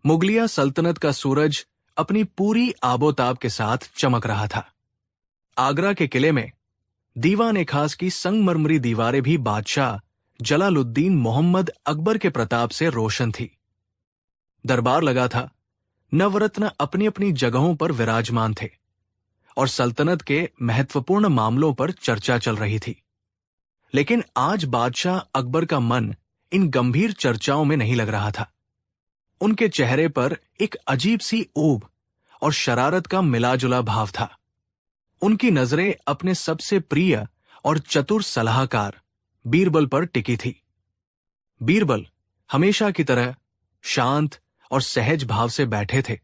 मुगलिया सल्तनत का सूरज अपनी पूरी आबोताब के साथ चमक रहा था। आगरा के किले में दीवान खास की संगमरमरी दीवारें भी बादशाह जलालुद्दीन मोहम्मद अकबर के प्रताप से रोशन थी। दरबार लगा था, नवरत्न अपनी अपनी जगहों पर विराजमान थे और सल्तनत के महत्वपूर्ण मामलों पर चर्चा चल रही थी। लेकिन आज बादशाह अकबर का मन इन गंभीर चर्चाओं में नहीं लग रहा था। उनके चेहरे पर एक अजीब सी ऊब और शरारत का मिलाजुला भाव था। उनकी नजरें अपने सबसे प्रिय और चतुर सलाहकार बीरबल पर टिकी थी। बीरबल हमेशा की तरह शांत और सहज भाव से बैठे थे।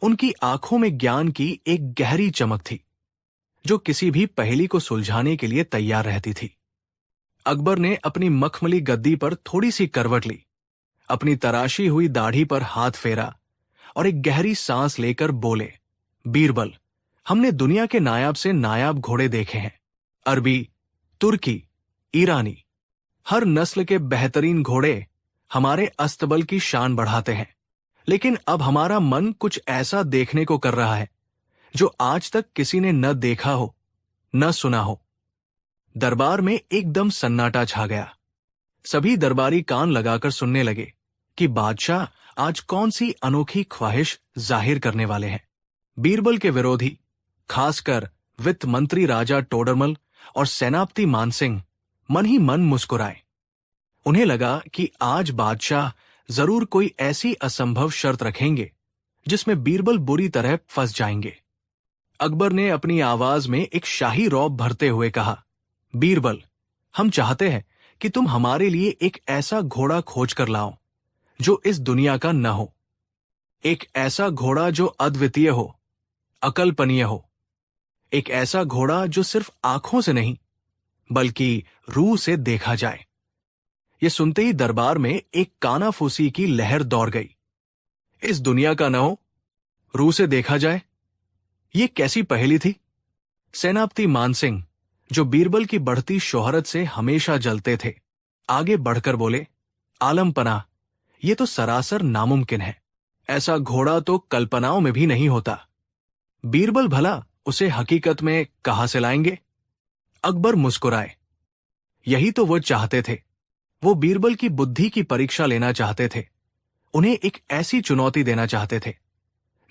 उनकी आंखों में ज्ञान की एक गहरी चमक थी, जो किसी भी पहेली को सुलझाने के लिए तैयार रहती थी। अकबर ने अपनी मखमली गद्दी पर थोड़ी सी करवट ली, अपनी तराशी हुई दाढ़ी पर हाथ फेरा और एक गहरी सांस लेकर बोले, बीरबल, हमने दुनिया के नायाब से नायाब घोड़े देखे हैं। अरबी, तुर्की, ईरानी, हर नस्ल के बेहतरीन घोड़े हमारे अस्तबल की शान बढ़ाते हैं। लेकिन अब हमारा मन कुछ ऐसा देखने को कर रहा है जो आज तक किसी ने न देखा हो, न सुना हो। दरबार में एकदम सन्नाटा छा गया। सभी दरबारी कान लगाकर सुनने लगे कि बादशाह आज कौन सी अनोखी ख्वाहिश जाहिर करने वाले हैं। बीरबल के विरोधी, खासकर वित्त मंत्री राजा टोडरमल और सेनापति मानसिंह मन ही मन मुस्कुराए। उन्हें लगा कि आज बादशाह जरूर कोई ऐसी असंभव शर्त रखेंगे जिसमें बीरबल बुरी तरह फंस जाएंगे। अकबर ने अपनी आवाज में एक शाही रौब भरते हुए कहा, बीरबल, हम चाहते हैं कि तुम हमारे लिए एक ऐसा घोड़ा खोज कर लाओ जो इस दुनिया का न हो। एक ऐसा घोड़ा जो अद्वितीय हो, अकल्पनीय हो। एक ऐसा घोड़ा जो सिर्फ आंखों से नहीं बल्कि रूह से देखा जाए। ये सुनते ही दरबार में एक कानाफूसी की लहर दौड़ गई। इस दुनिया का न हो, रूह से देखा जाए, ये कैसी पहेली थी? सेनापति मानसिंह, जो बीरबल की बढ़ती शोहरत से हमेशा जलते थे, आगे बढ़कर बोले, आलम पनाह, ये तो सरासर नामुमकिन है। ऐसा घोड़ा तो कल्पनाओं में भी नहीं होता। बीरबल भला उसे हकीकत में कहां से लाएंगे? अकबर मुस्कुराए। यही तो वो चाहते थे। वो बीरबल की बुद्धि की परीक्षा लेना चाहते थे। उन्हें एक ऐसी चुनौती देना चाहते थे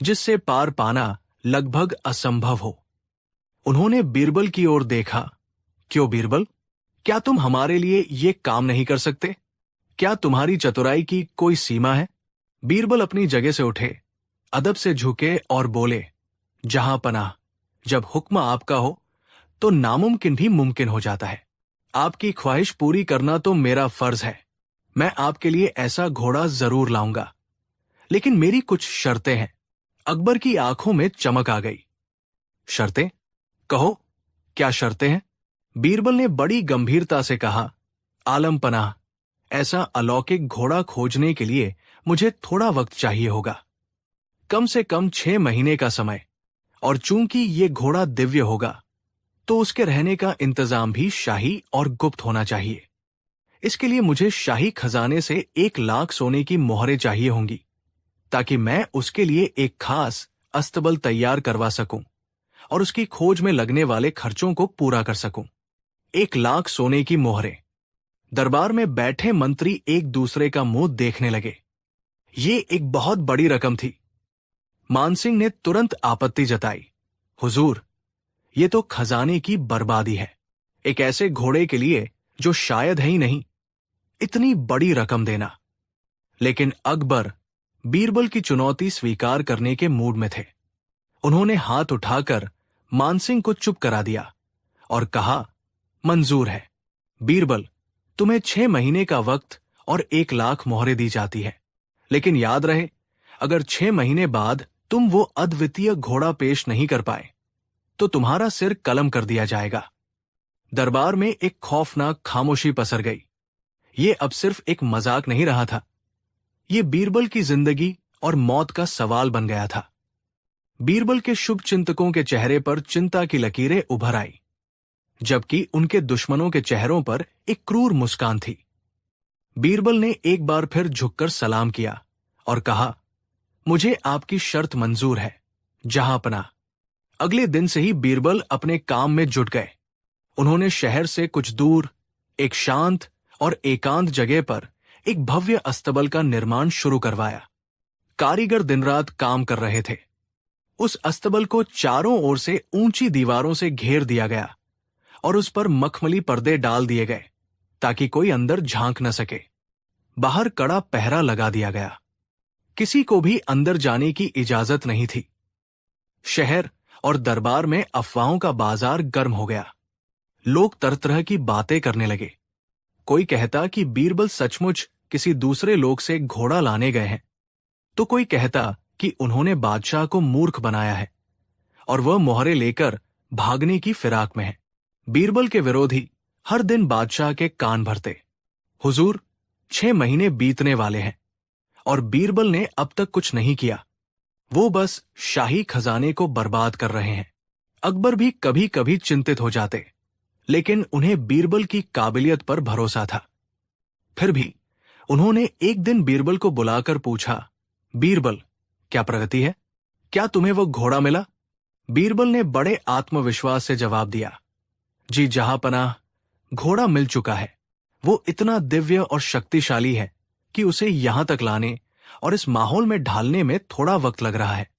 जिससे पार पाना लगभग असंभव हो। उन्होंने बीरबल की ओर देखा। क्यों बीरबल, क्या तुम हमारे लिए ये काम नहीं कर सकते? क्या तुम्हारी चतुराई की कोई सीमा है? बीरबल अपनी जगह से उठे, अदब से झुके और बोले, जहां पनाह, जब हुक्म आपका हो तो नामुमकिन भी मुमकिन हो जाता है। आपकी ख्वाहिश पूरी करना तो मेरा फर्ज है। मैं आपके लिए ऐसा घोड़ा जरूर लाऊंगा, लेकिन मेरी कुछ शर्तें हैं। अकबर की आंखों में चमक आ गई। शर्तें? कहो, क्या शर्तें हैं? बीरबल ने बड़ी गंभीरता से कहा, आलम पनाह, ऐसा अलौकिक घोड़ा खोजने के लिए मुझे थोड़ा वक्त चाहिए होगा, कम से कम 6 महीने का समय। और चूंकि ये घोड़ा दिव्य होगा तो उसके रहने का इंतजाम भी शाही और गुप्त होना चाहिए। इसके लिए मुझे शाही खजाने से 1 लाख सोने की मोहरें चाहिए होंगी, ताकि मैं उसके लिए एक खास अस्तबल तैयार करवा सकूं और उसकी खोज में लगने वाले खर्चों को पूरा कर सकूं। 1 लाख सोने की मोहरें। दरबार में बैठे मंत्री एक दूसरे का मुंह देखने लगे। ये एक बहुत बड़ी रकम थी। मानसिंह ने तुरंत आपत्ति जताई, हुजूर, ये तो खजाने की बर्बादी है। एक ऐसे घोड़े के लिए जो शायद है ही नहीं, इतनी बड़ी रकम देना। लेकिन अकबर बीरबल की चुनौती स्वीकार करने के मूड में थे। उन्होंने हाथ उठाकर मानसिंह को चुप करा दिया और कहा, मंजूर है। बीरबल, तुम्हें 6 महीने का वक्त और 1 लाख मोहरें दी जाती है। लेकिन याद रहे, अगर 6 महीने बाद तुम वो अद्वितीय घोड़ा पेश नहीं कर पाए तो तुम्हारा सिर कलम कर दिया जाएगा। दरबार में एक खौफनाक खामोशी पसर गई। ये अब सिर्फ एक मजाक नहीं रहा था। ये बीरबल की जिंदगी और मौत का सवाल बन गया था। बीरबल के शुभ चिंतकों के चेहरे पर चिंता की लकीरें उभर आई, जबकि उनके दुश्मनों के चेहरों पर एक क्रूर मुस्कान थी। बीरबल ने एक बार फिर झुककर सलाम किया और कहा, मुझे आपकी शर्त मंजूर है जहांपना। अगले दिन से ही बीरबल अपने काम में जुट गए। उन्होंने शहर से कुछ दूर एक शांत और एकांत जगह पर एक भव्य अस्तबल का निर्माण शुरू करवाया। कारीगर दिन रात काम कर रहे थे। उस अस्तबल को चारों ओर से ऊंची दीवारों से घेर दिया गया और उस पर मखमली पर्दे डाल दिए गए ताकि कोई अंदर झांक न सके। बाहर कड़ा पहरा लगा दिया गया। किसी को भी अंदर जाने की इजाजत नहीं थी। शहर और दरबार में अफवाहों का बाजार गर्म हो गया। लोग तरह तरह की बातें करने लगे। कोई कहता कि बीरबल सचमुच किसी दूसरे लोक से घोड़ा लाने गए हैं, तो कोई कहता कि उन्होंने बादशाह को मूर्ख बनाया है और वह मोहरे लेकर भागने की फिराक में है। बीरबल के विरोधी हर दिन बादशाह के कान भरते, हुजूर 6 महीने बीतने वाले हैं और बीरबल ने अब तक कुछ नहीं किया। वो बस शाही खजाने को बर्बाद कर रहे हैं। अकबर भी कभी कभी चिंतित हो जाते, लेकिन उन्हें बीरबल की काबिलियत पर भरोसा था। फिर भी उन्होंने एक दिन बीरबल को बुलाकर पूछा, बीरबल, क्या प्रगति है? क्या तुम्हें वो घोड़ा मिला? बीरबल ने बड़े आत्मविश्वास से जवाब दिया, जी जहांपनाह, घोड़ा मिल चुका है। वो इतना दिव्य और शक्तिशाली है कि उसे यहां तक लाने और इस माहौल में ढालने में थोड़ा वक्त लग रहा है।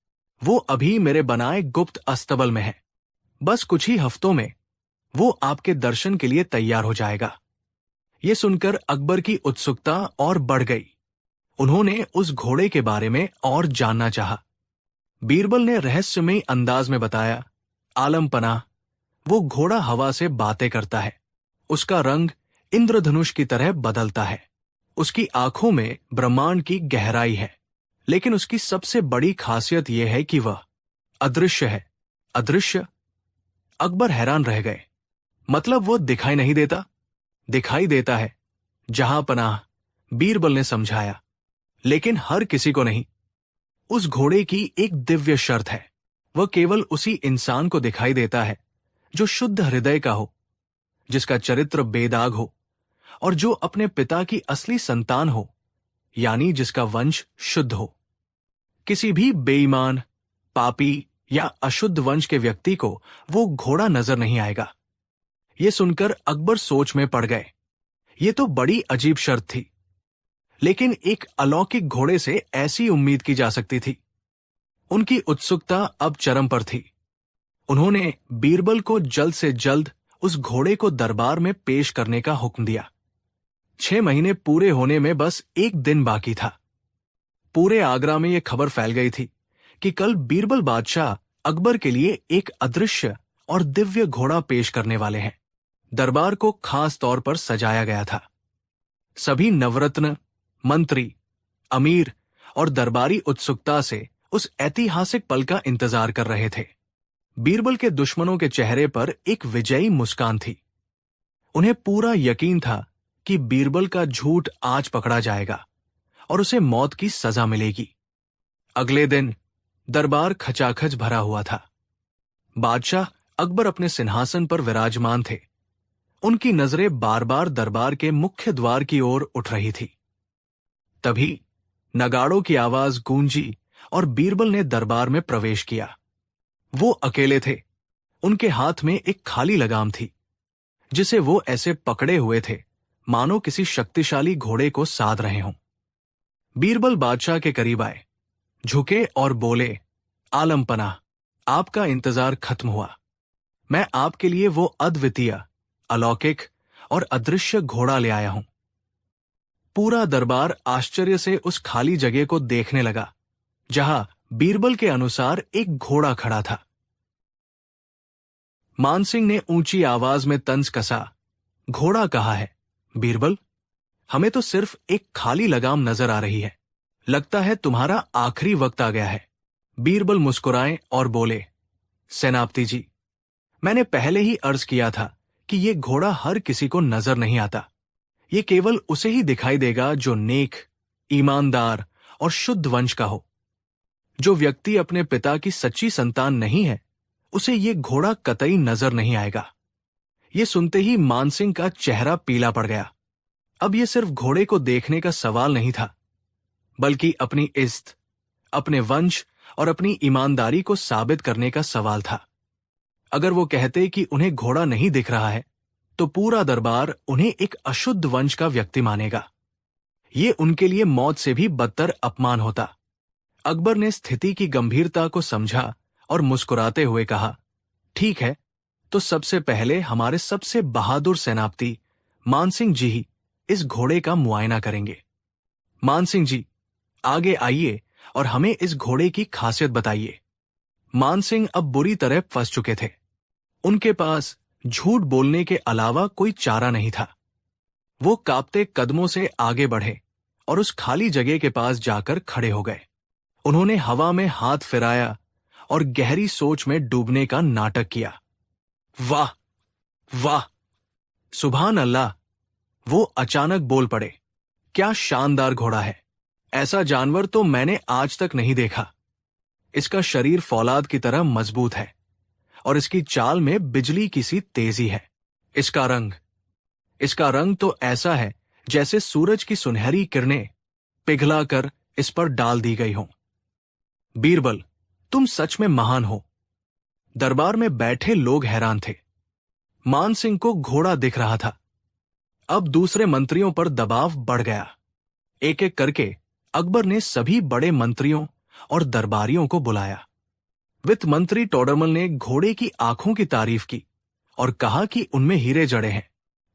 वो अभी मेरे बनाए गुप्त अस्तबल में है। बस कुछ ही हफ्तों में वो आपके दर्शन के लिए तैयार हो जाएगा। ये सुनकर अकबर की उत्सुकता और बढ़ गई। उन्होंने उस घोड़े के बारे में और जानना चाहा। बीरबल ने रहस्यमयी अंदाज में बताया, आलम पनाह, वो घोड़ा हवा से बातें करता है। उसका रंग इंद्रधनुष की तरह बदलता है। उसकी आंखों में ब्रह्मांड की गहराई है, लेकिन उसकी सबसे बड़ी खासियत यह है कि वह अदृश्य है। अदृश्य? अकबर हैरान रह गए। मतलब वो दिखाई नहीं देता? दिखाई देता है जहांपनाह, बीरबल ने समझाया, लेकिन हर किसी को नहीं। उस घोड़े की एक दिव्य शर्त है। वह केवल उसी इंसान को दिखाई देता है जो शुद्ध हृदय का हो, जिसका चरित्र बेदाग हो और जो अपने पिता की असली संतान हो, यानी जिसका वंश शुद्ध हो। किसी भी बेईमान, पापी या अशुद्ध वंश के व्यक्ति को वो घोड़ा नजर नहीं आएगा। ये सुनकर अकबर सोच में पड़ गए। ये तो बड़ी अजीब शर्त थी, लेकिन एक अलौकिक घोड़े से ऐसी उम्मीद की जा सकती थी। उनकी उत्सुकता अब चरम पर थी। उन्होंने बीरबल को जल्द से जल्द उस घोड़े को दरबार में पेश करने का हुक्म दिया। 6 महीने पूरे होने में बस एक दिन बाकी था। पूरे आगरा में यह खबर फैल गई थी कि कल बीरबल बादशाह अकबर के लिए एक अदृश्य और दिव्य घोड़ा पेश करने वाले हैं। दरबार को खास तौर पर सजाया गया था। सभी नवरत्न, मंत्री, अमीर और दरबारी उत्सुकता से उस ऐतिहासिक पल का इंतजार कर रहे थे। बीरबल के दुश्मनों के चेहरे पर एक विजयी मुस्कान थी। उन्हें पूरा यकीन था कि बीरबल का झूठ आज पकड़ा जाएगा और उसे मौत की सजा मिलेगी। अगले दिन दरबार खचाखच भरा हुआ था। बादशाह अकबर अपने सिंहासन पर विराजमान थे। उनकी नजरें बार बार दरबार के मुख्य द्वार की ओर उठ रही थी। तभी नगाड़ों की आवाज गूंजी और बीरबल ने दरबार में प्रवेश किया। वो अकेले थे। उनके हाथ में एक खाली लगाम थी, जिसे वो ऐसे पकड़े हुए थे मानो किसी शक्तिशाली घोड़े को साध रहे हों। बीरबल बादशाह के करीब आए, झुके और बोले, आलम पनाह, आपका इंतजार खत्म हुआ। मैं आपके लिए वो अद्वितीय, अलौकिक और अदृश्य घोड़ा ले आया हूं। पूरा दरबार आश्चर्य से उस खाली जगह को देखने लगा, जहां बीरबल के अनुसार एक घोड़ा खड़ा था। मानसिंह ने ऊंची आवाज में तंज कसा, घोड़ा कहाँ है? बीरबल, हमें तो सिर्फ एक खाली लगाम नजर आ रही है। लगता है तुम्हारा आखिरी वक्त आ गया है। बीरबल मुस्कुराए और बोले, सेनापति जी, मैंने पहले ही अर्ज किया था कि ये घोड़ा हर किसी को नजर नहीं आता। ये केवल उसे ही दिखाई देगा जो नेक, ईमानदार और शुद्ध वंश का हो। जो व्यक्ति अपने पिता की सच्ची संतान नहीं है, उसे ये घोड़ा कतई नजर नहीं आएगा। ये सुनते ही मानसिंह का चेहरा पीला पड़ गया। अब ये सिर्फ घोड़े को देखने का सवाल नहीं था, बल्कि अपनी इज्जत, अपने वंश और ईमानदारी ईमानदारी को साबित करने का सवाल था। अगर वो कहते कि उन्हें घोड़ा नहीं दिख रहा है, तो पूरा दरबार उन्हें एक अशुद्ध वंश का व्यक्ति मानेगा। ये उनके लिए मौत से भी बदतर अपमान होता। अकबर ने स्थिति की गंभीरता को समझा और मुस्कुराते हुए कहा, ठीक है, तो सबसे पहले हमारे सबसे बहादुर सेनापति मानसिंह जी ही इस घोड़े का मुआयना करेंगे। मानसिंह जी, आगे आइए और हमें इस घोड़े की खासियत बताइए। मानसिंह अब बुरी तरह फंस चुके थे। उनके पास झूठ बोलने के अलावा कोई चारा नहीं था। वो कांपते कदमों से आगे बढ़े और उस खाली जगह के पास जाकर खड़े हो गए। उन्होंने हवा में हाथ फिराया और गहरी सोच में डूबने का नाटक किया। वाह वाह, सुभान अल्लाह, वो अचानक बोल पड़े, क्या शानदार घोड़ा है। ऐसा जानवर तो मैंने आज तक नहीं देखा। इसका शरीर फौलाद की तरह मजबूत है और इसकी चाल में बिजली की सी तेजी है। इसका रंग तो ऐसा है जैसे सूरज की सुनहरी किरणें पिघला कर इस पर डाल दी गई हों। बीरबल, तुम सच में महान हो। दरबार में बैठे लोग हैरान थे। मानसिंह को घोड़ा दिख रहा था। अब दूसरे मंत्रियों पर दबाव बढ़ गया। एक एक करके अकबर ने सभी बड़े मंत्रियों और दरबारियों को बुलाया। वित्त मंत्री टोडरमल ने घोड़े की आंखों की तारीफ की और कहा कि उनमें हीरे जड़े हैं।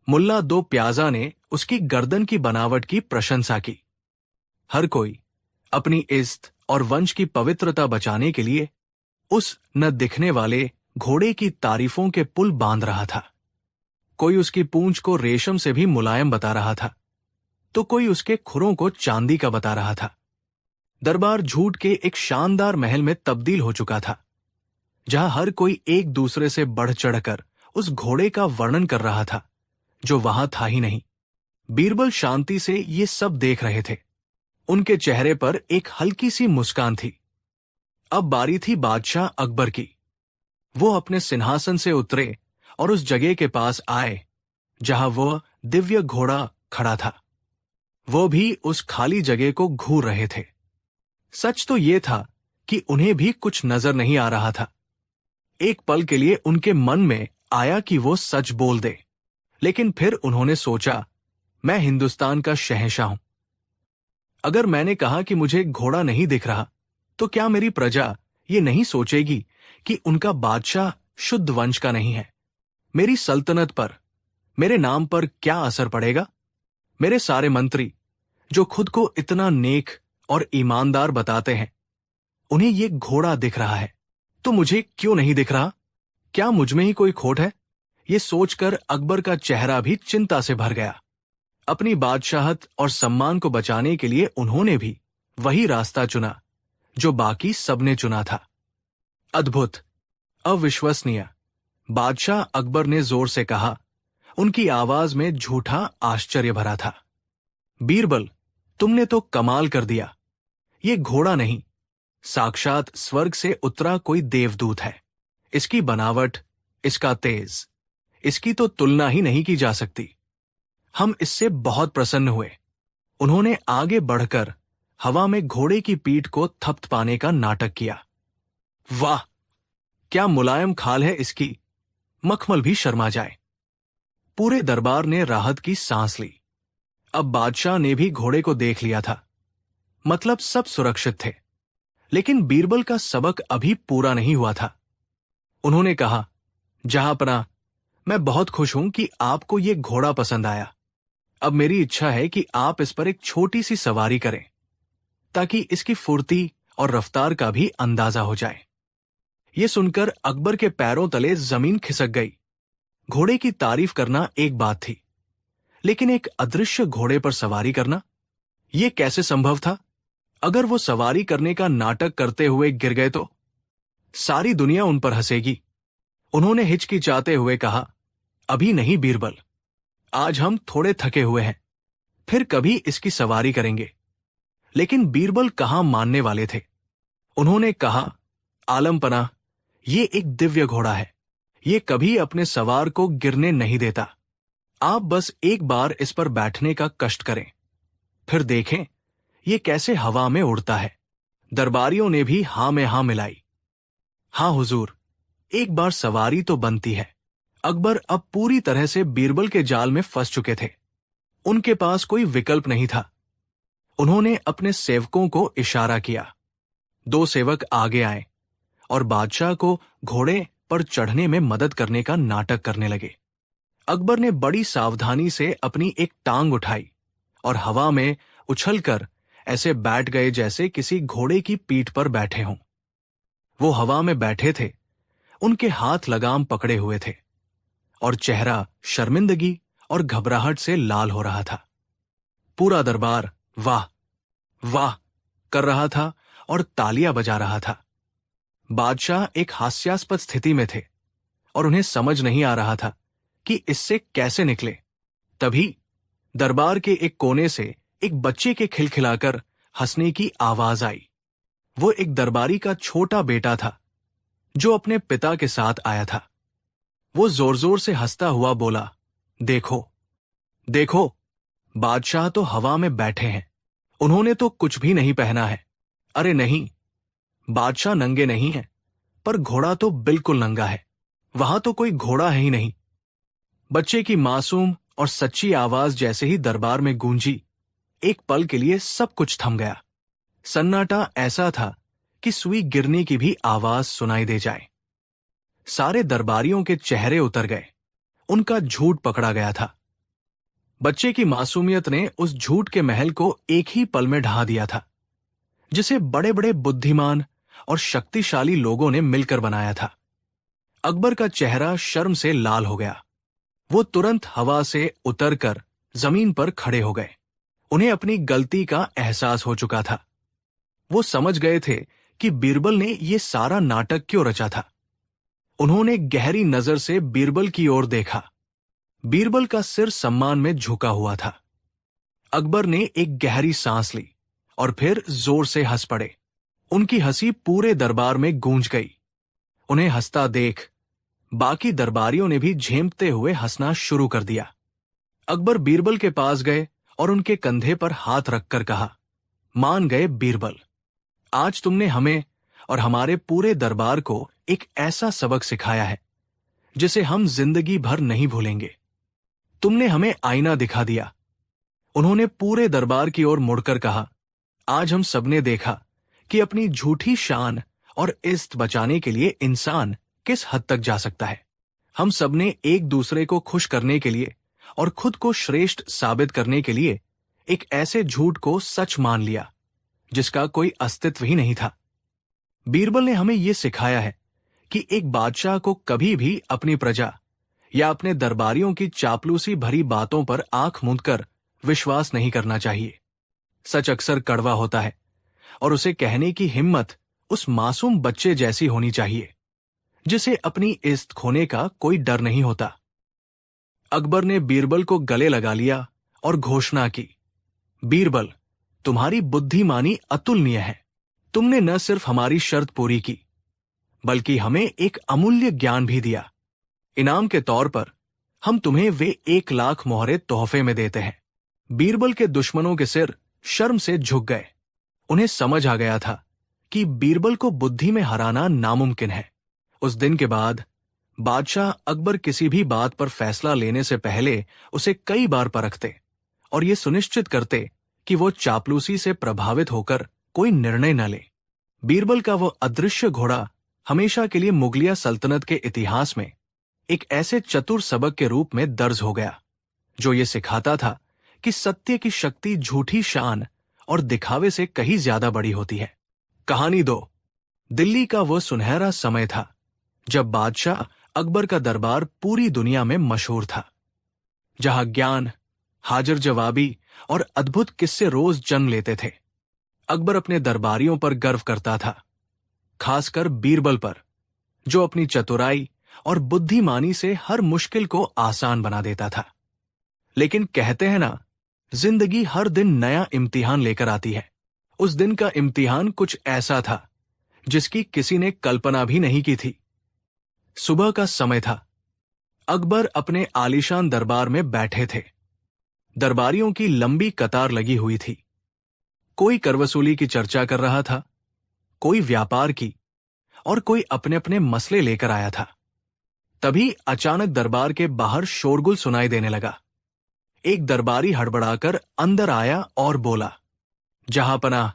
मुल्ला दो प्याजा ने उसकी गर्दन की बनावट की प्रशंसा की। हर कोई अपनी इज्जत और वंश की पवित्रता बचाने के लिए उस न दिखने वाले घोड़े की तारीफों के पुल बांध रहा था। कोई उसकी पूंछ को रेशम से भी मुलायम बता रहा था, तो कोई उसके खुरों को चांदी का बता रहा था। दरबार झूठ के एक शानदार महल में तब्दील हो चुका था, जहां हर कोई एक दूसरे से बढ़ चढ़कर उस घोड़े का वर्णन कर रहा था जो वहां था ही नहीं। बीरबल शांति से ये सब देख रहे थे। उनके चेहरे पर एक हल्की सी मुस्कान थी। अब बारी थी बादशाह अकबर की। वो अपने सिंहासन से उतरे और उस जगह के पास आए जहां वह दिव्य घोड़ा खड़ा था। वो भी उस खाली जगह को घूर रहे थे। सच तो ये था कि उन्हें भी कुछ नजर नहीं आ रहा था। एक पल के लिए उनके मन में आया कि वो सच बोल दे, लेकिन फिर उन्होंने सोचा, मैं हिंदुस्तान का शहंशाह हूं। अगर मैंने कहा कि मुझे घोड़ा नहीं दिख रहा, तो क्या मेरी प्रजा ये नहीं सोचेगी कि उनका बादशाह शुद्ध वंश का नहीं है? मेरी सल्तनत पर, मेरे नाम पर क्या असर पड़ेगा? मेरे सारे मंत्री जो खुद को इतना नेक और ईमानदार बताते हैं, उन्हें ये घोड़ा दिख रहा है, तो मुझे क्यों नहीं दिख रहा? क्या मुझ में ही कोई खोट है? ये सोचकर अकबर का चेहरा भी चिंता से भर गया। अपनी बादशाहत और सम्मान को बचाने के लिए उन्होंने भी वही रास्ता चुना जो बाकी सबने चुना था। अद्भुत, अविश्वसनीय, बादशाह अकबर ने जोर से कहा। उनकी आवाज में झूठा आश्चर्य भरा था। बीरबल, तुमने तो कमाल कर दिया। ये घोड़ा नहीं, साक्षात स्वर्ग से उतरा कोई देवदूत है। इसकी बनावट, इसका तेज, इसकी तो तुलना ही नहीं की जा सकती। हम इससे बहुत प्रसन्न हुए। उन्होंने आगे बढ़कर हवा में घोड़े की पीठ को थपथपाने का नाटक किया। वाह, क्या मुलायम खाल है इसकी, मखमल भी शर्मा जाए। पूरे दरबार ने राहत की सांस ली। अब बादशाह ने भी घोड़े को देख लिया था, मतलब सब सुरक्षित थे। लेकिन बीरबल का सबक अभी पूरा नहीं हुआ था। उन्होंने कहा, जहांपनाह, मैं बहुत खुश हूं कि आपको ये घोड़ा पसंद आया। अब मेरी इच्छा है कि आप इस पर एक छोटी सी सवारी करें, ताकि इसकी फुर्ती और रफ्तार का भी अंदाजा हो जाए। ये सुनकर अकबर के पैरों तले जमीन खिसक गई। घोड़े की तारीफ करना एक बात थी, लेकिन एक अदृश्य घोड़े पर सवारी करना, यह कैसे संभव था? अगर वो सवारी करने का नाटक करते हुए गिर गए तो सारी दुनिया उन पर हंसेगी। उन्होंने हिचकिचाते हुए कहा, अभी नहीं बीरबल, आज हम थोड़े थके हुए हैं, फिर कभी इसकी सवारी करेंगे। लेकिन बीरबल कहां मानने वाले थे। उन्होंने कहा, आलमपना, ये एक दिव्य घोड़ा है। ये कभी अपने सवार को गिरने नहीं देता। आप बस एक बार इस पर बैठने का कष्ट करें, फिर देखें ये कैसे हवा में उड़ता है। दरबारियों ने भी हां में हां मिलाई। हाँ हुजूर, एक बार सवारी तो बनती है। अकबर अब पूरी तरह से बीरबल के जाल में फंस चुके थे। उनके पास कोई विकल्प नहीं था। उन्होंने अपने सेवकों को इशारा किया। 2 सेवक आगे आए और बादशाह को घोड़े पर चढ़ने में मदद करने का नाटक करने लगे। अकबर ने बड़ी सावधानी से अपनी एक टांग उठाई और हवा में उछलकर ऐसे बैठ गए जैसे किसी घोड़े की पीठ पर बैठे हों। वो हवा में बैठे थे, उनके हाथ लगाम पकड़े हुए थे और चेहरा शर्मिंदगी और घबराहट से लाल हो रहा था। पूरा दरबार वाह वाह कर रहा था और तालियां बजा रहा था। बादशाह एक हास्यास्पद स्थिति में थे और उन्हें समझ नहीं आ रहा था कि इससे कैसे निकले। तभी दरबार के एक कोने से एक बच्चे के खिलखिलाकर हंसने की आवाज आई। वो एक दरबारी का छोटा बेटा था जो अपने पिता के साथ आया था। वो जोर जोर से हंसता हुआ बोला, देखो देखो, बादशाह तो हवा में बैठे हैं, उन्होंने तो कुछ भी नहीं पहना है। अरे नहीं, बादशाह नंगे नहीं हैं, पर घोड़ा तो बिल्कुल नंगा है। वहां तो कोई घोड़ा है ही नहीं। बच्चे की मासूम और सच्ची आवाज जैसे ही दरबार में गूंजी, एक पल के लिए सब कुछ थम गया। सन्नाटा ऐसा था कि सुई गिरने की भी आवाज सुनाई दे जाए। सारे दरबारियों के चेहरे उतर गए। उनका झूठ पकड़ा गया था। बच्चे की मासूमियत ने उस झूठ के महल को एक ही पल में ढहा दिया था, जिसे बड़े बड़े बुद्धिमान और शक्तिशाली लोगों ने मिलकर बनाया था। अकबर का चेहरा शर्म से लाल हो गया। वो तुरंत हवा से उतरकर जमीन पर खड़े हो गए। उन्हें अपनी गलती का एहसास हो चुका था। वो समझ गए थे कि बीरबल ने ये सारा नाटक क्यों रचा था। उन्होंने गहरी नजर से बीरबल की ओर देखा। बीरबल का सिर सम्मान में झुका हुआ था। अकबर ने एक गहरी सांस ली और फिर जोर से हंस पड़े। उनकी हंसी पूरे दरबार में गूंज गई। उन्हें हंसता देख बाकी दरबारियों ने भी झेंपते हुए हंसना शुरू कर दिया। अकबर बीरबल के पास गए और उनके कंधे पर हाथ रखकर कहा, मान गए बीरबल, आज तुमने हमें और हमारे पूरे दरबार को एक ऐसा सबक सिखाया है जिसे हम जिंदगी भर नहीं भूलेंगे। तुमने हमें आईना दिखा दिया। उन्होंने पूरे दरबार की ओर मुड़कर कहा, आज हम सबने देखा कि अपनी झूठी शान और इज्जत बचाने के लिए इंसान किस हद तक जा सकता है। हम सबने एक दूसरे को खुश करने के लिए और खुद को श्रेष्ठ साबित करने के लिए एक ऐसे झूठ को सच मान लिया जिसका कोई अस्तित्व ही नहीं था। बीरबल ने हमें यह सिखाया है कि एक बादशाह को कभी भी अपनी प्रजा या अपने दरबारियों की चापलूसी भरी बातों पर आंख मूंदकर विश्वास नहीं करना चाहिए। सच अक्सर कड़वा होता है और उसे कहने की हिम्मत उस मासूम बच्चे जैसी होनी चाहिए जिसे अपनी इज्जत खोने का कोई डर नहीं होता। अकबर ने बीरबल को गले लगा लिया और घोषणा की, बीरबल, तुम्हारी बुद्धिमानी अतुलनीय है। तुमने न सिर्फ हमारी शर्त पूरी की बल्कि हमें एक अमूल्य ज्ञान भी दिया। इनाम के तौर पर हम तुम्हें वे 1 लाख मोहरे तोहफे में देते हैं। बीरबल के दुश्मनों के सिर शर्म से झुक गए। उन्हें समझ आ गया था कि बीरबल को बुद्धि में हराना नामुमकिन है। उस दिन के बाद बादशाह अकबर किसी भी बात पर फैसला लेने से पहले उसे कई बार परखते और ये सुनिश्चित करते कि वो चापलूसी से प्रभावित होकर कोई निर्णय न ले। बीरबल का वो अदृश्य घोड़ा हमेशा के लिए मुगलिया सल्तनत के इतिहास में एक ऐसे चतुर सबक के रूप में दर्ज हो गया जो ये सिखाता था कि सत्य की शक्ति झूठी शान और दिखावे से कहीं ज्यादा बड़ी होती है। कहानी 2। दिल्ली का वो सुनहरा समय था जब बादशाह अकबर का दरबार पूरी दुनिया में मशहूर था, जहां ज्ञान, हाजिर जवाबी और अद्भुत किस्से रोज जन्म लेते थे। अकबर अपने दरबारियों पर गर्व करता था, खासकर बीरबल पर, जो अपनी चतुराई और बुद्धिमानी से हर मुश्किल को आसान बना देता था। लेकिन कहते हैं ना, जिंदगी हर दिन नया इम्तिहान लेकर आती है। उस दिन का इम्तिहान कुछ ऐसा था जिसकी किसी ने कल्पना भी नहीं की थी। सुबह का समय था। अकबर अपने आलीशान दरबार में बैठे थे। दरबारियों की लंबी कतार लगी हुई थी। कोई कर वसूली की चर्चा कर रहा था, कोई व्यापार की और कोई अपने अपने मसले लेकर आया था। तभी अचानक दरबार के बाहर शोरगुल सुनाई देने लगा। एक दरबारी हड़बड़ाकर अंदर आया और बोला, जहांपनाह,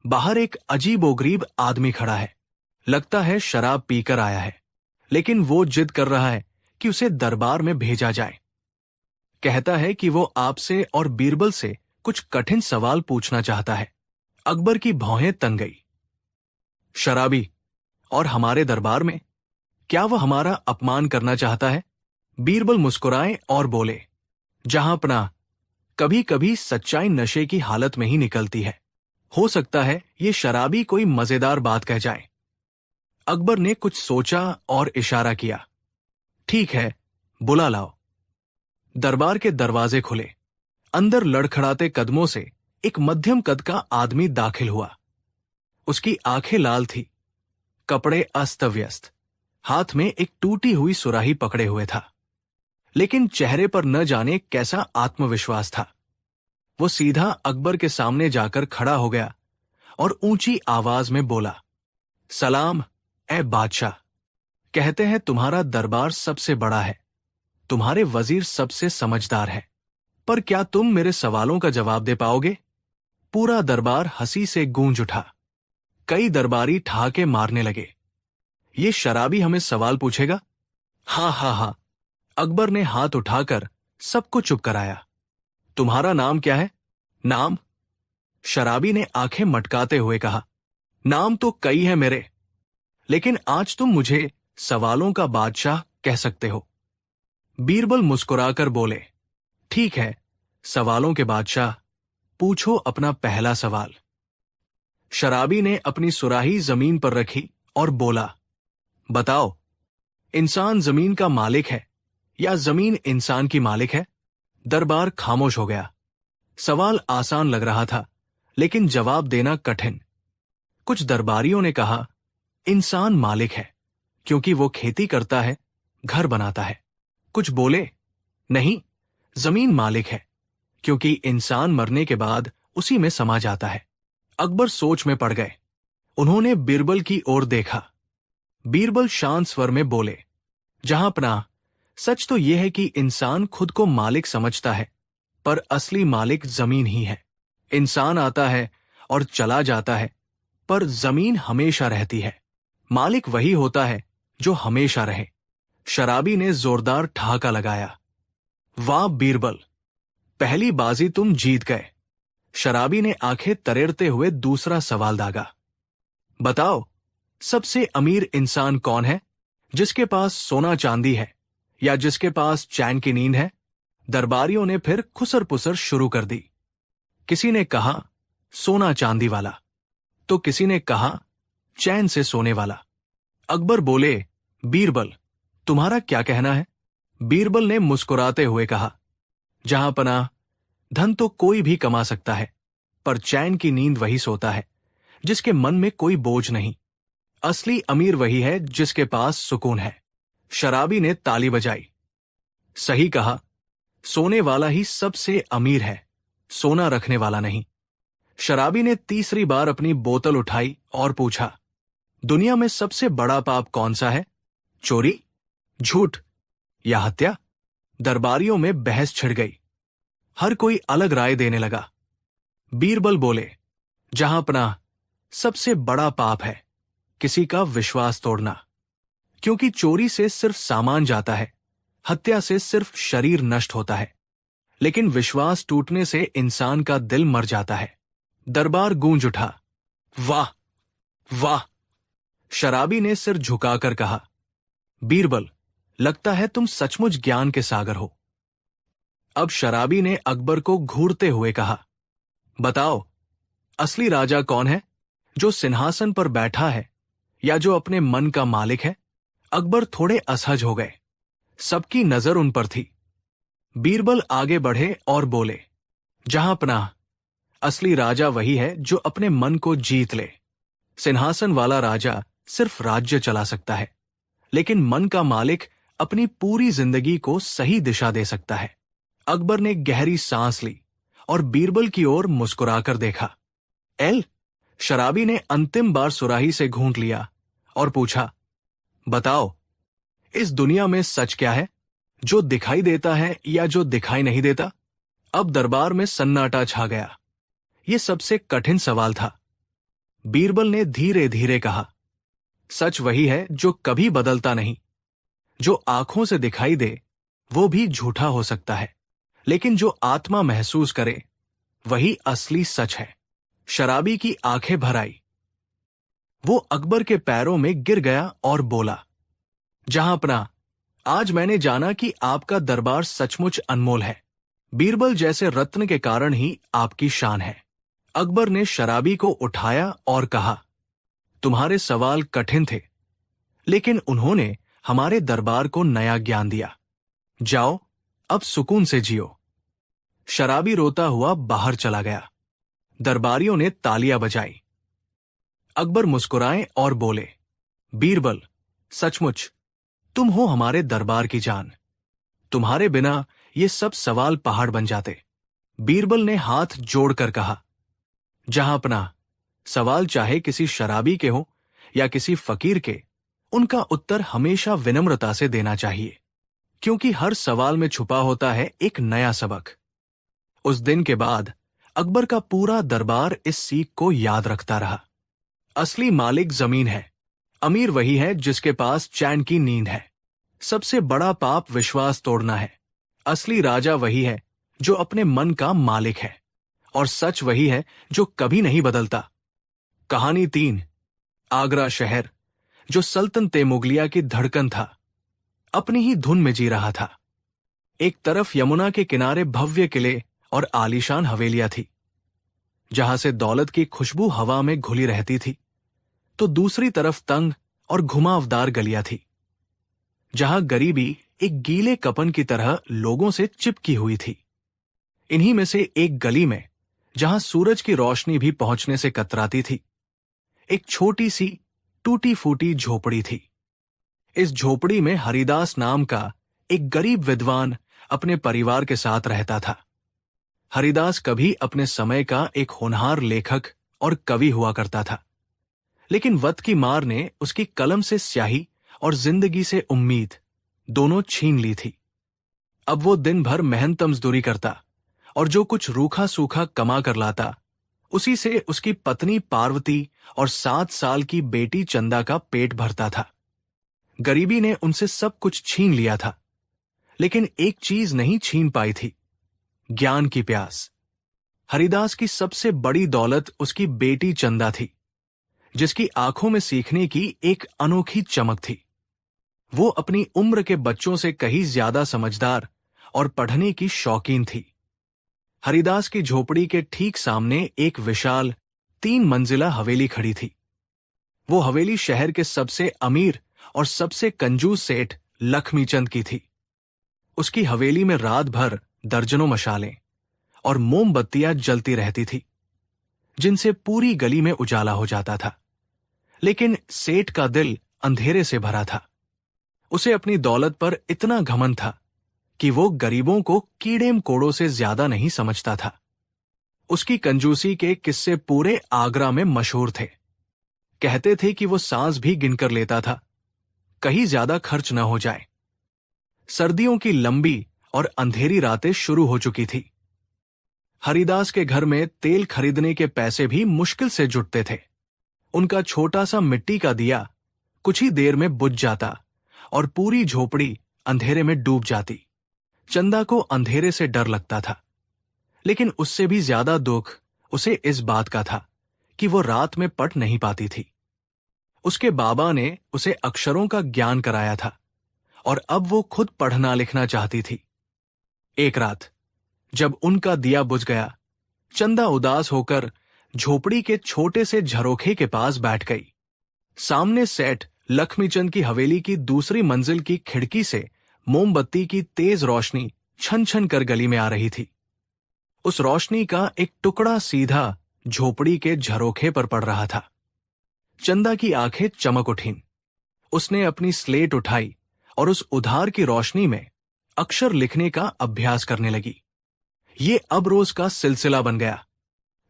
बाहर एक अजीबोगरीब आदमी खड़ा है। लगता है शराब पीकर आया है, लेकिन वो जिद कर रहा है कि उसे दरबार में भेजा जाए। कहता है कि वो आपसे और बीरबल से कुछ कठिन सवाल पूछना चाहता है। अकबर की भौहें तन गई। शराबी और हमारे दरबार में? क्या वह हमारा अपमान करना चाहता है? बीरबल मुस्कुराए और बोले, जहांपनाह, कभी कभी सच्चाई नशे की हालत में ही निकलती है। हो सकता है ये शराबी कोई मजेदार बात कह जाए। अकबर ने कुछ सोचा और इशारा किया, ठीक है, बुला लाओ। दरबार के दरवाजे खुले। अंदर लड़खड़ाते कदमों से एक मध्यम कद का आदमी दाखिल हुआ। उसकी आंखें लाल थी, कपड़े अस्त व्यस्त, हाथ में एक टूटी हुई सुराही पकड़े हुए था, लेकिन चेहरे पर न जाने कैसा आत्मविश्वास था। वो सीधा अकबर के सामने जाकर खड़ा हो गया और ऊंची आवाज में बोला, सलाम ए बादशाह। कहते हैं तुम्हारा दरबार सबसे बड़ा है, तुम्हारे वजीर सबसे समझदार है, पर क्या तुम मेरे सवालों का जवाब दे पाओगे? पूरा दरबार हंसी से गूंज उठा। कई दरबारी ठहाके मारने लगे। ये शराबी हमें सवाल पूछेगा? हाँ हाँ हाँ। अकबर ने हाथ उठाकर सबको चुप कराया। तुम्हारा नाम क्या है? नाम? शराबी ने आंखें मटकाते हुए कहा, नाम तो कई है मेरे, लेकिन आज तुम मुझे सवालों का बादशाह कह सकते हो। बीरबल मुस्कुराकर बोले, ठीक है, सवालों के बादशाह, पूछो अपना पहला सवाल। शराबी ने अपनी सुराही जमीन पर रखी और बोला, बताओ, इंसान जमीन का मालिक है या जमीन इंसान की मालिक है? दरबार खामोश हो गया। सवाल आसान लग रहा था, लेकिन जवाब देना कठिन। कुछ दरबारियों ने कहा, इंसान मालिक है क्योंकि वो खेती करता है, घर बनाता है। कुछ बोले, नहीं, जमीन मालिक है क्योंकि इंसान मरने के बाद उसी में समा जाता है। अकबर सोच में पड़ गए। उन्होंने बीरबल की ओर देखा। बीरबल शांत स्वर में बोले, जहांपनाह, सच तो यह है कि इंसान खुद को मालिक समझता है, पर असली मालिक जमीन ही है। इंसान आता है और चला जाता है, पर जमीन हमेशा रहती है। मालिक वही होता है जो हमेशा रहे। शराबी ने जोरदार ठहाका लगाया। वाह बीरबल, पहली बाजी तुम जीत गए। शराबी ने आंखें तरेरते हुए दूसरा सवाल दागा। बताओ, सबसे अमीर इंसान कौन है? जिसके पास सोना चांदी है या जिसके पास चैन की नींद है? दरबारियों ने फिर खुसर पुसर शुरू कर दी। किसी ने कहा, सोना चांदी वाला, तो किसी ने कहा, चैन से सोने वाला। अकबर बोले, बीरबल, तुम्हारा क्या कहना है? बीरबल ने मुस्कुराते हुए कहा, जहांपनाह, धन तो कोई भी कमा सकता है, पर चैन की नींद वही सोता है जिसके मन में कोई बोझ नहीं। असली अमीर वही है जिसके पास सुकून है। शराबी ने ताली बजाई। सही कहा, सोने वाला ही सबसे अमीर है, सोना रखने वाला नहीं। शराबी ने तीसरी बार अपनी बोतल उठाई और पूछा, दुनिया में सबसे बड़ा पाप कौन सा है? चोरी, झूठ या हत्या? दरबारियों में बहस छिड़ गई। हर कोई अलग राय देने लगा। बीरबल बोले, जहांपनाह, सबसे बड़ा पाप है किसी का विश्वास तोड़ना, क्योंकि चोरी से सिर्फ सामान जाता है, हत्या से सिर्फ शरीर नष्ट होता है, लेकिन विश्वास टूटने से इंसान का दिल मर जाता है। दरबार गूंज उठा। वाह वाह। शराबी ने सिर झुकाकर कहा, बीरबल, लगता है तुम सचमुच ज्ञान के सागर हो। अब शराबी ने अकबर को घूरते हुए कहा, बताओ, असली राजा कौन है? जो सिंहासन पर बैठा है या जो अपने मन का मालिक है? अकबर थोड़े असहज हो गए। सबकी नजर उन पर थी। बीरबल आगे बढ़े और बोले, जहांपनाह, असली राजा वही है जो अपने मन को जीत ले। सिंहासन वाला राजा सिर्फ राज्य चला सकता है, लेकिन मन का मालिक अपनी पूरी जिंदगी को सही दिशा दे सकता है। अकबर ने गहरी सांस ली और बीरबल की ओर मुस्कुराकर देखा। एल, शराबी ने अंतिम बार सुराही से घूंट लिया और पूछा, बताओ, इस दुनिया में सच क्या है, जो दिखाई देता है या जो दिखाई नहीं देता? अब दरबार में सन्नाटा छा गया। यह सबसे कठिन सवाल था। बीरबल ने धीरे धीरे कहा, सच वही है जो कभी बदलता नहीं। जो आंखों से दिखाई दे वो भी झूठा हो सकता है, लेकिन जो आत्मा महसूस करे वही असली सच है। शराबी की आंखें भर आई। वो अकबर के पैरों में गिर गया और बोला, जहांपना, आज मैंने जाना कि आपका दरबार सचमुच अनमोल है। बीरबल जैसे रत्न के कारण ही आपकी शान है। अकबर ने शराबी को उठाया और कहा, तुम्हारे सवाल कठिन थे, लेकिन उन्होंने हमारे दरबार को नया ज्ञान दिया। जाओ, अब सुकून से जियो। शराबी रोता हुआ बाहर चला गया। दरबारियों ने तालियां बजाई। अकबर मुस्कुराए और बोले, बीरबल, सचमुच तुम हो हमारे दरबार की जान। तुम्हारे बिना ये सब सवाल पहाड़ बन जाते। बीरबल ने हाथ जोड़कर कहा, जहांपना, सवाल चाहे किसी शराबी के हो या किसी फकीर के, उनका उत्तर हमेशा विनम्रता से देना चाहिए, क्योंकि हर सवाल में छुपा होता है एक नया सबक। उस दिन के बाद अकबर का पूरा दरबार इस सीख को याद रखता रहा। असली मालिक जमीन है, अमीर वही है जिसके पास चैन की नींद है। सबसे बड़ा पाप विश्वास तोड़ना है। असली राजा वही है जो अपने मन का मालिक है, और सच वही है जो कभी नहीं बदलता। कहानी 3। आगरा शहर, जो सल्तनते मुगलिया की धड़कन था, अपनी ही धुन में जी रहा था। एक तरफ यमुना के किनारे भव्य किले और आलीशान हवेलियां थी, जहां से दौलत की खुशबू हवा में घुली रहती थी, तो दूसरी तरफ तंग और घुमावदार गलियां थी, जहां गरीबी एक गीले कपन की तरह लोगों से चिपकी हुई थी। इन्हीं में से एक गली में, जहां सूरज की रोशनी भी पहुंचने से कतराती थी, एक छोटी सी टूटी फूटी झोपड़ी थी। इस झोपड़ी में हरिदास नाम का एक गरीब विद्वान अपने परिवार के साथ रहता था। हरिदास कभी अपने समय का एक होनहार लेखक और कवि हुआ करता था, लेकिन वक्त की मार ने उसकी कलम से स्याही और जिंदगी से उम्मीद दोनों छीन ली थी। अब वो दिन भर मेहनत मजदूरी करता, और जो कुछ रूखा सूखा कमा कर लाता, उसी से उसकी पत्नी पार्वती और 7 साल की बेटी चंदा का पेट भरता था। गरीबी ने उनसे सब कुछ छीन लिया था, लेकिन एक चीज नहीं छीन पाई थी, ज्ञान की प्यास। हरिदास की सबसे बड़ी दौलत उसकी बेटी चंदा थी, जिसकी आंखों में सीखने की एक अनोखी चमक थी। वो अपनी उम्र के बच्चों से कहीं ज्यादा समझदार और पढ़ने की शौकीन थी। हरिदास की झोपड़ी के ठीक सामने एक विशाल 3 मंजिला हवेली खड़ी थी। वो हवेली शहर के सबसे अमीर और सबसे कंजूस सेठ लक्ष्मीचंद की थी। उसकी हवेली में रात भर दर्जनों मशालें और मोमबत्तियां जलती रहती थी, जिनसे पूरी गली में उजाला हो जाता था। लेकिन सेठ का दिल अंधेरे से भरा था। उसे अपनी दौलत पर इतना घमंड था कि वो गरीबों को कीड़े मकोड़ों से ज्यादा नहीं समझता था। उसकी कंजूसी के किस्से पूरे आगरा में मशहूर थे। कहते थे कि वो सांस भी गिनकर लेता था, कहीं ज्यादा खर्च न हो जाए। सर्दियों की लंबी और अंधेरी रातें शुरू हो चुकी थी। हरिदास के घर में तेल खरीदने के पैसे भी मुश्किल से जुटते थे। उनका छोटा सा मिट्टी का दिया कुछ ही देर में बुझ जाता और पूरी झोपड़ी अंधेरे में डूब जाती। चंदा को अंधेरे से डर लगता था, लेकिन उससे भी ज्यादा दुख उसे इस बात का था कि वो रात में पढ़ नहीं पाती थी। उसके बाबा ने उसे अक्षरों का ज्ञान कराया था, और अब वो खुद पढ़ना लिखना चाहती थी। एक रात जब उनका दिया बुझ गया, चंदा उदास होकर झोपड़ी के छोटे से झरोखे के पास बैठ गई। सामने सेठ लक्ष्मीचंद की हवेली की दूसरी मंजिल की खिड़की से मोमबत्ती की तेज रोशनी छन छन कर गली में आ रही थी। उस रोशनी का एक टुकड़ा सीधा झोपड़ी के झरोखे पर पड़ रहा था। चंदा की आंखें चमक उठीं। उसने अपनी स्लेट उठाई और उस उधार की रोशनी में अक्षर लिखने का अभ्यास करने लगी। ये अब रोज का सिलसिला बन गया।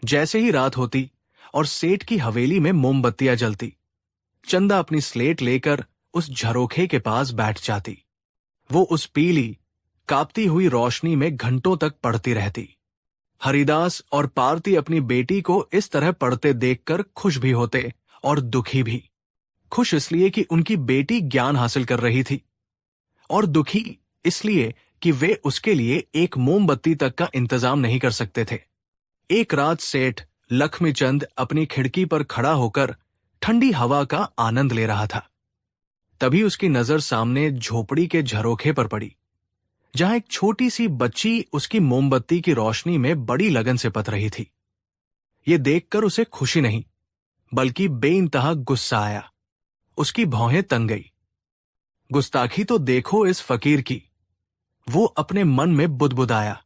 जैसे ही रात होती, और सेठ की हवेली में मोमबत्तियां जलती। चंदा अपनी स्लेट लेकर उस झरोखे के पास बैठ जाती। वो उस पीली कांपती हुई रोशनी में घंटों तक पढ़ती रहती। हरिदास और पार्वती अपनी बेटी को इस तरह पढ़ते देखकर खुश भी होते और दुखी भी। खुश इसलिए कि उनकी बेटी ज्ञान हासिल कर रही थी, और दुखी इसलिए कि वे उसके लिए एक मोमबत्ती तक का इंतजाम नहीं कर सकते थे। एक रात सेठ लक्ष्मीचंद अपनी खिड़की पर खड़ा होकर ठंडी हवा का आनंद ले रहा था। तभी उसकी नजर सामने झोपड़ी के झरोखे पर पड़ी, जहां एक छोटी सी बच्ची उसकी मोमबत्ती की रोशनी में बड़ी लगन से पत रही थी। ये देखकर उसे खुशी नहीं, बल्कि बेइंतहा गुस्सा आया। उसकी भौहें तन गई। गुस्ताखी तो देखो इस फकीर की, वो अपने मन में बुदबुदाया।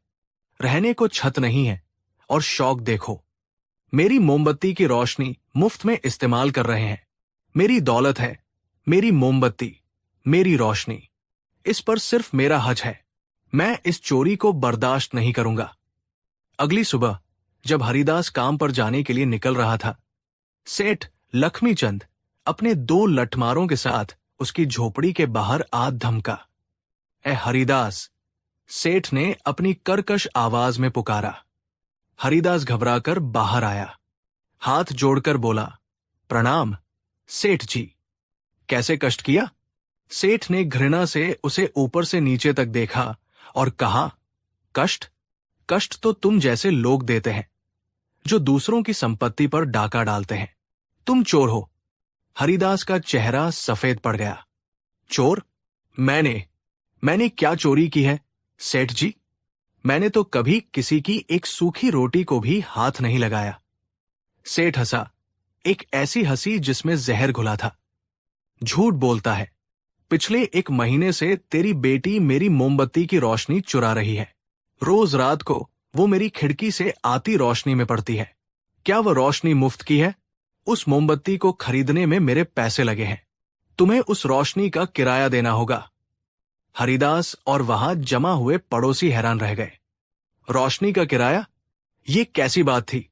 रहने को छत नहीं है, और शौक देखो, मेरी मोमबत्ती की रोशनी मुफ्त में इस्तेमाल कर रहे हैं। मेरी दौलत है, मेरी मोमबत्ती, मेरी रोशनी, इस पर सिर्फ मेरा हक है। मैं इस चोरी को बर्दाश्त नहीं करूंगा। अगली सुबह जब हरिदास काम पर जाने के लिए निकल रहा था, सेठ लक्ष्मीचंद अपने 2 लठमारों के साथ उसकी झोपड़ी के बाहर आ धमका। ए हरिदास, सेठ ने अपनी कर्कश आवाज में पुकारा। हरिदास घबराकर बाहर आया, हाथ जोड़कर बोला, प्रणाम सेठ जी। कैसे कष्ट किया? सेठ ने घृणा से उसे ऊपर से नीचे तक देखा और कहा, कष्ट? कष्ट तो तुम जैसे लोग देते हैं, जो दूसरों की संपत्ति पर डाका डालते हैं। तुम चोर हो। हरिदास का चेहरा सफेद पड़ गया। चोर? मैंने क्या चोरी की है सेठ जी? मैंने तो कभी किसी की एक सूखी रोटी को भी हाथ नहीं लगाया। सेठ हंसा, एक ऐसी हंसी जिसमें जहर घुला था। झूठ बोलता है। पिछले 1 महीने से तेरी बेटी मेरी मोमबत्ती की रोशनी चुरा रही है। रोज रात को वो मेरी खिड़की से आती रोशनी में पड़ती है। क्या वह रोशनी मुफ्त की है? उस मोमबत्ती को खरीदने में मेरे पैसे लगे हैं। तुम्हें उस रोशनी का किराया देना होगा। हरिदास और वहां जमा हुए पड़ोसी हैरान रह गए। रोशनी का किराया? ये कैसी बात थी?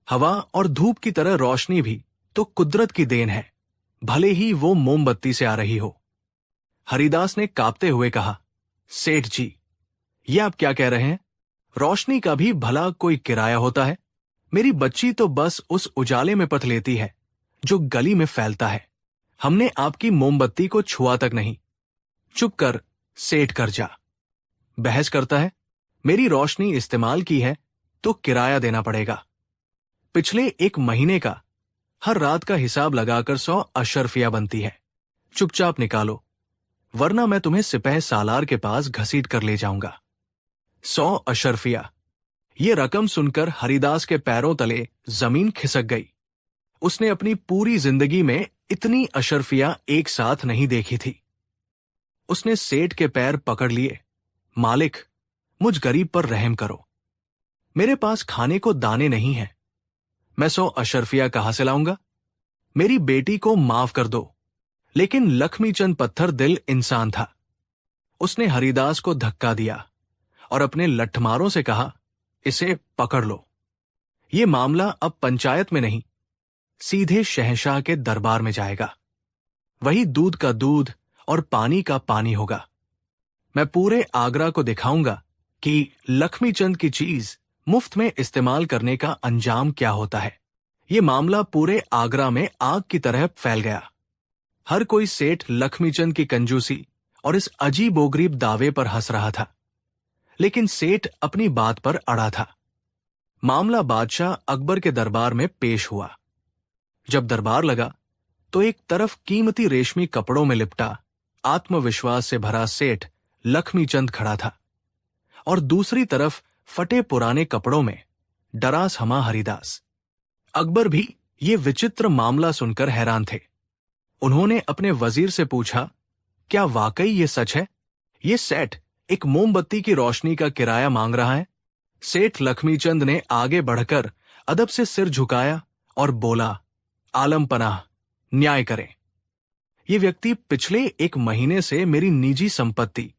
हवा और धूप की तरह रोशनी भी तो कुदरत की देन है, भले ही वो मोमबत्ती से आ रही हो। हरिदास ने कांपते हुए कहा, सेठ जी, ये आप क्या कह रहे हैं? रोशनी का भी भला कोई किराया होता है? मेरी बच्ची तो बस उस उजाले में पथ लेती है जो गली में फैलता है। हमने आपकी मोमबत्ती को छुआ तक नहीं। चुप कर सेठ, कर जा। बहस करता है? मेरी रोशनी इस्तेमाल की है तो किराया देना पड़ेगा। पिछले 1 महीने का हर रात का हिसाब लगाकर 100 अशर्फिया बनती है। चुपचाप निकालो, वरना मैं तुम्हें सिपह सालार के पास घसीट कर ले जाऊंगा। 100 अशर्फिया। ये रकम सुनकर हरिदास के पैरों तले जमीन खिसक गई। उसने अपनी पूरी जिंदगी में इतनी अशर्फिया एक साथ नहीं देखी थी। उसने सेठ के पैर पकड़ लिए। मालिक, मुझ गरीब पर रहम करो। मेरे पास खाने को दाने नहीं हैं। मैं 100 अशर्फिया कहां से लाऊंगा? मेरी बेटी को माफ कर दो। लेकिन लक्ष्मीचंद पत्थर दिल इंसान था। उसने हरिदास को धक्का दिया और अपने लठमारों से कहा, इसे पकड़ लो। ये मामला अब पंचायत में नहीं, सीधे शहंशाह के दरबार में जाएगा। वही दूध का दूध और पानी का पानी होगा। मैं पूरे आगरा को दिखाऊंगा कि लक्ष्मीचंद की चीज मुफ्त में इस्तेमाल करने का अंजाम क्या होता है। ये मामला पूरे आगरा में आग की तरह फैल गया। हर कोई सेठ लक्ष्मीचंद की कंजूसी और इस अजीबोगरीब दावे पर हंस रहा था, लेकिन सेठ अपनी बात पर अड़ा था। मामला बादशाह अकबर के दरबार में पेश हुआ। जब दरबार लगा तो एक तरफ कीमती रेशमी कपड़ों में लिपटा आत्मविश्वास से भरा सेठ लक्ष्मीचंद खड़ा था, और दूसरी तरफ फटे पुराने कपड़ों में डरास हमा हरिदास। अकबर भी ये विचित्र मामला सुनकर हैरान थे। उन्होंने अपने वजीर से पूछा, क्या वाकई ये सच है? ये सेठ एक मोमबत्ती की रोशनी का किराया मांग रहा है? सेठ लक्ष्मीचंद ने आगे बढ़कर अदब से सिर झुकाया और बोला, आलम पनाह, न्याय करें। ये व्यक्ति पिछले 1 महीने से मेरी निजी संपत्ति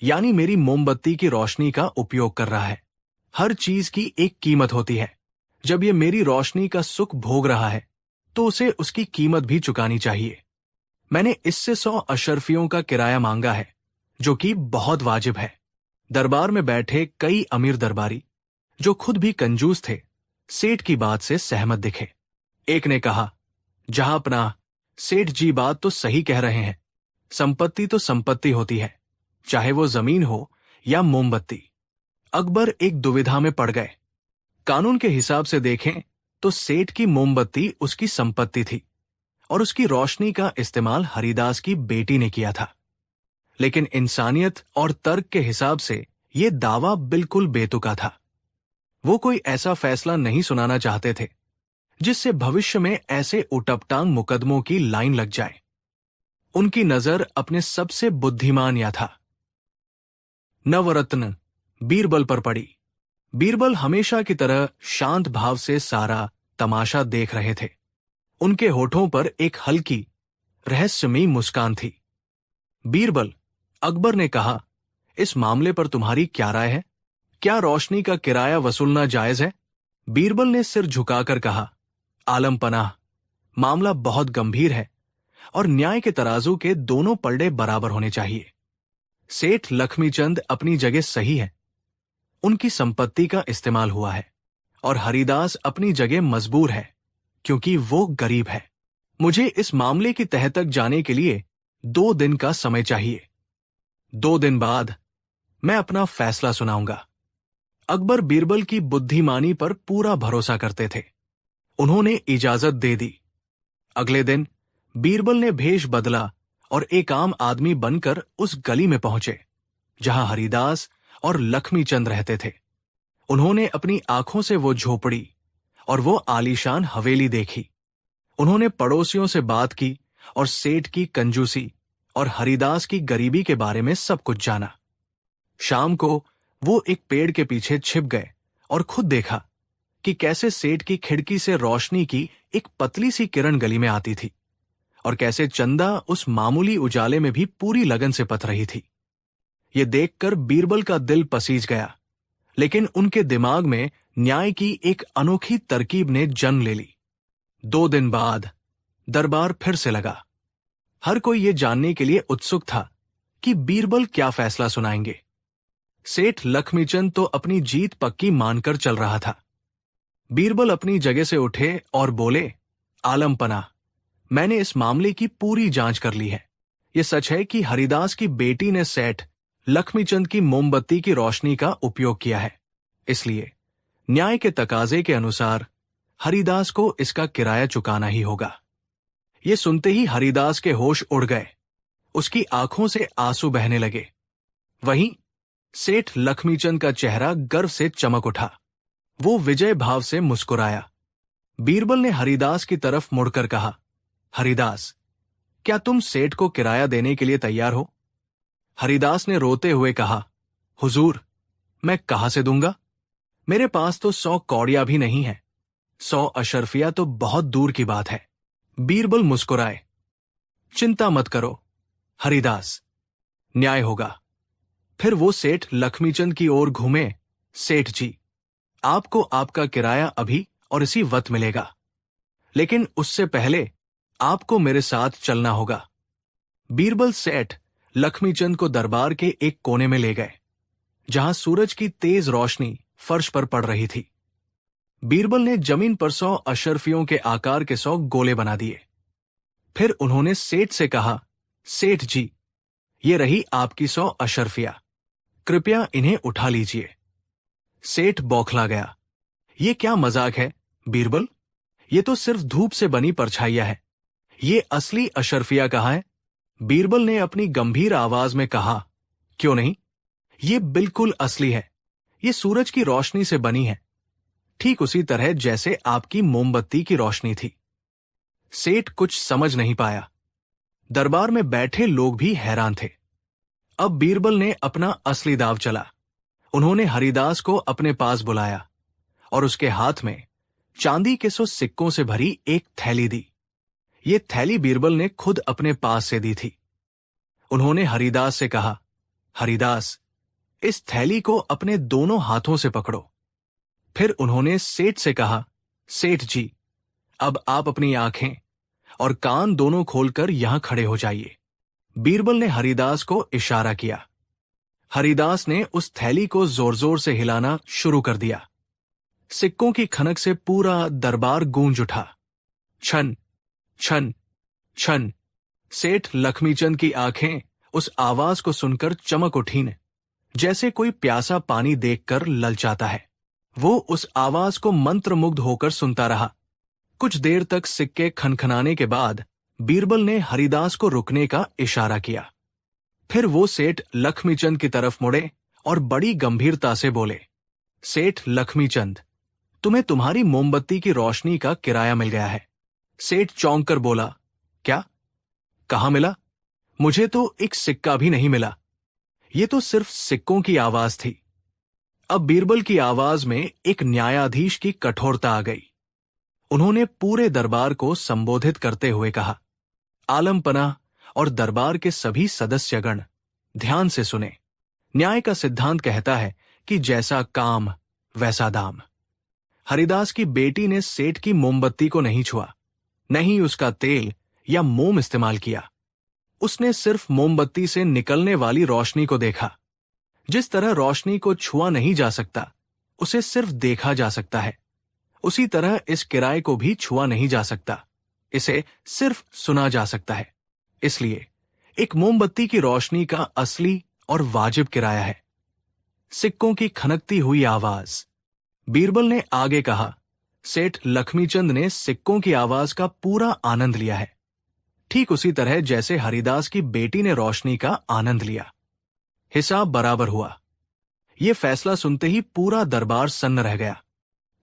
यानी मेरी मोमबत्ती की रोशनी का उपयोग कर रहा है। हर चीज की एक कीमत होती है। जब ये मेरी रोशनी का सुख भोग रहा है तो उसे उसकी कीमत भी चुकानी चाहिए। मैंने इससे 100 अशर्फियों का किराया मांगा है, जो कि बहुत वाजिब है। दरबार में बैठे कई अमीर दरबारी, जो खुद भी कंजूस थे, सेठ की बात से सहमत दिखे। एक ने कहा, जहां अपना सेठ जी बात तो सही कह रहे हैं। संपत्ति तो संपत्ति होती है, चाहे वो जमीन हो या मोमबत्ती। अकबर एक दुविधा में पड़ गए। कानून के हिसाब से देखें तो सेठ की मोमबत्ती उसकी संपत्ति थी और उसकी रोशनी का इस्तेमाल हरिदास की बेटी ने किया था। लेकिन इंसानियत और तर्क के हिसाब से यह दावा बिल्कुल बेतुका था। वो कोई ऐसा फैसला नहीं सुनाना चाहते थे जिससे भविष्य में ऐसे उटपटांग मुकदमों की लाइन लग जाए। उनकी नजर अपने सबसे बुद्धिमान या था नवरत्न बीरबल पर पड़ी। बीरबल हमेशा की तरह शांत भाव से सारा तमाशा देख रहे थे। उनके होठों पर एक हल्की रहस्यमयी मुस्कान थी। बीरबल, अकबर ने कहा, इस मामले पर तुम्हारी क्या राय है? क्या रोशनी का किराया वसूलना जायज है? बीरबल ने सिर झुकाकर कहा, आलम पनाह, मामला बहुत गंभीर है और न्याय के तराजू के दोनों पलड़े बराबर होने चाहिए। सेठ लक्ष्मीचंद अपनी जगह सही है, उनकी संपत्ति का इस्तेमाल हुआ है, और हरिदास अपनी जगह मजबूर है क्योंकि वो गरीब है। मुझे इस मामले की तह तक जाने के लिए 2 दिन का समय चाहिए। 2 दिन बाद मैं अपना फैसला सुनाऊंगा। अकबर बीरबल की बुद्धिमानी पर पूरा भरोसा करते थे। उन्होंने इजाजत दे दी। अगले दिन बीरबल ने भेष बदला और एक आम आदमी बनकर उस गली में पहुंचे जहां हरिदास और लक्ष्मीचंद रहते थे। उन्होंने अपनी आंखों से वो झोपड़ी और वो आलीशान हवेली देखी। उन्होंने पड़ोसियों से बात की और सेठ की कंजूसी और हरिदास की गरीबी के बारे में सब कुछ जाना। शाम को वो एक पेड़ के पीछे छिप गए और खुद देखा कि कैसे सेठ की खिड़की से रोशनी की एक पतली सी किरण गली में आती थी और कैसे चंदा उस मामूली उजाले में भी पूरी लगन से पथ रही थी। ये देखकर बीरबल का दिल पसीज गया, लेकिन उनके दिमाग में न्याय की एक अनोखी तरकीब ने जन्म ले ली। 2 दिन बाद दरबार फिर से लगा। हर कोई ये जानने के लिए उत्सुक था कि बीरबल क्या फैसला सुनाएंगे। सेठ लक्ष्मीचंद तो अपनी जीत पक्की मानकर चल रहा था। बीरबल अपनी जगह से उठे और बोले, आलम पनाह, मैंने इस मामले की पूरी जांच कर ली है। यह सच है कि हरिदास की बेटी ने सेठ लक्ष्मीचंद की मोमबत्ती की रोशनी का उपयोग किया है, इसलिए न्याय के तकाजे के अनुसार हरिदास को इसका किराया चुकाना ही होगा। ये सुनते ही हरिदास के होश उड़ गए। उसकी आंखों से आंसू बहने लगे। वहीं सेठ लक्ष्मीचंद का चेहरा गर्व से चमक उठा। वो विजय भाव से मुस्कुराया। बीरबल ने हरिदास की तरफ मुड़कर कहा, हरिदास, क्या तुम सेठ को किराया देने के लिए तैयार हो? हरिदास ने रोते हुए कहा, हुजूर, मैं कहां से दूंगा? मेरे पास तो 100 कौड़िया भी नहीं है। 100 अशर्फिया तो बहुत दूर की बात है। बीरबल मुस्कुराए, चिंता मत करो हरिदास, न्याय होगा। फिर वो सेठ लक्ष्मीचंद की ओर घूमे, सेठ जी, आपको आपका किराया अभी और इसी वक्त मिलेगा, लेकिन उससे पहले आपको मेरे साथ चलना होगा। बीरबल सेठ लक्ष्मीचंद को दरबार के एक कोने में ले गए, जहां सूरज की तेज रोशनी फर्श पर पड़ रही थी। बीरबल ने जमीन पर 100 अशर्फियों के आकार के 100 गोले बना दिए। फिर उन्होंने सेठ से कहा, सेठ जी, ये रही आपकी 100 अशर्फिया, कृपया इन्हें उठा लीजिए। सेठ बौखला गया। ये क्या मजाक है बीरबल? ये तो सिर्फ धूप से बनी परछाइयां है। ये असली अशर्फिया कहाँ है? बीरबल ने अपनी गंभीर आवाज में कहा, क्यों नहीं, ये बिल्कुल असली है। ये सूरज की रोशनी से बनी है, ठीक उसी तरह जैसे आपकी मोमबत्ती की रोशनी थी। सेठ कुछ समझ नहीं पाया। दरबार में बैठे लोग भी हैरान थे। अब बीरबल ने अपना असली दाव चला। उन्होंने हरिदास को अपने पास बुलाया और उसके हाथ में चांदी के 100 सिक्कों से भरी एक थैली दी। ये थैली बीरबल ने खुद अपने पास से दी थी। उन्होंने हरिदास से कहा, हरिदास, इस थैली को अपने दोनों हाथों से पकड़ो। फिर उन्होंने सेठ से कहा, सेठ जी, अब आप अपनी आंखें और कान दोनों खोलकर यहां खड़े हो जाइए। बीरबल ने हरिदास को इशारा किया। हरिदास ने उस थैली को जोर जोर से हिलाना शुरू कर दिया। सिक्कों की खनक से पूरा दरबार गूंज उठा। छन छन छन। सेठ लक्ष्मीचंद की आंखें उस आवाज को सुनकर चमक उठीं, जैसे कोई प्यासा पानी देखकर ललचाता है। वो उस आवाज को मंत्रमुग्ध होकर सुनता रहा। कुछ देर तक सिक्के खनखनाने के बाद बीरबल ने हरिदास को रुकने का इशारा किया। फिर वो सेठ लक्ष्मीचंद की तरफ मुड़े और बड़ी गंभीरता से बोले, सेठ लक्ष्मीचंद, तुम्हें तुम्हारी मोमबत्ती की रोशनी का किराया मिल गया है। सेठ चौंक कर बोला, क्या? कहाँ मिला? मुझे तो एक सिक्का भी नहीं मिला। ये तो सिर्फ सिक्कों की आवाज थी। अब बीरबल की आवाज में एक न्यायाधीश की कठोरता आ गई। उन्होंने पूरे दरबार को संबोधित करते हुए कहा, आलमपना और दरबार के सभी सदस्यगण, ध्यान से सुने। न्याय का सिद्धांत कहता है कि जैसा काम वैसा दाम। हरिदास की बेटी ने सेठ की मोमबत्ती को नहीं छुआ, नहीं उसका तेल या मोम इस्तेमाल किया। उसने सिर्फ मोमबत्ती से निकलने वाली रोशनी को देखा। जिस तरह रोशनी को छुआ नहीं जा सकता, उसे सिर्फ देखा जा सकता है, उसी तरह इस किराए को भी छुआ नहीं जा सकता, इसे सिर्फ सुना जा सकता है। इसलिए एक मोमबत्ती की रोशनी का असली और वाजिब किराया है सिक्कों की खनकती हुई आवाज। बीरबल ने आगे कहा, सेठ लक्ष्मीचंद ने सिक्कों की आवाज का पूरा आनंद लिया है, ठीक उसी तरह जैसे हरिदास की बेटी ने रोशनी का आनंद लिया। हिसाब बराबर हुआ। यह फैसला सुनते ही पूरा दरबार सन्न रह गया।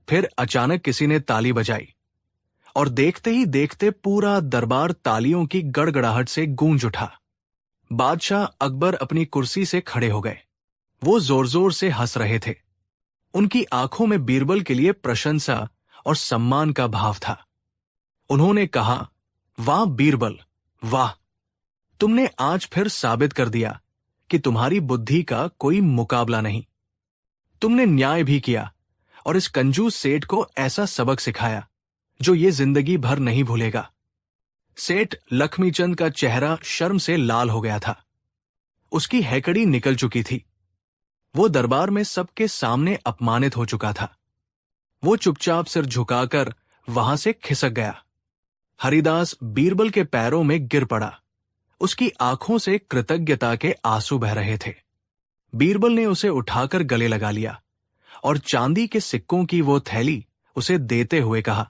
फिर अचानक किसी ने ताली बजाई और देखते ही देखते पूरा दरबार तालियों की गड़गड़ाहट से गूंज उठा। बादशाह अकबर अपनी कुर्सी से खड़े हो गए। वो जोर जोर से हंस रहे थे। उनकी आंखों में बीरबल के लिए प्रशंसा और सम्मान का भाव था। उन्होंने कहा, वाह बीरबल, वाह! तुमने आज फिर साबित कर दिया कि तुम्हारी बुद्धि का कोई मुकाबला नहीं। तुमने न्याय भी किया और इस कंजूस सेठ को ऐसा सबक सिखाया जो ये जिंदगी भर नहीं भूलेगा। सेठ लक्ष्मीचंद का चेहरा शर्म से लाल हो गया था। उसकी हैकड़ी निकल चुकी थी। वो दरबार में सबके सामने अपमानित हो चुका था। वो चुपचाप सिर झुकाकर वहां से खिसक गया। हरिदास बीरबल के पैरों में गिर पड़ा। उसकी आंखों से कृतज्ञता के आंसू बह रहे थे। बीरबल ने उसे उठाकर गले लगा लिया और चांदी के सिक्कों की वो थैली उसे देते हुए कहा,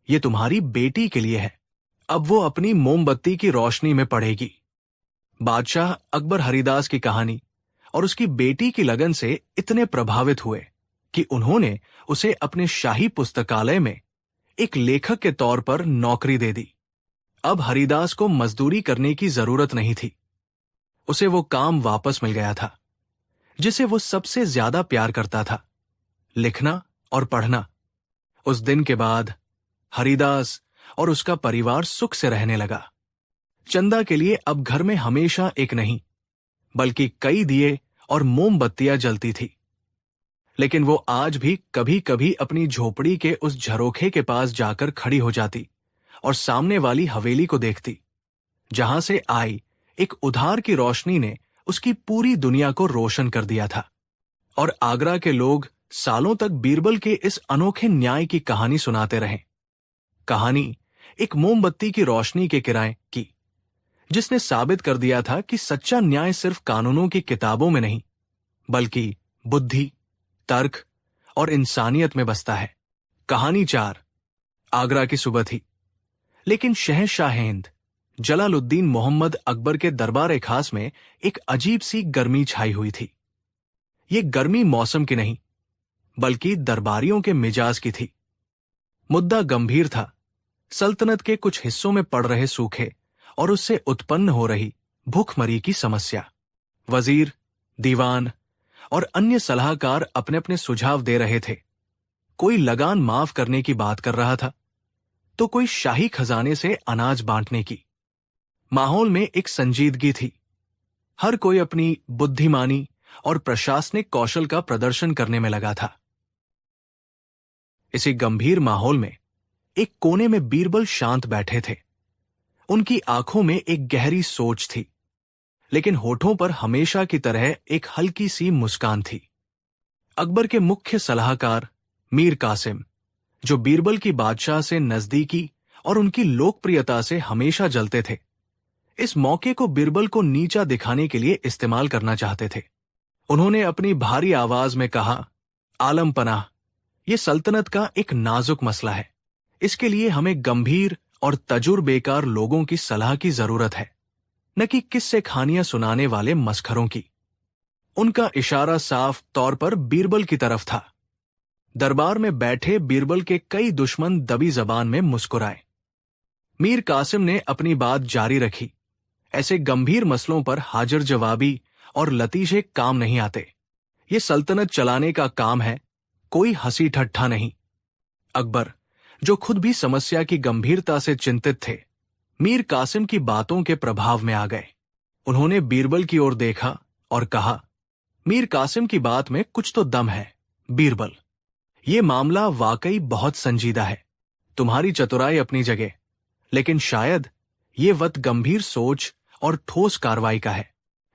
ये तुम्हारी बेटी के लिए है। अब वो अपनी मोमबत्ती की रोशनी में पड़ेगी। बादशाह अकबर हरिदास की कहानी और उसकी बेटी की लगन से इतने प्रभावित हुए कि उन्होंने उसे अपने शाही पुस्तकालय में एक लेखक के तौर पर नौकरी दे दी। अब हरिदास को मजदूरी करने की जरूरत नहीं थी। उसे वो काम वापस मिल गया था जिसे वो सबसे ज्यादा प्यार करता था, लिखना और पढ़ना। उस दिन के बाद हरिदास और उसका परिवार सुख से रहने लगा। चंदा के लिए अब घर में हमेशा एक नहीं बल्कि कई दिए और मोमबत्तियां जलती थी। लेकिन वो आज भी कभी कभी अपनी झोपड़ी के उस झरोखे के पास जाकर खड़ी हो जाती और सामने वाली हवेली को देखती, जहां से आई एक उधार की रोशनी ने उसकी पूरी दुनिया को रोशन कर दिया था। और आगरा के लोग सालों तक बीरबल के इस अनोखे न्याय की कहानी सुनाते रहे। कहानी एक मोमबत्ती की रोशनी के किराए की, जिसने साबित कर दिया था कि सच्चा न्याय सिर्फ कानूनों की किताबों में नहीं बल्कि बुद्धि, तर्क और इंसानियत में बसता है। कहानी 4। आगरा की सुबह थी, लेकिन शहंशाह हिंद जलालुद्दीन मोहम्मद अकबर के दरबार खास में एक अजीब सी गर्मी छाई हुई थी। ये गर्मी मौसम की नहीं बल्कि दरबारियों के मिजाज की थी। मुद्दा गंभीर था, सल्तनत के कुछ हिस्सों में पड़ रहे सूखे और उससे उत्पन्न हो रही भूखमरी की समस्या। वजीर, दीवान और अन्य सलाहकार अपने अपने सुझाव दे रहे थे। कोई लगान माफ करने की बात कर रहा था तो कोई शाही खजाने से अनाज बांटने की। माहौल में एक संजीदगी थी। हर कोई अपनी बुद्धिमानी और प्रशासनिक कौशल का प्रदर्शन करने में लगा था। इसी गंभीर माहौल में एक कोने में बीरबल शांत बैठे थे। उनकी आंखों में एक गहरी सोच थी, लेकिन होठों पर हमेशा की तरह एक हल्की सी मुस्कान थी। अकबर के मुख्य सलाहकार मीर कासिम, जो बीरबल की बादशाह से नजदीकी और उनकी लोकप्रियता से हमेशा जलते थे, इस मौके को बीरबल को नीचा दिखाने के लिए इस्तेमाल करना चाहते थे। उन्होंने अपनी भारी आवाज में कहा, आलम पनाह, यह सल्तनत का एक नाजुक मसला है। इसके लिए हमें गंभीर और तजुर्बेकार लोगों की सलाह की जरूरत है, न कि किस्से कहानियां सुनाने वाले मस्खरों की। उनका इशारा साफ तौर पर बीरबल की तरफ था। दरबार में बैठे बीरबल के कई दुश्मन दबी जबान में मुस्कुराए। मीर कासिम ने अपनी बात जारी रखी, ऐसे गंभीर मसलों पर हाजिर जवाबी और लतीशे काम नहीं आते। ये सल्तनत चलाने का काम है, कोई हंसी ठट्ठा नहीं। अकबर, जो खुद भी समस्या की गंभीरता से चिंतित थे, मीर कासिम की बातों के प्रभाव में आ गए। उन्होंने बीरबल की ओर देखा और कहा, मीर कासिम की बात में कुछ तो दम है। बीरबल, ये मामला वाकई बहुत संजीदा है। तुम्हारी चतुराई अपनी जगह, लेकिन शायद ये वक्त गंभीर सोच और ठोस कार्रवाई का है।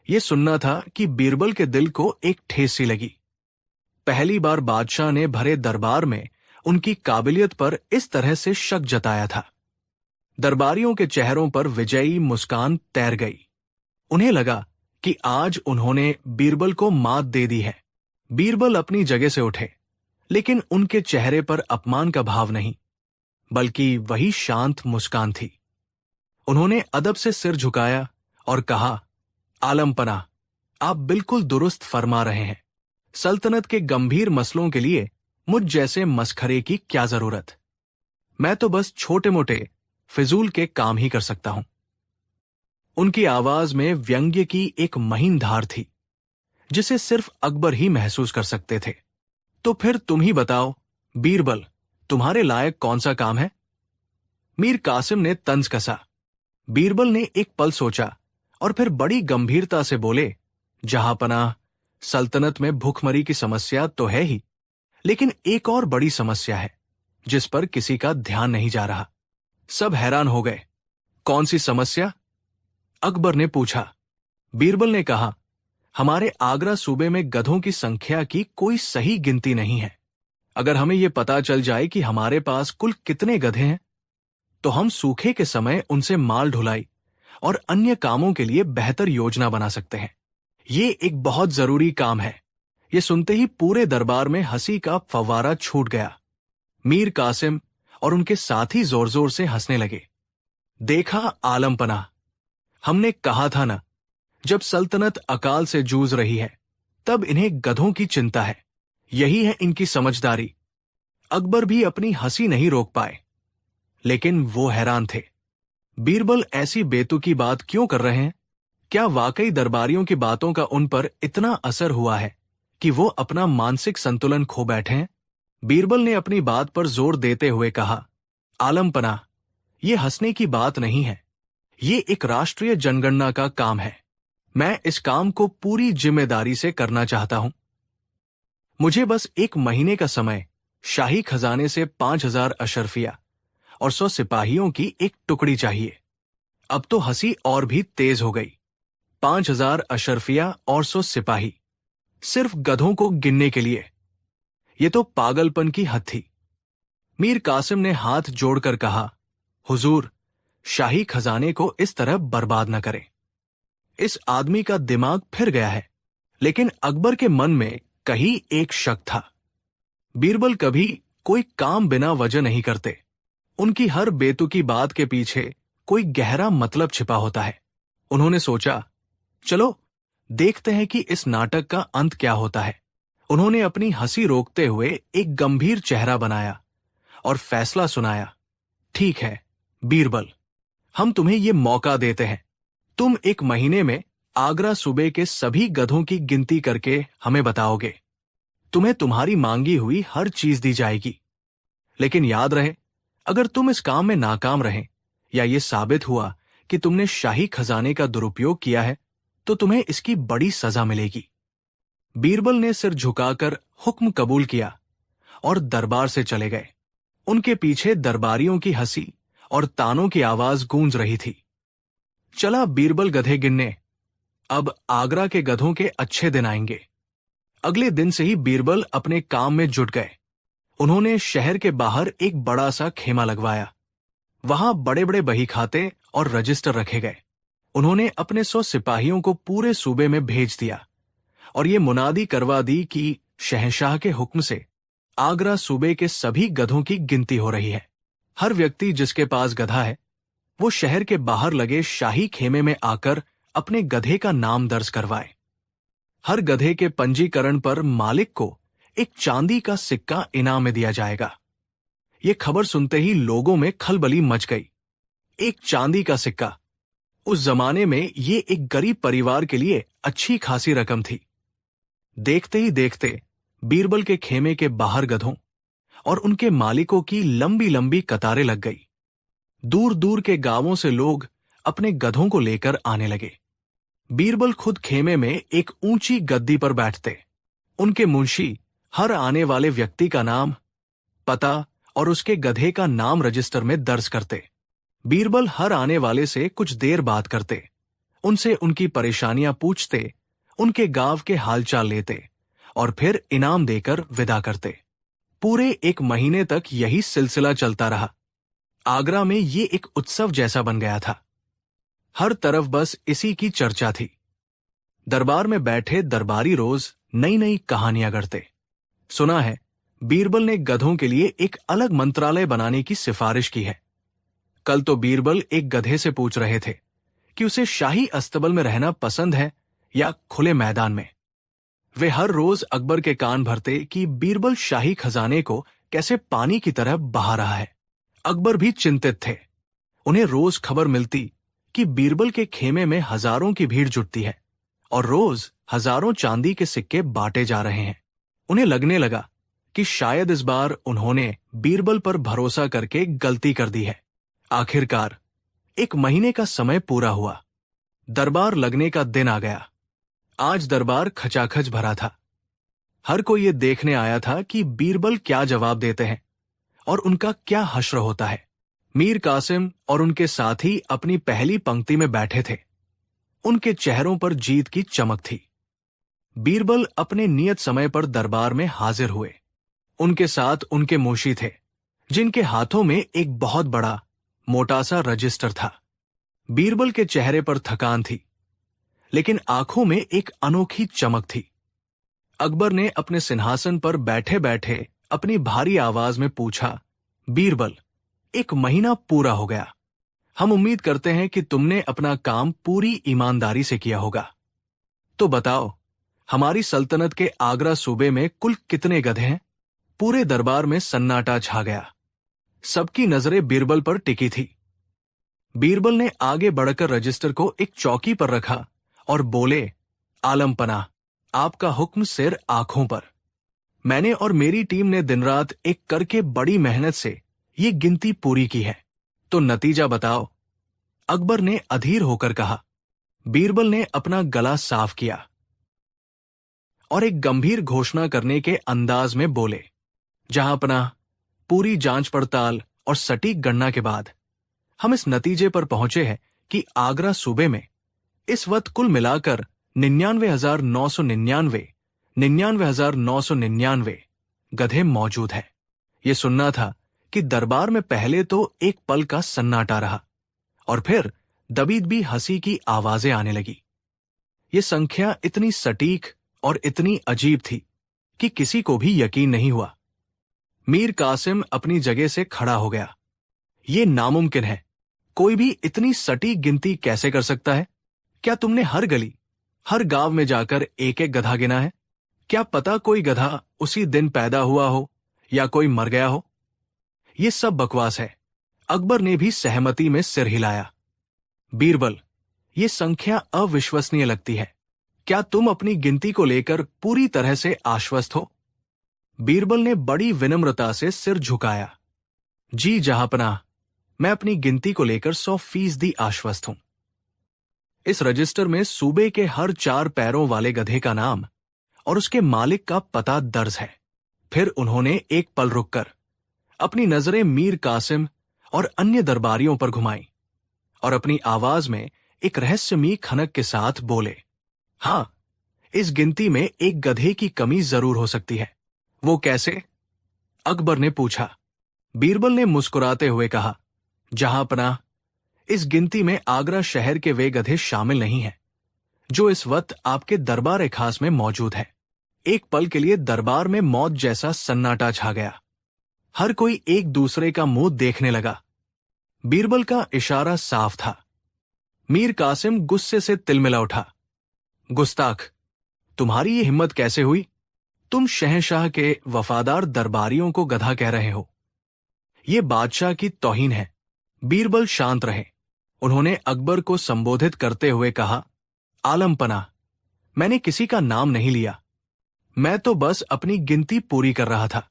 ये सुनना था कि बीरबल के दिल को एक ठेस सी लगी। पहली बार बादशाह ने भरे दरबार में उनकी काबिलियत पर इस तरह से शक जताया था। दरबारियों के चेहरों पर विजयी मुस्कान तैर गई। उन्हें लगा कि आज उन्होंने बीरबल को मात दे दी है। बीरबल अपनी जगह से उठे, लेकिन उनके चेहरे पर अपमान का भाव नहीं, बल्कि वही शांत मुस्कान थी। उन्होंने अदब से सिर झुकाया और कहा, आलम पनाह, आप बिल्कुल दुरुस्त फरमा रहे हैं। सल्तनत के गंभीर मसलों के लिए मुझ जैसे मसखरे की क्या जरूरत। मैं तो बस छोटे मोटे फिजूल के काम ही कर सकता हूं। उनकी आवाज में व्यंग्य की एक महीन धार थी, जिसे सिर्फ अकबर ही महसूस कर सकते थे। तो फिर तुम ही बताओ बीरबल, तुम्हारे लायक कौन सा काम है? मीर कासिम ने तंज कसा। बीरबल ने एक पल सोचा और फिर बड़ी गंभीरता से बोले, जहांपनाह, सल्तनत में भूखमरी की समस्या तो है ही, लेकिन एक और बड़ी समस्या है जिस पर किसी का ध्यान नहीं जा रहा। सब हैरान हो गए। कौन सी समस्या? अकबर ने पूछा। बीरबल ने कहा, हमारे आगरा सूबे में गधों की संख्या की कोई सही गिनती नहीं है। अगर हमें यह पता चल जाए कि हमारे पास कुल कितने गधे हैं, तो हम सूखे के समय उनसे माल ढुलाई और अन्य कामों के लिए बेहतर योजना बना सकते हैं। ये एक बहुत जरूरी काम है। ये सुनते ही पूरे दरबार में हंसी का फव्वारा छूट गया। मीर कासिम और उनके साथी जोर जोर से हंसने लगे। देखा आलम पनाह, हमने कहा था ना, जब सल्तनत अकाल से जूझ रही है तब इन्हें गधों की चिंता है। यही है इनकी समझदारी। अकबर भी अपनी हंसी नहीं रोक पाए, लेकिन वो हैरान थे। बीरबल ऐसी बेतुकी बात क्यों कर रहे हैं? क्या वाकई दरबारियों की बातों का उन पर इतना असर हुआ है कि वो अपना मानसिक संतुलन खो बैठे हैं? बीरबल ने अपनी बात पर जोर देते हुए कहा, आलम पनाह, ये हंसने की बात नहीं है। ये एक राष्ट्रीय जनगणना का काम है। मैं इस काम को पूरी जिम्मेदारी से करना चाहता हूं। मुझे बस 1 महीने का समय, शाही खजाने से 5000 अशरफिया और 100 सिपाहियों की एक टुकड़ी चाहिए। अब तो हंसी और भी तेज हो गई। 5000 अशरफिया और 100 सिपाही, सिर्फ गधों को गिनने के लिए। ये तो पागलपन की हद थी। मीर कासिम ने हाथ जोड़कर कहा, हुजूर, शाही खजाने को इस तरह बर्बाद न करें। इस आदमी का दिमाग फिर गया है। लेकिन अकबर के मन में कहीं एक शक था। बीरबल कभी कोई काम बिना वजह नहीं करते। उनकी हर बेतुकी बात के पीछे कोई गहरा मतलब छिपा होता है। उन्होंने सोचा, चलो देखते हैं कि इस नाटक का अंत क्या होता है। उन्होंने अपनी हंसी रोकते हुए एक गंभीर चेहरा बनाया और फैसला सुनाया, ठीक है बीरबल, हम तुम्हें ये मौका देते हैं। तुम 1 महीने में आगरा सूबे के सभी गधों की गिनती करके हमें बताओगे। तुम्हें तुम्हारी मांगी हुई हर चीज दी जाएगी। लेकिन याद रहे, अगर तुम इस काम में नाकाम रहे या ये साबित हुआ कि तुमने शाही खजाने का दुरुपयोग किया है, तो तुम्हें इसकी बड़ी सजा मिलेगी। बीरबल ने सिर झुकाकर हुक्म कबूल किया और दरबार से चले गए। उनके पीछे दरबारियों की हंसी और तानों की आवाज गूंज रही थी। चला बीरबल गधे गिनने, अब आगरा के गधों के अच्छे दिन आएंगे। अगले दिन से ही बीरबल अपने काम में जुट गए। उन्होंने शहर के बाहर एक बड़ा सा खेमा लगवाया। वहां बड़े बड़े बही खाते और रजिस्टर रखे गए। उन्होंने अपने 100 सिपाहियों को पूरे सूबे में भेज दिया और ये मुनादी करवा दी कि शहंशाह के हुक्म से आगरा सूबे के सभी गधों की गिनती हो रही है। हर व्यक्ति जिसके पास गधा है वो शहर के बाहर लगे शाही खेमे में आकर अपने गधे का नाम दर्ज करवाए। हर गधे के पंजीकरण पर मालिक को एक चांदी का सिक्का इनाम में दिया जाएगा। ये खबर सुनते ही लोगों में खलबली मच गई। एक चांदी का सिक्का! उस जमाने में ये एक गरीब परिवार के लिए अच्छी खासी रकम थी। देखते ही देखते बीरबल के खेमे के बाहर गधों और उनके मालिकों की लंबी लंबी कतारें लग गई। दूर दूर के गांवों से लोग अपने गधों को लेकर आने लगे। बीरबल खुद खेमे में एक ऊंची गद्दी पर बैठते। उनके मुंशी हर आने वाले व्यक्ति का नाम, पता और उसके गधे का नाम रजिस्टर में दर्ज करते। बीरबल हर आने वाले से कुछ देर बात करते, उनसे उनकी परेशानियां पूछते, उनके गांव के हालचाल लेते और फिर इनाम देकर विदा करते। पूरे 1 महीने तक यही सिलसिला चलता रहा। आगरा में ये एक उत्सव जैसा बन गया था। हर तरफ बस इसी की चर्चा थी। दरबार में बैठे दरबारी रोज नई नई कहानियां गढ़ते। सुना है बीरबल ने गधों के लिए एक अलग मंत्रालय बनाने की सिफारिश की है। कल तो बीरबल एक गधे से पूछ रहे थे कि उसे शाही अस्तबल में रहना पसंद है या खुले मैदान में। वे हर रोज अकबर के कान भरते कि बीरबल शाही खजाने को कैसे पानी की तरह बहा रहा है। अकबर भी चिंतित थे। उन्हें रोज खबर मिलती कि बीरबल के खेमे में हजारों की भीड़ जुटती है और रोज हजारों चांदी के सिक्के बांटे जा रहे हैं। उन्हें लगने लगा कि शायद इस बार उन्होंने बीरबल पर भरोसा करके गलती कर दी है। आखिरकार 1 महीने का समय पूरा हुआ। दरबार लगने का दिन आ गया। आज दरबार खचाखच भरा था। हर कोई ये देखने आया था कि बीरबल क्या जवाब देते हैं और उनका क्या हश्र होता है। मीर कासिम और उनके साथी अपनी पहली पंक्ति में बैठे थे। उनके चेहरों पर जीत की चमक थी। बीरबल अपने नियत समय पर दरबार में हाजिर हुए। उनके साथ उनके मुंशी थे, जिनके हाथों में एक बहुत बड़ा मोटा सा रजिस्टर था। बीरबल के चेहरे पर थकान थी, लेकिन आंखों में एक अनोखी चमक थी। अकबर ने अपने सिंहासन पर बैठे बैठे अपनी भारी आवाज में पूछा, बीरबल, 1 महीना पूरा हो गया। हम उम्मीद करते हैं कि तुमने अपना काम पूरी ईमानदारी से किया होगा। तो बताओ, हमारी सल्तनत के आगरा सूबे में कुल कितने गधे हैं? पूरे दरबार में सन्नाटा छा गया। सबकी नजरें बीरबल पर टिकी थी। बीरबल ने आगे बढ़कर रजिस्टर को एक चौकी पर रखा और बोले, आलमपना, आपका हुक्म सिर आंखों पर। मैंने और मेरी टीम ने दिन रात एक करके बड़ी मेहनत से ये गिनती पूरी की है, तो नतीजा बताओ। अकबर ने अधीर होकर कहा। बीरबल ने अपना गला साफ किया और एक गंभीर घोषणा करने के अंदाज में बोले, जहांपना, पूरी जांच पड़ताल और सटीक गणना के बाद हम इस नतीजे पर पहुंचे हैं कि आगरा सूबे में इस वक्त कुल मिलाकर 99,999 गधे मौजूद हैं। ये सुनना था कि दरबार में पहले तो एक पल का सन्नाटा रहा और फिर दबी-दबी हंसी की आवाजें आने लगी। ये संख्या इतनी सटीक और इतनी अजीब थी कि किसी को भी यकीन नहीं हुआ। मीर कासिम अपनी जगह से खड़ा हो गया। ये नामुमकिन है। कोई भी इतनी सटीक गिनती कैसे कर सकता है? क्या तुमने हर गली, हर गांव में जाकर एक एक गधा गिना है? क्या पता कोई गधा उसी दिन पैदा हुआ हो या कोई मर गया हो? ये सब बकवास है। अकबर ने भी सहमति में सिर हिलाया। बीरबल, ये संख्या अविश्वसनीय लगती है। क्या तुम अपनी गिनती को लेकर पूरी तरह से आश्वस्त हो? बीरबल ने बड़ी विनम्रता से सिर झुकाया। जी जहांपनाह, मैं अपनी गिनती को लेकर 100% आश्वस्त हूं। इस रजिस्टर में सूबे के हर 4 पैरों वाले गधे का नाम और उसके मालिक का पता दर्ज है। फिर उन्होंने एक पल रुककर अपनी नजरें मीर कासिम और अन्य दरबारियों पर घुमाई और अपनी आवाज में एक रहस्यमयी खनक के साथ बोले, हां, इस गिनती में एक गधे की कमी जरूर हो सकती है। वो कैसे? अकबर ने पूछा। बीरबल ने मुस्कुराते हुए कहा, जहां पनाह, इस गिनती में आगरा शहर के वे गधे शामिल नहीं हैं जो इस वक्त आपके दरबार खास में मौजूद है। एक पल के लिए दरबार में मौत जैसा सन्नाटा छा गया। हर कोई एक दूसरे का मुंह देखने लगा। बीरबल का इशारा साफ था। मीर कासिम गुस्से से तिलमिला उठा। गुस्ताख, तुम्हारी ये हिम्मत कैसे हुई? तुम शहंशाह के वफादार दरबारियों को गधा कह रहे हो। ये बादशाह की तौहीन है। बीरबल शांत रहे। उन्होंने अकबर को संबोधित करते हुए कहा, आलम पनाह, मैंने किसी का नाम नहीं लिया। मैं तो बस अपनी गिनती पूरी कर रहा था।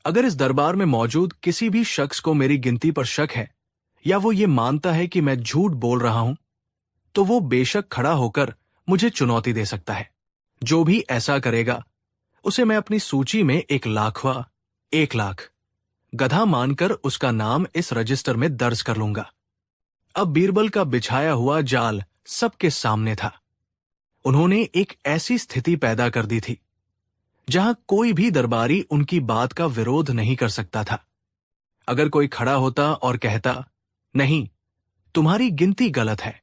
अगर इस दरबार में मौजूद किसी भी शख्स को मेरी गिनती पर शक है या वो ये मानता है कि मैं झूठ बोल रहा हूं, तो वो बेशक खड़ा होकर मुझे चुनौती दे सकता है। जो भी ऐसा करेगा उसे मैं अपनी सूची में 1 लाख गधा मानकर उसका नाम इस रजिस्टर में दर्ज कर लूंगा। अब बीरबल का बिछाया हुआ जाल सबके सामने था। उन्होंने एक ऐसी स्थिति पैदा कर दी थी जहां कोई भी दरबारी उनकी बात का विरोध नहीं कर सकता था। अगर कोई खड़ा होता और कहता, नहीं, तुम्हारी गिनती गलत है,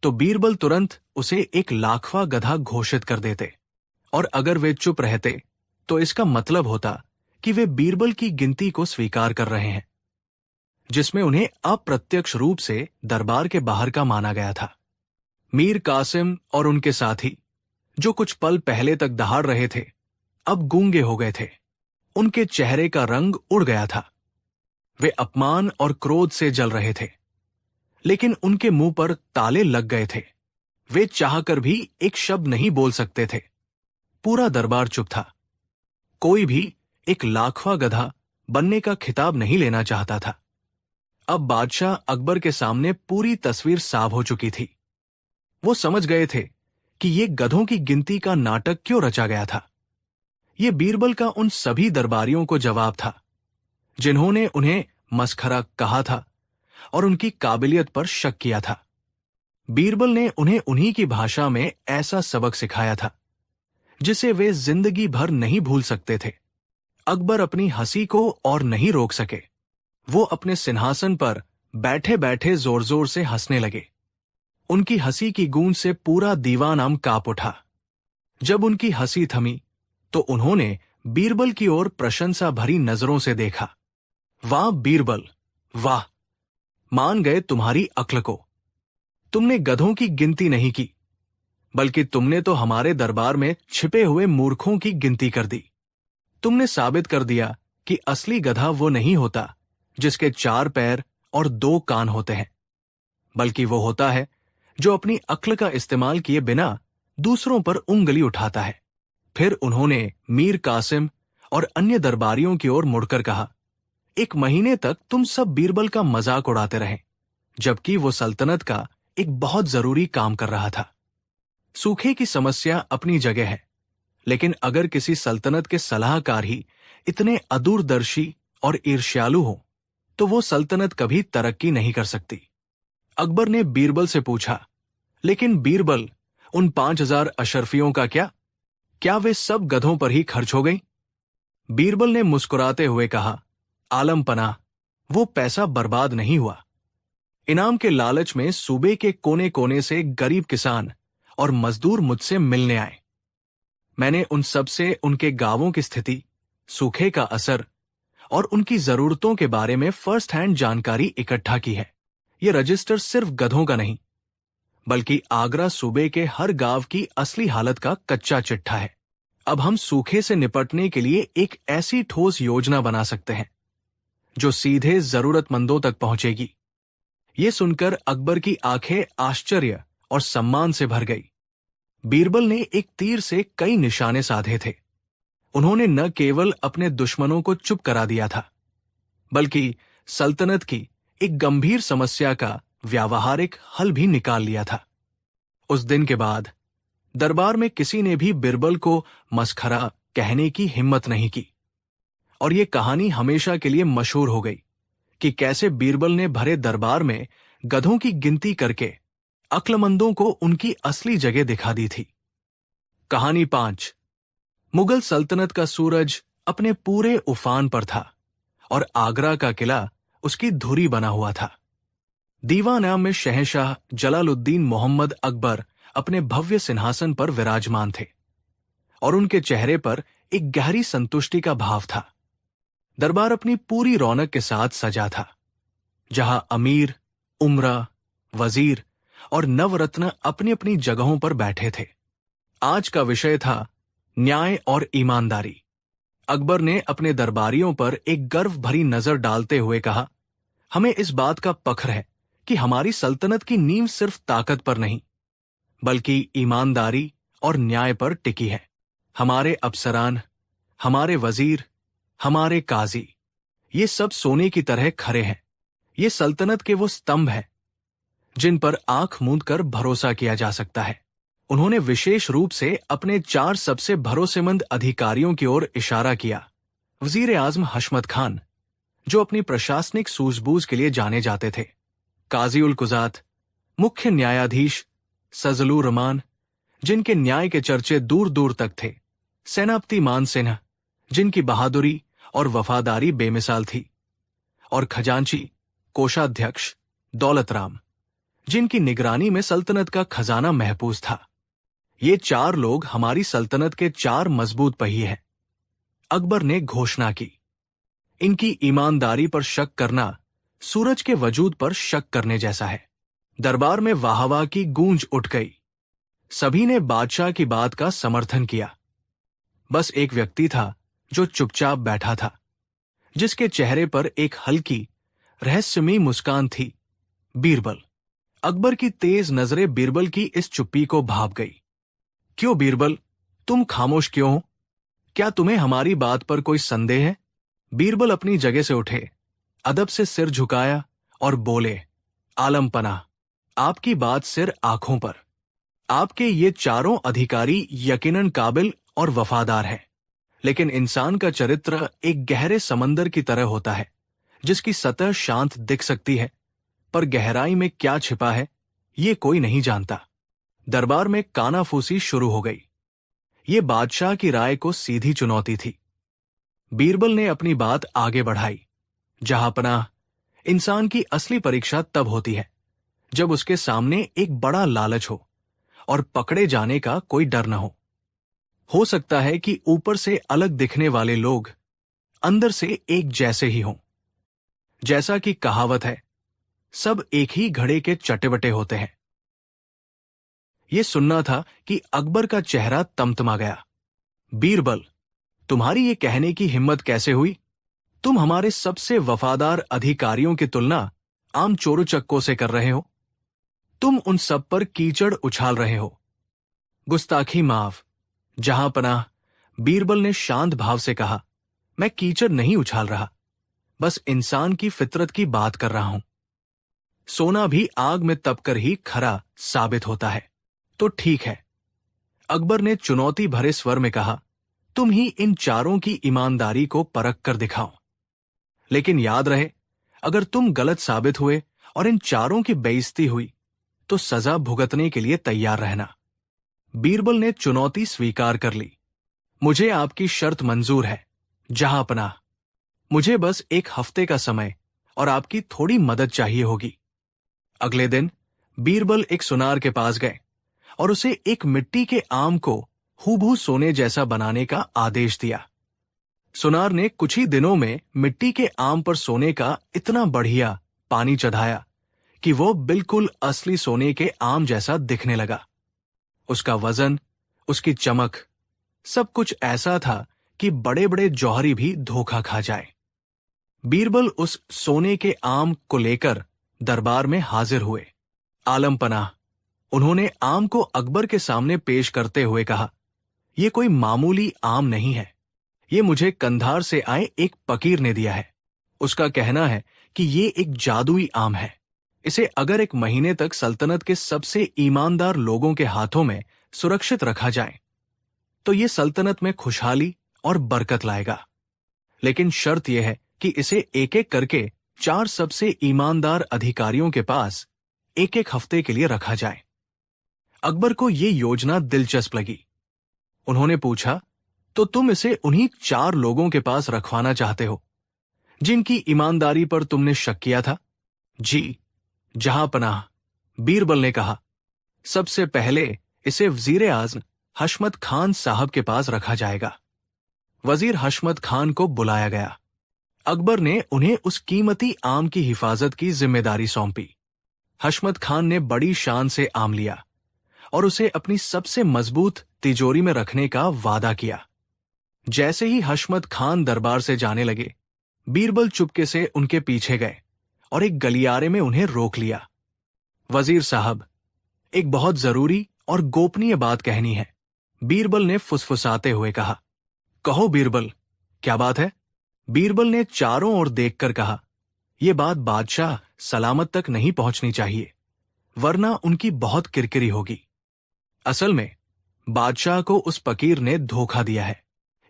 तो बीरबल तुरंत उसे 1 लाखवां गधा घोषित कर देते। और अगर वे चुप रहते तो इसका मतलब होता कि वे बीरबल की गिनती को स्वीकार कर रहे हैं, जिसमें उन्हें अप्रत्यक्ष रूप से दरबार के बाहर का माना गया था। मीर कासिम और उनके साथी, जो कुछ पल पहले तक दहाड़ रहे थे, अब गूंगे हो गए थे। उनके चेहरे का रंग उड़ गया था। वे अपमान और क्रोध से जल रहे थे, लेकिन उनके मुंह पर ताले लग गए थे। वे चाहकर भी एक शब्द नहीं बोल सकते थे। पूरा दरबार चुप था। कोई भी 1 लाखवां गधा बनने का खिताब नहीं लेना चाहता था। अब बादशाह अकबर के सामने पूरी तस्वीर साफ हो चुकी थी। वो समझ गए थे कि ये गधों की गिनती का नाटक क्यों रचा गया था। ये बीरबल का उन सभी दरबारियों को जवाब था जिन्होंने उन्हें मस्खरा कहा था और उनकी काबिलियत पर शक किया था। बीरबल ने उन्हें उन्हीं की भाषा में ऐसा सबक सिखाया था जिसे वे जिंदगी भर नहीं भूल सकते थे। अकबर अपनी हंसी को और नहीं रोक सके। वो अपने सिंहासन पर बैठे बैठे जोर जोर से हंसने लगे। उनकी हंसी की गूंज से पूरा दीवान आम कांप उठा। जब उनकी हंसी थमी तो उन्होंने बीरबल की ओर प्रशंसा भरी नजरों से देखा। वाह बीरबल, वाह! मान गए तुम्हारी अक्ल को। तुमने गधों की गिनती नहीं की, बल्कि तुमने तो हमारे दरबार में छिपे हुए मूर्खों की गिनती कर दी। तुमने साबित कर दिया कि असली गधा वो नहीं होता जिसके 4 पैर और 2 कान होते हैं, बल्कि वो होता है जो अपनी अक्ल का इस्तेमाल किए बिना दूसरों पर उंगली उठाता है। फिर उन्होंने मीर कासिम और अन्य दरबारियों की ओर मुड़कर कहा, 1 महीने तक तुम सब बीरबल का मजाक उड़ाते रहे, जबकि वो सल्तनत का एक बहुत जरूरी काम कर रहा था। सूखे की समस्या अपनी जगह है, लेकिन अगर किसी सल्तनत के सलाहकार ही इतने अदूरदर्शी और ईर्ष्यालु हो, तो वो सल्तनत कभी तरक्की नहीं कर सकती। अकबर ने बीरबल से पूछा, लेकिन बीरबल, उन 5000 अशरफियों का क्या? क्या वे सब गधों पर ही खर्च हो गई? बीरबल ने मुस्कुराते हुए कहा, आलम पनाह, वो पैसा बर्बाद नहीं हुआ। इनाम के लालच में सूबे के कोने कोने से गरीब किसान और मजदूर मुझसे मिलने आए। मैंने उन सब से उनके गांवों की स्थिति, सूखे का असर और उनकी जरूरतों के बारे में फर्स्ट हैंड जानकारी इकट्ठा की है। ये रजिस्टर सिर्फ गधों का नहीं, बल्कि आगरा सूबे के हर गांव की असली हालत का कच्चा चिट्ठा है। अब हम सूखे से निपटने के लिए एक ऐसी ठोस योजना बना सकते हैं जो सीधे जरूरतमंदों तक पहुंचेगी। ये सुनकर अकबर की आंखें आश्चर्य और सम्मान से भर गई। बीरबल ने एक तीर से कई निशाने साधे थे। उन्होंने न केवल अपने दुश्मनों को चुप करा दिया था, बल्कि सल्तनत की एक गंभीर समस्या का व्यावहारिक हल भी निकाल लिया था। उस दिन के बाद दरबार में किसी ने भी बीरबल को मस्खरा कहने की हिम्मत नहीं की। और ये कहानी हमेशा के लिए मशहूर हो गई कि कैसे बीरबल ने भरे दरबार में गधों की गिनती करके अक्लमंदों को उनकी असली जगह दिखा दी थी। कहानी 5। मुगल सल्तनत का सूरज अपने पूरे उफान पर था और आगरा का किला उसकी धुरी बना हुआ था। दीवाना में शहंशाह जलालुद्दीन मोहम्मद अकबर अपने भव्य सिंहासन पर विराजमान थे और उनके चेहरे पर एक गहरी संतुष्टि का भाव था। दरबार अपनी पूरी रौनक के साथ सजा था, जहां अमीर, उमरा, वजीर और नवरत्न अपनी अपनी जगहों पर बैठे थे। आज का विषय था न्याय और ईमानदारी। अकबर ने अपने दरबारियों पर एक गर्व भरी नजर डालते हुए कहा, हमें इस बात का फख्र है कि हमारी सल्तनत की नींव सिर्फ ताकत पर नहीं, बल्कि ईमानदारी और न्याय पर टिकी है। हमारे अफसरान, हमारे वजीर, हमारे काजी, ये सब सोने की तरह खरे हैं। ये सल्तनत के वो स्तंभ हैं जिन पर आंख मूंद कर भरोसा किया जा सकता है। उन्होंने विशेष रूप से अपने 4 सबसे भरोसेमंद अधिकारियों की ओर इशारा किया। वजीर आजम हशमत खान, जो अपनी प्रशासनिक सूझबूझ के लिए जाने जाते थे, काजी उल कुजात, मुख्य न्यायाधीश सजलुर रहमान, जिनके न्याय के चर्चे दूर दूर तक थे, सेनापति मान सिन्हा, जिनकी बहादुरी और वफादारी बेमिसाल थी, और खजांची कोषाध्यक्ष दौलत राम, जिनकी निगरानी में सल्तनत का खजाना महफूज था। ये 4 लोग हमारी सल्तनत के 4 मजबूत पहिए हैं। अकबर ने घोषणा की। इनकी ईमानदारी पर शक करना सूरज के वजूद पर शक करने जैसा है। दरबार में वाहवाह की गूंज उठ गई। सभी ने बादशाह की बात का समर्थन किया। बस एक व्यक्ति था जो चुपचाप बैठा था, जिसके चेहरे पर एक हल्की रहस्यमयी मुस्कान थी, बीरबल। अकबर की तेज नजरें बीरबल की इस चुप्पी को भाप गई। क्यों बीरबल, तुम खामोश क्यों हो? क्या तुम्हें हमारी बात पर कोई संदेह है? बीरबल अपनी जगह से उठे, अदब से सिर झुकाया और बोले, आलम पनाह, आपकी बात सिर आंखों पर। आपके ये 4 अधिकारी यकीनन काबिल और वफादार हैं, लेकिन इंसान का चरित्र एक गहरे समंदर की तरह होता है, जिसकी सतह शांत दिख सकती है, पर गहराई में क्या छिपा है ये कोई नहीं जानता। दरबार में कानाफूसी शुरू हो गई। ये बादशाह की राय को सीधी चुनौती थी। बीरबल ने अपनी बात आगे बढ़ाई। जहांपनाह, इंसान की असली परीक्षा तब होती है जब उसके सामने एक बड़ा लालच हो और पकड़े जाने का कोई डर न हो सकता है कि ऊपर से अलग दिखने वाले लोग अंदर से एक जैसे ही हों। जैसा कि कहावत है, सब एक ही घड़े के चटेबटे होते हैं। यह सुनना था कि अकबर का चेहरा तमतमा गया। बीरबल, तुम्हारी ये कहने की हिम्मत कैसे हुई? तुम हमारे सबसे वफादार अधिकारियों की तुलना आम चोरों चक्कों से कर रहे हो। तुम उन सब पर कीचड़ उछाल रहे हो। गुस्ताखी माफ। जहांपनाह, बीरबल ने शांत भाव से कहा, मैं कीचड़ नहीं उछाल रहा, बस इंसान की फितरत की बात कर रहा हूं। सोना भी आग में तपकर ही खरा साबित होता है। तो ठीक है, अकबर ने चुनौती भरे स्वर में कहा, तुम ही इन 4 की ईमानदारी को परख कर दिखाओ। लेकिन याद रहे, अगर तुम गलत साबित हुए और इन 4 की बेइज्जती हुई तो सजा भुगतने के लिए तैयार रहना। बीरबल ने चुनौती स्वीकार कर ली। मुझे आपकी शर्त मंजूर है जहांपनाह। मुझे बस 1 हफ्ते का समय और आपकी थोड़ी मदद चाहिए होगी। अगले दिन बीरबल एक सुनार के पास गए और उसे एक मिट्टी के आम को हूबहू सोने जैसा बनाने का आदेश दिया। सुनार ने कुछ ही दिनों में मिट्टी के आम पर सोने का इतना बढ़िया पानी चढ़ाया कि वो बिल्कुल असली सोने के आम जैसा दिखने लगा। उसका वजन, उसकी चमक, सब कुछ ऐसा था कि बड़े बड़े जौहरी भी धोखा खा जाए। बीरबल उस सोने के आम को लेकर दरबार में हाजिर हुए। आलम पनाह, उन्होंने आम को अकबर के सामने पेश करते हुए कहा, यह कोई मामूली आम नहीं है। ये मुझे कंधार से आए एक फकीर ने दिया है। उसका कहना है कि ये एक जादुई आम है। इसे अगर 1 महीने तक सल्तनत के सबसे ईमानदार लोगों के हाथों में सुरक्षित रखा जाए तो ये सल्तनत में खुशहाली और बरकत लाएगा। लेकिन शर्त यह है कि इसे एक एक करके 4 सबसे ईमानदार अधिकारियों के पास एक एक हफ्ते के लिए रखा जाए। अकबर को यह योजना दिलचस्प लगी। उन्होंने पूछा, तो तुम इसे उन्हीं 4 लोगों के पास रखवाना चाहते हो जिनकी ईमानदारी पर तुमने शक किया था? जी जहां पनाह, बीरबल ने कहा। सबसे पहले इसे वजीर आज़म हशमत खान साहब के पास रखा जाएगा। वजीर हशमत खान को बुलाया गया। अकबर ने उन्हें उस कीमती आम की हिफाजत की जिम्मेदारी सौंपी। हशमत खान ने बड़ी शान से आम लिया और उसे अपनी सबसे मजबूत तिजोरी में रखने का वादा किया। जैसे ही हशमत खान दरबार से जाने लगे, बीरबल चुपके से उनके पीछे गए और एक गलियारे में उन्हें रोक लिया। वजीर साहब, एक बहुत जरूरी और गोपनीय बात कहनी है, बीरबल ने फुसफुसाते हुए कहा। कहो बीरबल, क्या बात है? बीरबल ने चारों ओर देखकर कहा। यह बात बादशाह सलामत तक नहीं पहुंचनी चाहिए, वरना उनकी बहुत किरकिरी होगी। असल में बादशाह को उस फकीर ने धोखा दिया है।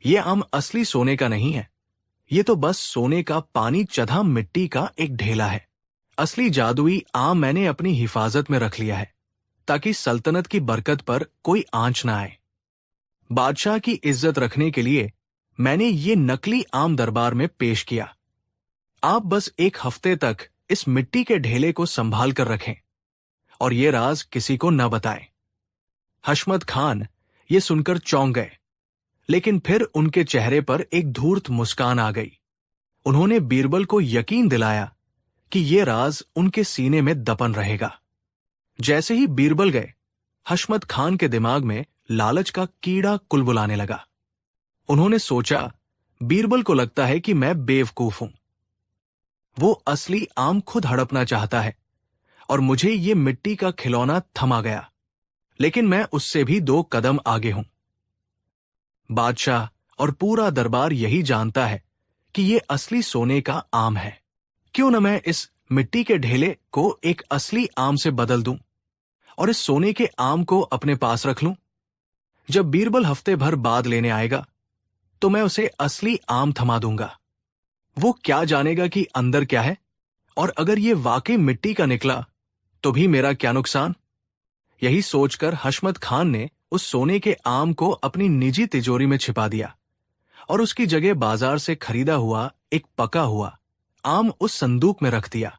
यह आम असली सोने का नहीं है, ये तो बस सोने का पानी चढ़ा मिट्टी का एक ढेला है। असली जादुई आम मैंने अपनी हिफाजत में रख लिया है ताकि सल्तनत की बरकत पर कोई आंच ना आए। बादशाह की इज्जत रखने के लिए मैंने ये नकली आम दरबार में पेश किया। आप बस एक हफ्ते तक इस मिट्टी के ढेले को संभाल कर रखें और ये राज किसी को न बताएं। हशमत खान ये सुनकर चौंक गए, लेकिन फिर उनके चेहरे पर एक धूर्त मुस्कान आ गई। उन्होंने बीरबल को यकीन दिलाया कि ये राज उनके सीने में दफन रहेगा। जैसे ही बीरबल गए, हशमत खान के दिमाग में लालच का कीड़ा कुलबुलाने लगा। उन्होंने सोचा, बीरबल को लगता है कि मैं बेवकूफ हूं। वो असली आम खुद हड़पना चाहता है और मुझे ये मिट्टी का खिलौना थमा गया, लेकिन मैं उससे भी 2 कदम आगे हूं। बादशाह और पूरा दरबार यही जानता है कि ये असली सोने का आम है। क्यों न मैं इस मिट्टी के ढेले को एक असली आम से बदल दूं और इस सोने के आम को अपने पास रख लूं। जब बीरबल हफ्ते भर बाद लेने आएगा तो मैं उसे असली आम थमा दूंगा। वो क्या जानेगा कि अंदर क्या है, और अगर ये वाकई मिट्टी का निकला तो भी मेरा क्या नुकसान। यही सोचकर हशमत खान ने उस सोने के आम को अपनी निजी तिजोरी में छिपा दिया और उसकी जगह बाजार से खरीदा हुआ एक पका हुआ आम उस संदूक में रख दिया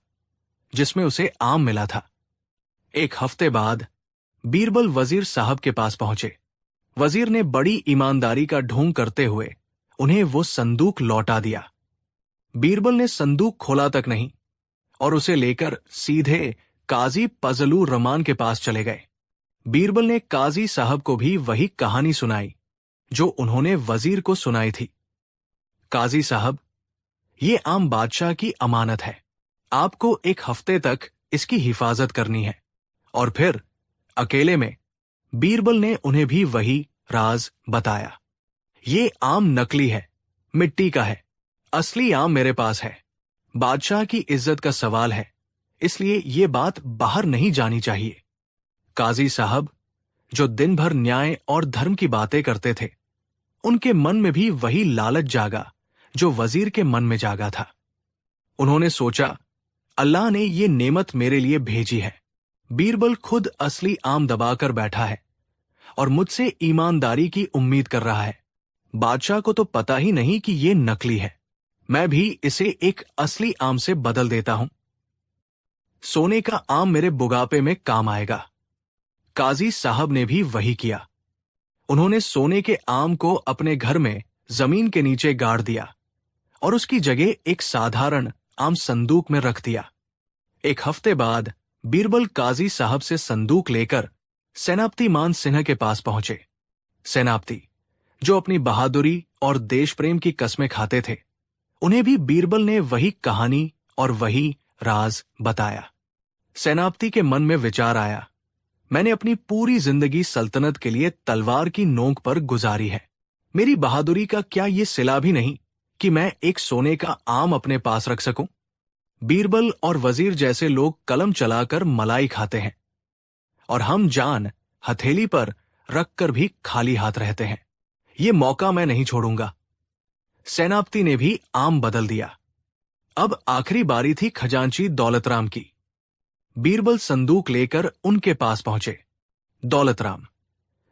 जिसमें उसे आम मिला था। 1 हफ्ते बाद बीरबल वजीर साहब के पास पहुंचे। वजीर ने बड़ी ईमानदारी का ढोंग करते हुए उन्हें वो संदूक लौटा दिया। बीरबल ने संदूक खोला तक नहीं और उसे लेकर सीधे काजी फजलुर रहमान के पास चले गए। बीरबल ने काजी साहब को भी वही कहानी सुनाई जो उन्होंने वजीर को सुनाई थी। काजी साहब, ये आम बादशाह की अमानत है, आपको 1 हफ्ते तक इसकी हिफाजत करनी है। और फिर अकेले में बीरबल ने उन्हें भी वही राज बताया। ये आम नकली है, मिट्टी का है, असली आम मेरे पास है। बादशाह की इज्जत का सवाल है, इसलिए ये बात बाहर नहीं जानी चाहिए। काजी साहब, जो दिन भर न्याय और धर्म की बातें करते थे, उनके मन में भी वही लालच जागा जो वजीर के मन में जागा था। उन्होंने सोचा, अल्लाह ने ये नेमत मेरे लिए भेजी है। बीरबल खुद असली आम दबाकर बैठा है और मुझसे ईमानदारी की उम्मीद कर रहा है। बादशाह को तो पता ही नहीं कि ये नकली है। मैं भी इसे एक असली आम से बदल देता हूं। सोने का आम मेरे बुढ़ापे में काम आएगा। काजी साहब ने भी वही किया। उन्होंने सोने के आम को अपने घर में जमीन के नीचे गाड़ दिया और उसकी जगह एक साधारण आम संदूक में रख दिया। 1 हफ्ते बाद बीरबल काजी साहब से संदूक लेकर सेनापति मान सिन्हा के पास पहुंचे। सेनापति, जो अपनी बहादुरी और देश प्रेम की कस्में खाते थे, उन्हें भी बीरबल ने वही कहानी और वही राज बताया। सेनापति के मन में विचार आया, मैंने अपनी पूरी जिंदगी सल्तनत के लिए तलवार की नोक पर गुजारी है। मेरी बहादुरी का क्या ये सिला भी नहीं कि मैं एक सोने का आम अपने पास रख सकूं? बीरबल और वजीर जैसे लोग कलम चलाकर मलाई खाते हैं और हम जान हथेली पर रखकर भी खाली हाथ रहते हैं। ये मौका मैं नहीं छोड़ूंगा। सेनापति ने भी आम बदल दिया। अब आखिरी बारी थी खजांची दौलतराम की। बीरबल संदूक लेकर उनके पास पहुंचे। दौलतराम,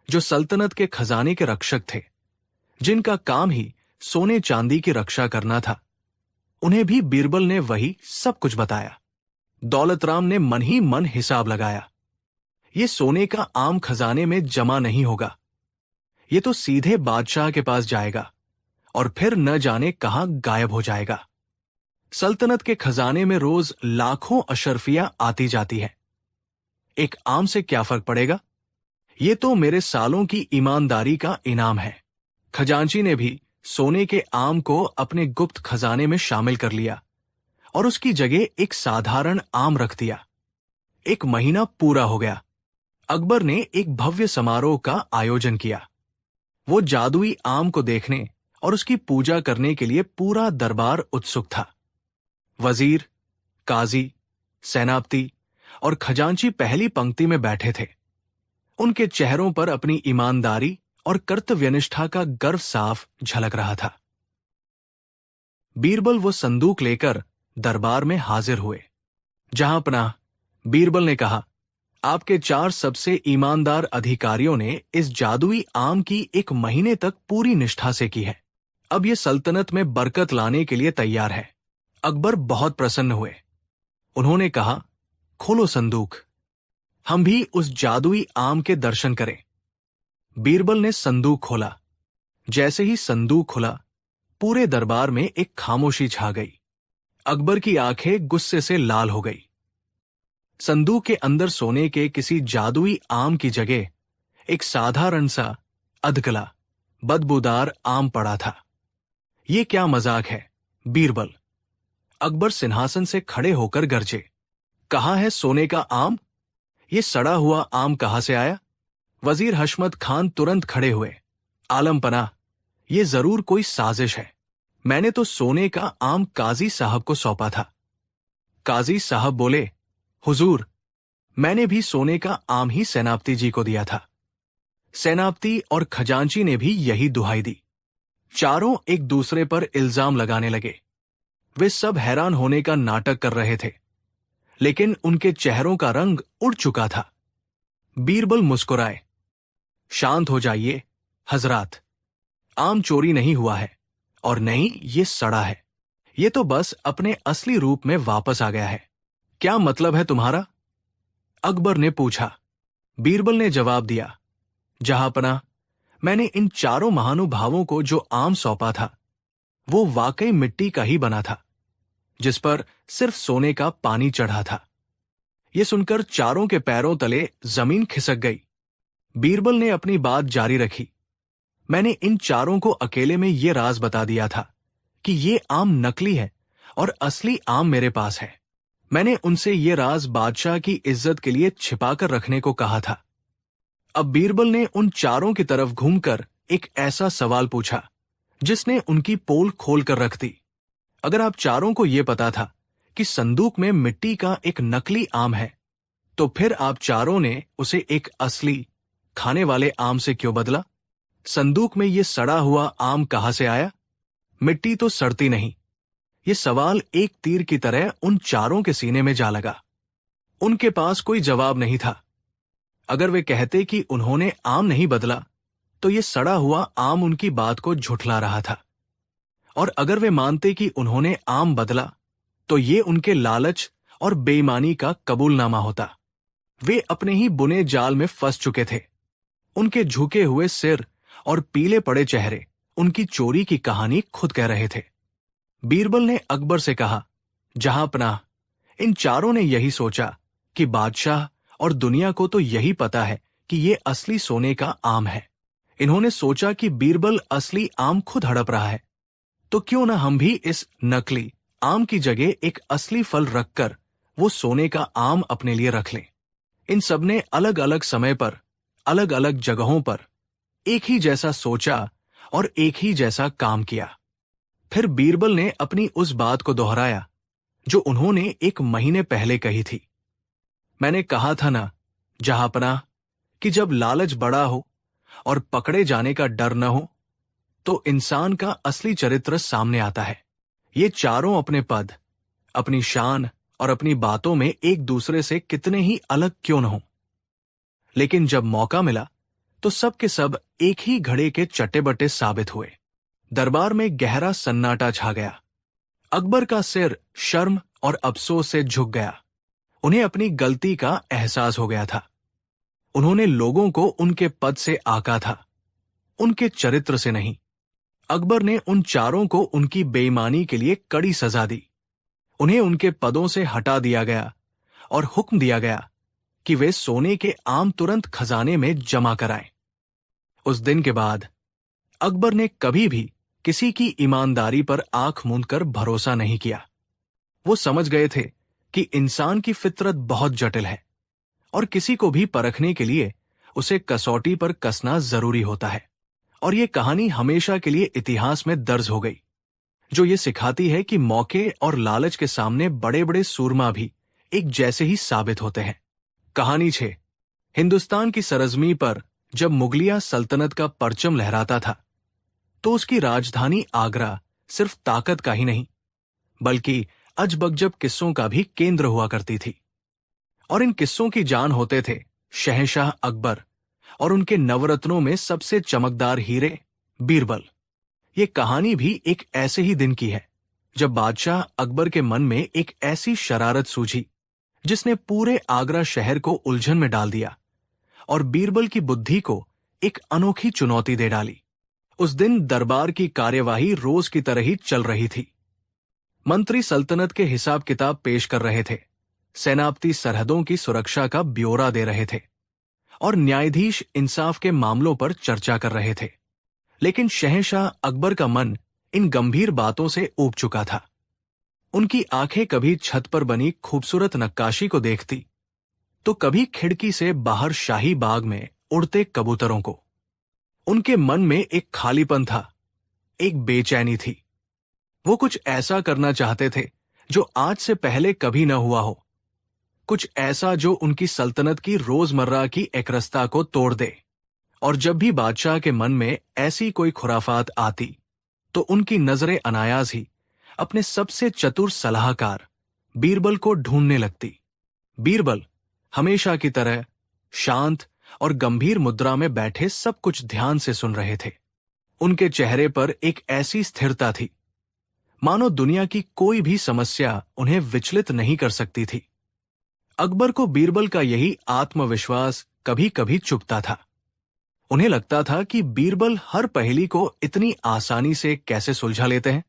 जो सल्तनत के खजाने के रक्षक थे, जिनका काम ही सोने चांदी की रक्षा करना था, उन्हें भी बीरबल ने वही सब कुछ बताया। दौलतराम ने मन ही मन हिसाब लगाया। ये सोने का आम खजाने में जमा नहीं होगा, ये तो सीधे बादशाह के पास जाएगा और फिर न जाने कहां गायब हो जाएगा। सल्तनत के खजाने में रोज लाखों अशर्फियां आती जाती है, एक आम से क्या फर्क पड़ेगा? ये तो मेरे सालों की ईमानदारी का इनाम है। खजांची ने भी सोने के आम को अपने गुप्त खजाने में शामिल कर लिया और उसकी जगह एक साधारण आम रख दिया। एक महीना पूरा हो गया। अकबर ने एक भव्य समारोह का आयोजन किया। वो जादुई आम को देखने और उसकी पूजा करने के लिए पूरा दरबार उत्सुक था। वजीर, काजी, सेनापति और खजांची पहली पंक्ति में बैठे थे। उनके चेहरों पर अपनी ईमानदारी और कर्तव्यनिष्ठा का गर्व साफ झलक रहा था। बीरबल वो संदूक लेकर दरबार में हाजिर हुए। जहांपनाह, बीरबल ने कहा, आपके 4 सबसे ईमानदार अधिकारियों ने इस जादुई आम की 1 महीने तक पूरी निष्ठा से की है। अब ये सल्तनत में बरकत लाने के लिए तैयार है। अकबर बहुत प्रसन्न हुए। उन्होंने कहा, खोलो संदूक, हम भी उस जादुई आम के दर्शन करें। बीरबल ने संदूक खोला। जैसे ही संदूक खुला, पूरे दरबार में एक खामोशी छा गई। अकबर की आंखें गुस्से से लाल हो गई। संदूक के अंदर सोने के किसी जादुई आम की जगह एक साधारण सा अधगला, बदबूदार आम पड़ा था। ये क्या मजाक है, बीरबल? अकबर सिंहासन से खड़े होकर गरजे, कहाँ है सोने का आम? ये सड़ा हुआ आम कहां से आया? वजीर हशमत खान तुरंत खड़े हुए। आलमपना, ये जरूर कोई साजिश है। मैंने तो सोने का आम काजी साहब को सौंपा था। काजी साहब बोले, हुजूर, मैंने भी सोने का आम ही सेनापति जी को दिया था। सेनापति और खजांची ने भी यही दुहाई दी। चारों एक दूसरे पर इल्जाम लगाने लगे। वे सब हैरान होने का नाटक कर रहे थे, लेकिन उनके चेहरों का रंग उड़ चुका था। बीरबल मुस्कुराए, शांत हो जाइए हजरात, आम चोरी नहीं हुआ है और नहीं ये सड़ा है। ये तो बस अपने असली रूप में वापस आ गया है। क्या मतलब है तुम्हारा? अकबर ने पूछा। बीरबल ने जवाब दिया, जहांपनाह, मैंने इन चारों महानुभावों को जो आम सौंपा था, वो वाकई मिट्टी का ही बना था, जिस पर सिर्फ सोने का पानी चढ़ा था। ये सुनकर चारों के पैरों तले जमीन खिसक गई। बीरबल ने अपनी बात जारी रखी, मैंने इन चारों को अकेले में ये राज बता दिया था कि ये आम नकली है और असली आम मेरे पास है। मैंने उनसे ये राज बादशाह की इज्जत के लिए छिपाकर रखने को कहा था। अब बीरबल ने उन चारों की तरफ घूमकर एक ऐसा सवाल पूछा जिसने उनकी पोल खोलकर रख दी। अगर आप चारों को यह पता था कि संदूक में मिट्टी का एक नकली आम है, तो फिर आप चारों ने उसे एक असली खाने वाले आम से क्यों बदला? संदूक में यह सड़ा हुआ आम कहां से आया? मिट्टी तो सड़ती नहीं। ये सवाल एक तीर की तरह उन चारों के सीने में जा लगा। उनके पास कोई जवाब नहीं था। अगर वे कहते कि उन्होंने आम नहीं बदला, तो ये सड़ा हुआ आम उनकी बात को झुठला रहा था, और अगर वे मानते कि उन्होंने आम बदला, तो ये उनके लालच और बेईमानी का कबूलनामा होता। वे अपने ही बुने जाल में फंस चुके थे। उनके झुके हुए सिर और पीले पड़े चेहरे उनकी चोरी की कहानी खुद कह रहे थे। बीरबल ने अकबर से कहा, जहांपनाह, इन चारों ने यही सोचा कि बादशाह और दुनिया को तो यही पता है कि ये असली सोने का आम है। इन्होंने सोचा कि बीरबल असली आम खुद हड़प रहा है, तो क्यों ना हम भी इस नकली आम की जगह एक असली फल रखकर वो सोने का आम अपने लिए रख लें। इन सबने अलग अलग समय पर, अलग अलग जगहों पर एक ही जैसा सोचा और एक ही जैसा काम किया। फिर बीरबल ने अपनी उस बात को दोहराया जो उन्होंने 1 महीने पहले कही थी। मैंने कहा था ना, जहांपनाह, कि जब लालच बड़ा हो और पकड़े जाने का डर न हो, तो इंसान का असली चरित्र सामने आता है। ये चारों अपने पद, अपनी शान और अपनी बातों में एक दूसरे से कितने ही अलग क्यों न हों, लेकिन जब मौका मिला तो सब के सब एक ही घड़े के चट्टे-बट्टे साबित हुए। दरबार में गहरा सन्नाटा छा गया। अकबर का सिर शर्म और अफसोस से झुक गया। उन्हें अपनी गलती का एहसास हो गया था। उन्होंने लोगों को उनके पद से आका था, उनके चरित्र से नहीं। अकबर ने उन चारों को उनकी बेईमानी के लिए कड़ी सजा दी। उन्हें उनके पदों से हटा दिया गया और हुक्म दिया गया कि वे सोने के आम तुरंत खजाने में जमा कराएं। उस दिन के बाद अकबर ने कभी भी किसी की ईमानदारी पर आंख मूंद कर भरोसा नहीं किया। वो समझ गए थे कि इंसान की फितरत बहुत जटिल है और किसी को भी परखने के लिए उसे कसौटी पर कसना जरूरी होता है। और ये कहानी हमेशा के लिए इतिहास में दर्ज हो गई, जो ये सिखाती है कि मौके और लालच के सामने बड़े बड़े सूरमा भी एक जैसे ही साबित होते हैं। कहानी 6। हिंदुस्तान की सरजमी पर जब मुगलिया सल्तनत का परचम लहराता था तो उसकी राजधानी आगरा सिर्फ ताकत का ही नहीं बल्कि अजबगजब किस्सों का भी केंद्र हुआ करती थी। और इन किस्सों की जान होते थे शहंशाह अकबर और उनके नवरत्नों में सबसे चमकदार हीरे बीरबल। ये कहानी भी एक ऐसे ही दिन की है जब बादशाह अकबर के मन में एक ऐसी शरारत सूझी जिसने पूरे आगरा शहर को उलझन में डाल दिया और बीरबल की बुद्धि को एक अनोखी चुनौती दे डाली। उस दिन दरबार की कार्यवाही रोज की तरह ही चल रही थी। मंत्री सल्तनत के हिसाब किताब पेश कर रहे थे, सेनापति सरहदों की सुरक्षा का ब्यौरा दे रहे थे और न्यायाधीश इंसाफ के मामलों पर चर्चा कर रहे थे। लेकिन शहंशाह अकबर का मन इन गंभीर बातों से ऊब चुका था। उनकी आंखें कभी छत पर बनी खूबसूरत नक्काशी को देखती तो कभी खिड़की से बाहर शाही बाग में उड़ते कबूतरों को। उनके मन में एक खालीपन था, एक बेचैनी थी। वो कुछ ऐसा करना चाहते थे जो आज से पहले कभी न हुआ हो, कुछ ऐसा जो उनकी सल्तनत की रोजमर्रा की एकरसता को तोड़ दे। और जब भी बादशाह के मन में ऐसी कोई खुराफात आती तो उनकी नजरें अनायास ही अपने सबसे चतुर सलाहकार बीरबल को ढूंढने लगती। बीरबल हमेशा की तरह शांत और गंभीर मुद्रा में बैठे सब कुछ ध्यान से सुन रहे थे। उनके चेहरे पर एक ऐसी स्थिरता थी मानो दुनिया की कोई भी समस्या उन्हें विचलित नहीं कर सकती थी। अकबर को बीरबल का यही आत्मविश्वास कभी कभी चुभता था। उन्हें लगता था कि बीरबल हर पहेली को इतनी आसानी से कैसे सुलझा लेते हैं।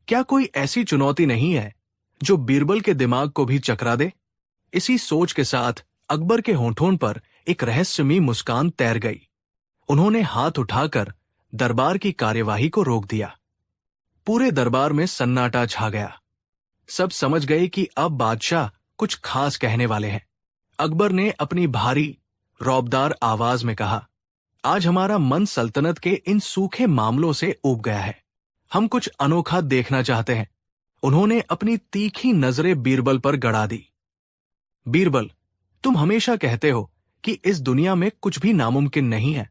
क्या कोई ऐसी चुनौती नहीं है जो बीरबल के दिमाग को भी चकरा दे? इसी सोच के साथ अकबर के होंठों पर एक रहस्यमयी मुस्कान तैर गई। उन्होंने हाथ उठाकर दरबार की कार्यवाही को रोक दिया। पूरे दरबार में सन्नाटा छा गया। सब समझ गए कि अब बादशाह कुछ खास कहने वाले हैं। अकबर ने अपनी भारी रौबदार आवाज में कहा, आज हमारा मन सल्तनत के इन सूखे मामलों से ऊब गया है। हम कुछ अनोखा देखना चाहते हैं। उन्होंने अपनी तीखी नजरें बीरबल पर गड़ा दी। बीरबल, तुम हमेशा कहते हो कि इस दुनिया में कुछ भी नामुमकिन नहीं है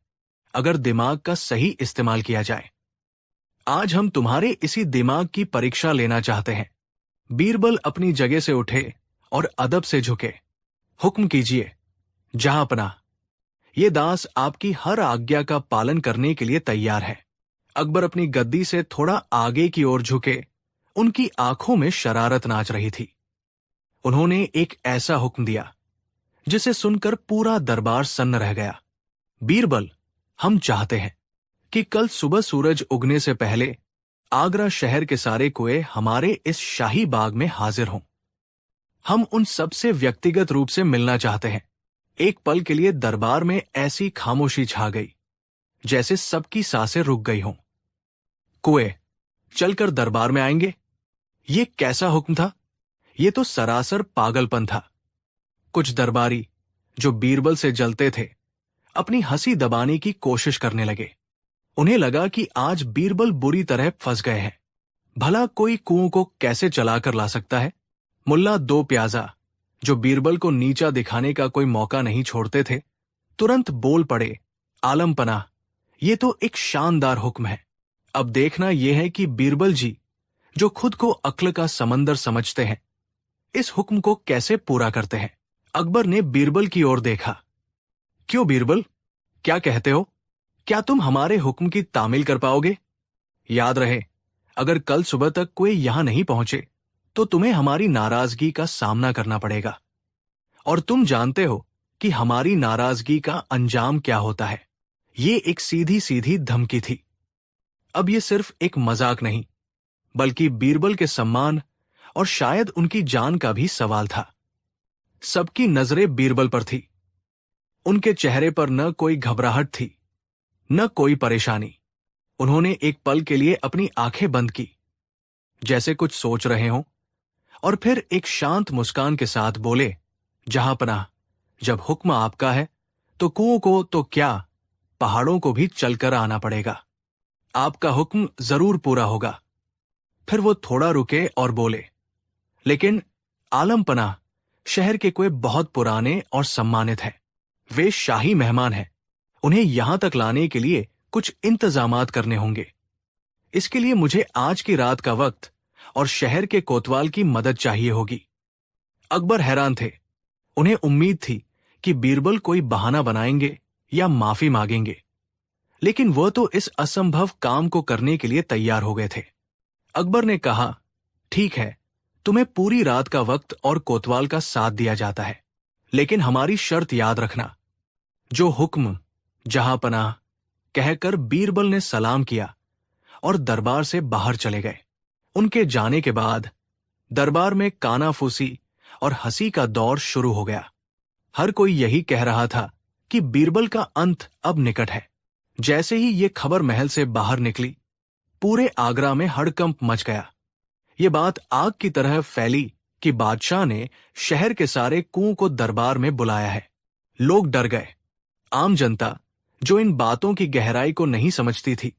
अगर दिमाग का सही इस्तेमाल किया जाए। आज हम तुम्हारे इसी दिमाग की परीक्षा लेना चाहते हैं। बीरबल अपनी जगह से उठे और अदब से झुके। हुक्म कीजिए जहांपनाह, ये दास आपकी हर आज्ञा का पालन करने के लिए तैयार है। अकबर अपनी गद्दी से थोड़ा आगे की ओर झुके। उनकी आंखों में शरारत नाच रही थी। उन्होंने एक ऐसा हुक्म दिया जिसे सुनकर पूरा दरबार सन्न रह गया। बीरबल, हम चाहते हैं कि कल सुबह सूरज उगने से पहले आगरा शहर के सारे कुएं हमारे इस शाही बाग में हाजिर हों। हम उन सबसे व्यक्तिगत रूप से मिलना चाहते हैं। एक पल के लिए दरबार में ऐसी खामोशी छा गई जैसे सबकी सांसें रुक गई हों। कुएं चलकर दरबार में आएंगे? ये कैसा हुक्म था? ये तो सरासर पागलपन था। कुछ दरबारी जो बीरबल से जलते थे अपनी हंसी दबाने की कोशिश करने लगे। उन्हें लगा कि आज बीरबल बुरी तरह फंस गए हैं। भला कोई कुओं को कैसे चलाकर ला सकता है? मुल्ला दो प्याजा, जो बीरबल को नीचा दिखाने का कोई मौका नहीं छोड़ते थे, तुरंत बोल पड़े, आलम पनाह, ये तो एक शानदार हुक्म है। अब देखना यह है कि बीरबल जी, जो खुद को अक्ल का समंदर समझते हैं, इस हुक्म को कैसे पूरा करते हैं। अकबर ने बीरबल की ओर देखा। क्यों बीरबल, क्या कहते हो? क्या तुम हमारे हुक्म की तामील कर पाओगे? याद रहे, अगर कल सुबह तक कोई यहां नहीं पहुंचे तो तुम्हें हमारी नाराजगी का सामना करना पड़ेगा। और तुम जानते हो कि हमारी नाराजगी का अंजाम क्या होता है। ये एक सीधी सीधी धमकी थी। अब ये सिर्फ एक मजाक नहीं, बल्कि बीरबल के सम्मान और शायद उनकी जान का भी सवाल था। सबकी नजरें बीरबल पर थी। उनके चेहरे पर न कोई घबराहट थी, न कोई परेशानी। उन्होंने एक पल के लिए अपनी आंखें बंद की, जैसे कुछ सोच रहे हों, और फिर एक शांत मुस्कान के साथ बोले, जहांपनाह, जब हुक्म आपका है तो कुओं को तो क्या, पहाड़ों को भी चलकर आना पड़ेगा। आपका हुक्म जरूर पूरा होगा। फिर वो थोड़ा रुके और बोले, लेकिन आलमपनाह, शहर के कुएं बहुत पुराने और सम्मानित हैं। वे शाही मेहमान हैं। उन्हें यहां तक लाने के लिए कुछ इंतजामात करने होंगे। इसके लिए मुझे आज की रात का वक्त और शहर के कोतवाल की मदद चाहिए होगी। अकबर हैरान थे। उन्हें उम्मीद थी कि बीरबल कोई बहाना बनाएंगे या माफी मांगेंगे, लेकिन वह तो इस असंभव काम को करने के लिए तैयार हो गए थे। अकबर ने कहा, ठीक है, तुम्हें पूरी रात का वक्त और कोतवाल का साथ दिया जाता है, लेकिन हमारी शर्त याद रखना। जो हुक्म, जहांपनाह कहकर बीरबल ने सलाम किया और दरबार से बाहर चले गए। उनके जाने के बाद दरबार में कानाफूसी और हंसी का दौर शुरू हो गया। हर कोई यही कह रहा था कि बीरबल का अंत अब निकट है। जैसे ही ये खबर महल से बाहर निकली, पूरे आगरा में हड़कंप मच गया। ये बात आग की तरह फैली कि बादशाह ने शहर के सारे कुओं को दरबार में बुलाया है। लोग डर गए। आम जनता, जो इन बातों की गहराई को नहीं समझती थी,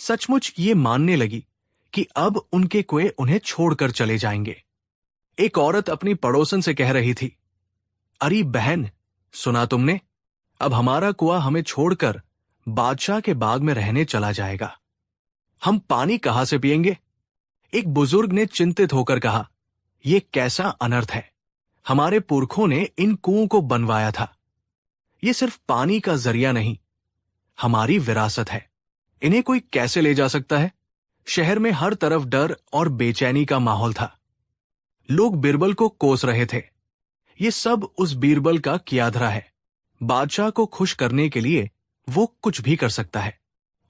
सचमुच ये मानने लगी कि अब उनके कुएं उन्हें छोड़कर चले जाएंगे। एक औरत अपनी पड़ोसन से कह रही थी, अरे बहन, सुना तुमने? अब हमारा कुआं हमें छोड़कर बादशाह के बाग में रहने चला जाएगा। हम पानी कहां से पिएंगे? एक बुजुर्ग ने चिंतित होकर कहा, यह कैसा अनर्थ है। हमारे पुरखों ने इन कुओं को बनवाया था। ये सिर्फ पानी का जरिया नहीं, हमारी विरासत है। इन्हें कोई कैसे ले जा सकता है? शहर में हर तरफ डर और बेचैनी का माहौल था। लोग बीरबल को कोस रहे थे। ये सब उस बीरबल का कियाधरा है। बादशाह को खुश करने के लिए वो कुछ भी कर सकता है।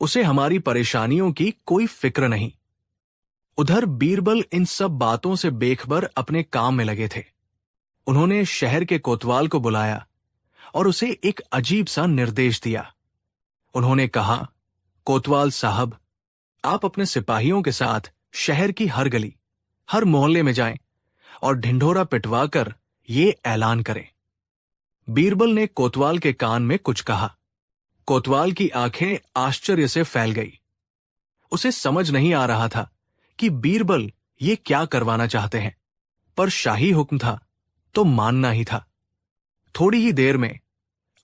उसे हमारी परेशानियों की कोई फिक्र नहीं। उधर बीरबल इन सब बातों से बेखबर अपने काम में लगे थे। उन्होंने शहर के कोतवाल को बुलाया और उसे एक अजीब सा निर्देश दिया। उन्होंने कहा, कोतवाल साहब, आप अपने सिपाहियों के साथ शहर की हर गली, हर मोहल्ले में जाएं और ढिंढोरा पिटवाकर ये ऐलान करें। बीरबल ने कोतवाल के कान में कुछ कहा। कोतवाल की आंखें आश्चर्य से फैल गई। उसे समझ नहीं आ रहा था कि बीरबल ये क्या करवाना चाहते हैं, पर शाही हुक्म था तो मानना ही था। थोड़ी ही देर में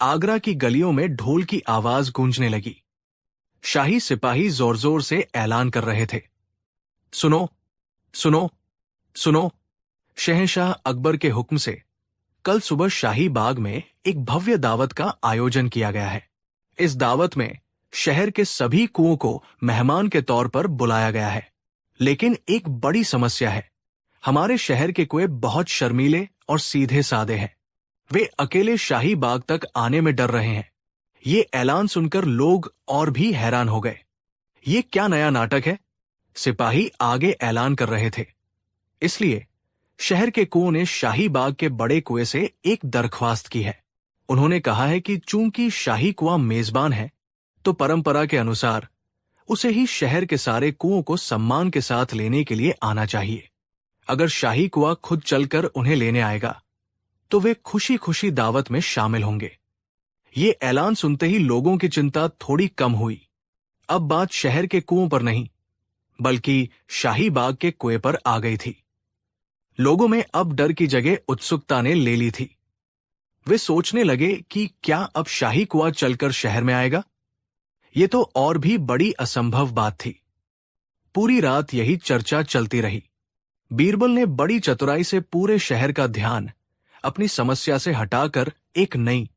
आगरा की गलियों में ढोल की आवाज गूंजने लगी। शाही सिपाही जोर जोर से ऐलान कर रहे थे, सुनो, सुनो, सुनो। शहंशाह अकबर के हुक्म से कल सुबह शाही बाग में एक भव्य दावत का आयोजन किया गया है। इस दावत में शहर के सभी कुओं को मेहमान के तौर पर बुलाया गया है। लेकिन एक बड़ी समस्या है। हमारे शहर के कुएं बहुत शर्मीले और सीधे साधे हैं। वे अकेले शाही बाग तक आने में डर रहे हैं। ये ऐलान सुनकर लोग और भी हैरान हो गए। ये क्या नया नाटक है? सिपाही आगे ऐलान कर रहे थे। इसलिए शहर के कुओं ने शाही बाग के बड़े कुएं से एक दरख्वास्त की है। उन्होंने कहा है कि चूंकि शाही कुआं मेजबान है, तो परंपरा के अनुसार उसे ही शहर के सारे कुओं को सम्मान के साथ लेने के लिए आना चाहिए। अगर शाही कुआं खुद चलकर उन्हें लेने आएगा, तो वे खुशी खुशी दावत में शामिल होंगे। ये ऐलान सुनते ही लोगों की चिंता थोड़ी कम हुई। अब बात शहर के कुओं पर नहीं, बल्कि शाही बाग के कुएं पर आ गई थी। लोगों में अब डर की जगह उत्सुकता ने ले ली थी। वे सोचने लगे कि क्या अब शाही कुआं चलकर शहर में आएगा? ये तो और भी बड़ी असंभव बात थी। पूरी रात यही चर्चा चलती रही। बीरबल ने बड़ी चतुराई से पूरे शहर का ध्यान अपनी समस्या से हटाकर एक नई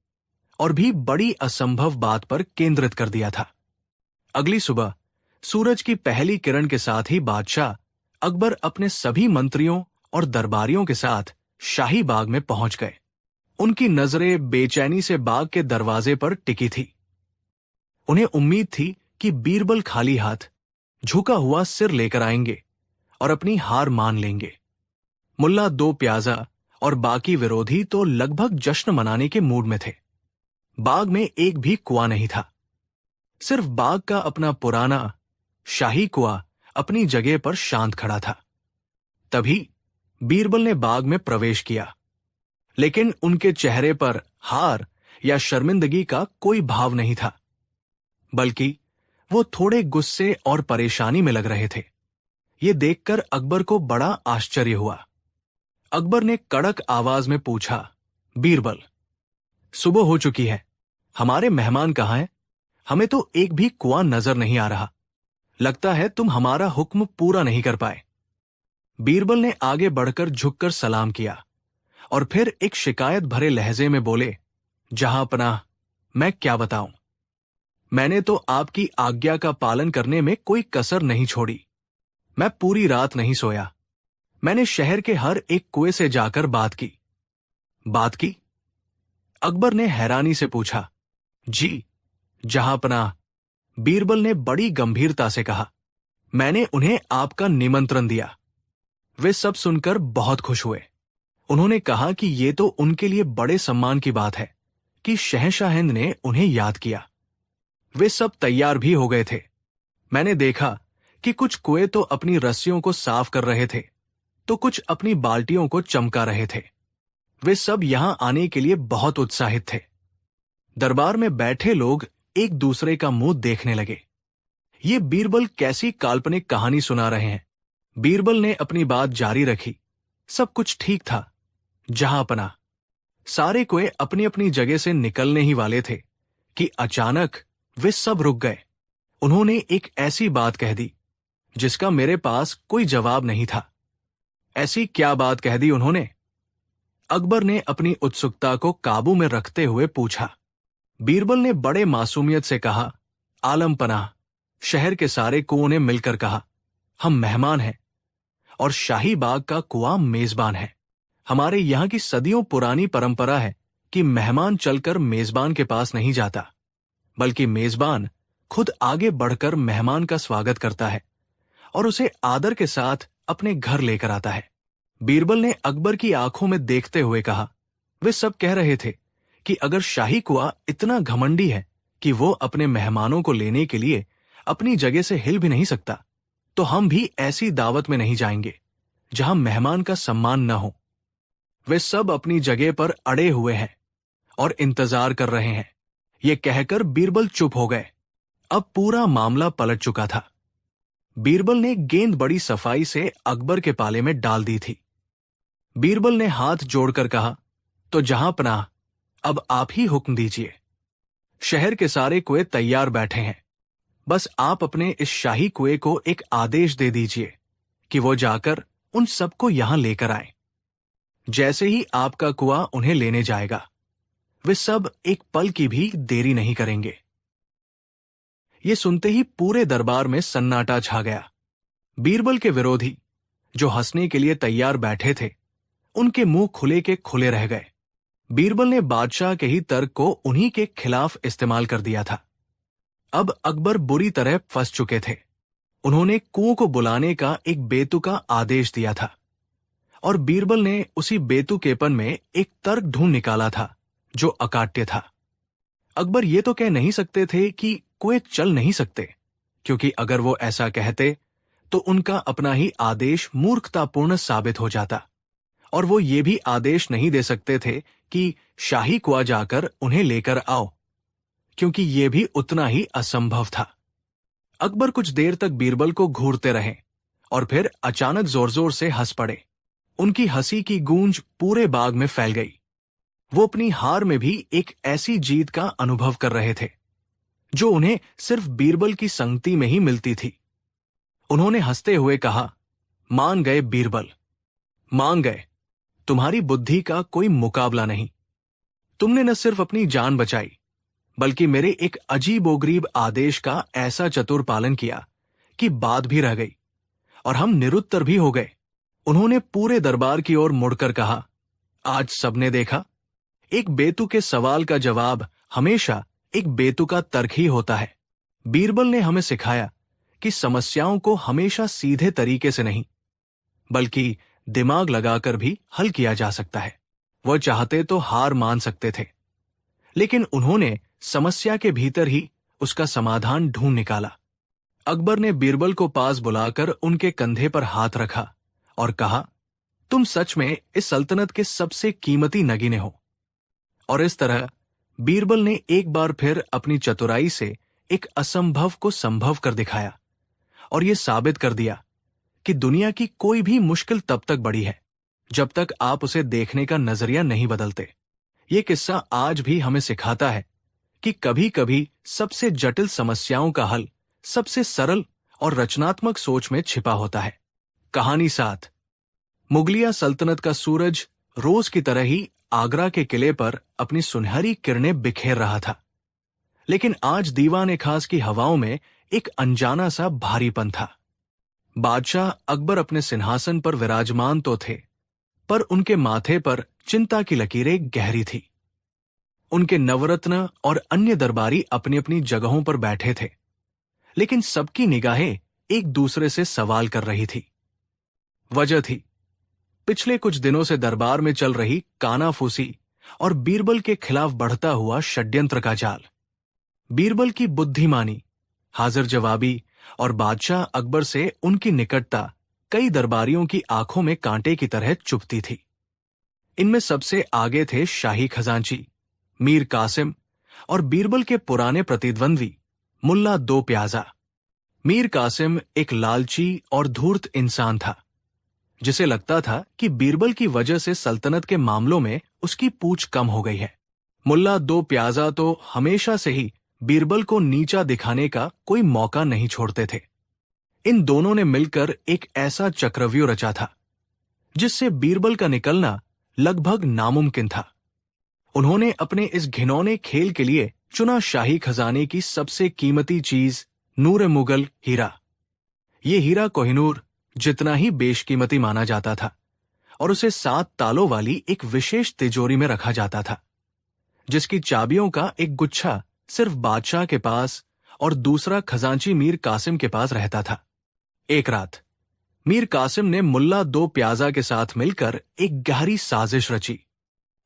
और भी बड़ी असंभव बात पर केंद्रित कर दिया था। अगली सुबह सूरज की पहली किरण के साथ ही बादशाह अकबर अपने सभी मंत्रियों और दरबारियों के साथ शाही बाग में पहुंच गए। उनकी नजरें बेचैनी से बाग के दरवाजे पर टिकी थी। उन्हें उम्मीद थी कि बीरबल खाली हाथ, झुका हुआ सिर लेकर आएंगे और अपनी हार मान लेंगे। मुल्ला दो प्याजा और बाकी विरोधी तो लगभग जश्न मनाने के मूड में थे। बाग में एक भी कुआं नहीं था। सिर्फ बाग का अपना पुराना शाही कुआं अपनी जगह पर शांत खड़ा था। तभी बीरबल ने बाग में प्रवेश किया, लेकिन उनके चेहरे पर हार या शर्मिंदगी का कोई भाव नहीं था, बल्कि वो थोड़े गुस्से और परेशानी में लग रहे थे। ये देखकर अकबर को बड़ा आश्चर्य हुआ। अकबर ने कड़क आवाज में पूछा, बीरबल, सुबह हो चुकी है, हमारे मेहमान कहाँ हैं? हमें तो एक भी कुआं नजर नहीं आ रहा। लगता है तुम हमारा हुक्म पूरा नहीं कर पाए। बीरबल ने आगे बढ़कर झुककर सलाम किया और फिर एक शिकायत भरे लहजे में बोले, जहांपनाह, मैं क्या बताऊं? मैंने तो आपकी आज्ञा का पालन करने में कोई कसर नहीं छोड़ी। मैं पूरी रात नहीं सोया। मैंने शहर के हर एक कुएं से जाकर बात की। बात की? अकबर ने हैरानी से पूछा। जी जहांपनाह, बीरबल ने बड़ी गंभीरता से कहा, मैंने उन्हें आपका निमंत्रण दिया। वे सब सुनकर बहुत खुश हुए। उन्होंने कहा कि ये तो उनके लिए बड़े सम्मान की बात है कि शहंशाहिंद ने उन्हें याद किया। वे सब तैयार भी हो गए थे। मैंने देखा कि कुछ कुएं तो अपनी रस्सियों को साफ कर रहे थे, तो कुछ अपनी बाल्टियों को चमका रहे थे। वे सब यहां आने के लिए बहुत उत्साहित थे। दरबार में बैठे लोग एक दूसरे का मुंह देखने लगे। ये बीरबल कैसी काल्पनिक कहानी सुना रहे हैं। बीरबल ने अपनी बात जारी रखी। सब कुछ ठीक था, जहांपनाह। सारे कुएं अपनी अपनी जगह से निकलने ही वाले थे कि अचानक वे सब रुक गए। उन्होंने एक ऐसी बात कह दी जिसका मेरे पास कोई जवाब नहीं था। ऐसी क्या बात कह दी उन्होंने? अकबर ने अपनी उत्सुकता को काबू में रखते हुए पूछा। बीरबल ने बड़े मासूमियत से कहा, आलमपनाह, शहर के सारे कुओं ने मिलकर कहा, हम मेहमान हैं और शाही बाग का कुआं मेजबान है। हमारे यहां की सदियों पुरानी परंपरा है कि मेहमान चलकर मेजबान के पास नहीं जाता, बल्कि मेजबान खुद आगे बढ़कर मेहमान का स्वागत करता है और उसे आदर के साथ अपने घर लेकर आता है। बीरबल ने अकबर की आंखों में देखते हुए कहा, वे सब कह रहे थे कि अगर शाही कुआं इतना घमंडी है कि वो अपने मेहमानों को लेने के लिए अपनी जगह से हिल भी नहीं सकता, तो हम भी ऐसी दावत में नहीं जाएंगे जहां मेहमान का सम्मान न हो। वे सब अपनी जगह पर अड़े हुए हैं और इंतजार कर रहे हैं। ये कहकर बीरबल चुप हो गए। अब पूरा मामला पलट चुका था। बीरबल ने गेंद बड़ी सफाई से अकबर के पाले में डाल दी थी। बीरबल ने हाथ जोड़कर कहा, तो जहांपनाह, अब आप ही हुक्म दीजिए। शहर के सारे कुएं तैयार बैठे हैं। बस आप अपने इस शाही कुएं को एक आदेश दे दीजिए कि वो जाकर उन सबको यहां लेकर आए। जैसे ही आपका कुआं उन्हें लेने जाएगा, वे सब एक पल की भी देरी नहीं करेंगे। ये सुनते ही पूरे दरबार में सन्नाटा छा गया। बीरबल के विरोधी, जो हंसने के लिए तैयार बैठे थे, उनके मुंह खुले के खुले रह गए। बीरबल ने बादशाह के ही तर्क को उन्हीं के खिलाफ इस्तेमाल कर दिया था। अब अकबर बुरी तरह फंस चुके थे। उन्होंने कुओं को बुलाने का एक बेतुका आदेश दिया था और बीरबल ने उसी बेतुकेपन में एक तर्क ढूंढ निकाला था जो अकाट्य था। अकबर ये तो कह नहीं सकते थे कि कुएं चल नहीं सकते, क्योंकि अगर वो ऐसा कहते तो उनका अपना ही आदेश मूर्खतापूर्ण साबित हो जाता, और वो ये भी आदेश नहीं दे सकते थे कि शाही कुआं जाकर उन्हें लेकर आओ, क्योंकि ये भी उतना ही असंभव था। अकबर कुछ देर तक बीरबल को घूरते रहे और फिर अचानक जोर जोर से हंस पड़े। उनकी हंसी की गूंज पूरे बाग में फैल गई। वो अपनी हार में भी एक ऐसी जीत का अनुभव कर रहे थे जो उन्हें सिर्फ बीरबल की संगति में ही मिलती थी। उन्होंने हंसते हुए कहा, मान गए बीरबल, मान गए। तुम्हारी बुद्धि का कोई मुकाबला नहीं। तुमने न सिर्फ अपनी जान बचाई, बल्कि मेरे एक अजीबोगरीब आदेश का ऐसा चतुर पालन किया कि बात भी रह गई और हम निरुत्तर भी हो गए। उन्होंने पूरे दरबार की ओर मुड़कर कहा, आज सबने देखा, एक बेतुके सवाल का जवाब हमेशा एक बेतुका तर्क ही होता है। बीरबल ने हमें सिखाया कि समस्याओं को हमेशा सीधे तरीके से नहीं, बल्कि दिमाग लगाकर भी हल किया जा सकता है। वह चाहते तो हार मान सकते थे, लेकिन उन्होंने समस्या के भीतर ही उसका समाधान ढूंढ निकाला। अकबर ने बीरबल को पास बुलाकर उनके कंधे पर हाथ रखा और कहा, तुम सच में इस सल्तनत के सबसे कीमती नगीने हो। और इस तरह बीरबल ने एक बार फिर अपनी चतुराई से एक असंभव को संभव कर दिखाया और यह साबित कर दिया कि दुनिया की कोई भी मुश्किल तब तक बड़ी है जब तक आप उसे देखने का नजरिया नहीं बदलते। यह किस्सा आज भी हमें सिखाता है कि कभी कभी सबसे जटिल समस्याओं का हल सबसे सरल और रचनात्मक सोच में छिपा होता है। कहानी 7। मुगलिया सल्तनत का सूरज रोज की तरह ही आगरा के किले पर अपनी सुनहरी किरणें बिखेर रहा था, लेकिन आज दीवान खास की हवाओं में एक अनजाना सा भारीपन था। बादशाह अकबर अपने सिंहासन पर विराजमान तो थे, पर उनके माथे पर चिंता की लकीरें गहरी थी। उनके नवरत्न और अन्य दरबारी अपनी अपनी जगहों पर बैठे थे, लेकिन सबकी निगाहें एक दूसरे से सवाल कर रही थी। वजह थी पिछले कुछ दिनों से दरबार में चल रही कानाफूसी और बीरबल के खिलाफ बढ़ता हुआ षड्यंत्र का जाल। बीरबल की बुद्धिमानी, हाजिर जवाबी और बादशाह अकबर से उनकी निकटता कई दरबारियों की आंखों में कांटे की तरह चुभती थी। इनमें सबसे आगे थे शाही खजांची मीर कासिम और बीरबल के पुराने प्रतिद्वंद्वी मुल्ला दो प्याजा। मीर कासिम एक लालची और धूर्त इंसान था, जिसे लगता था कि बीरबल की वजह से सल्तनत के मामलों में उसकी पूछ कम हो गई है। मुल्ला दो प्याजा तो हमेशा से ही बीरबल को नीचा दिखाने का कोई मौका नहीं छोड़ते थे। इन दोनों ने मिलकर एक ऐसा चक्रव्यूह रचा था जिससे बीरबल का निकलना लगभग नामुमकिन था। उन्होंने अपने इस घिनौने खेल के लिए चुना शाही खजाने की सबसे कीमती चीज नूर मुगल हीरा। ये हीरा कोहिनूर जितना ही बेशकीमती माना जाता था और उसे 7 तालों वाली एक विशेष तिजोरी में रखा जाता था, जिसकी चाबियों का एक गुच्छा सिर्फ बादशाह के पास और दूसरा खजांची मीर कासिम के पास रहता था। एक रात मीर कासिम ने मुल्ला दो प्याजा के साथ मिलकर एक गहरी साजिश रची।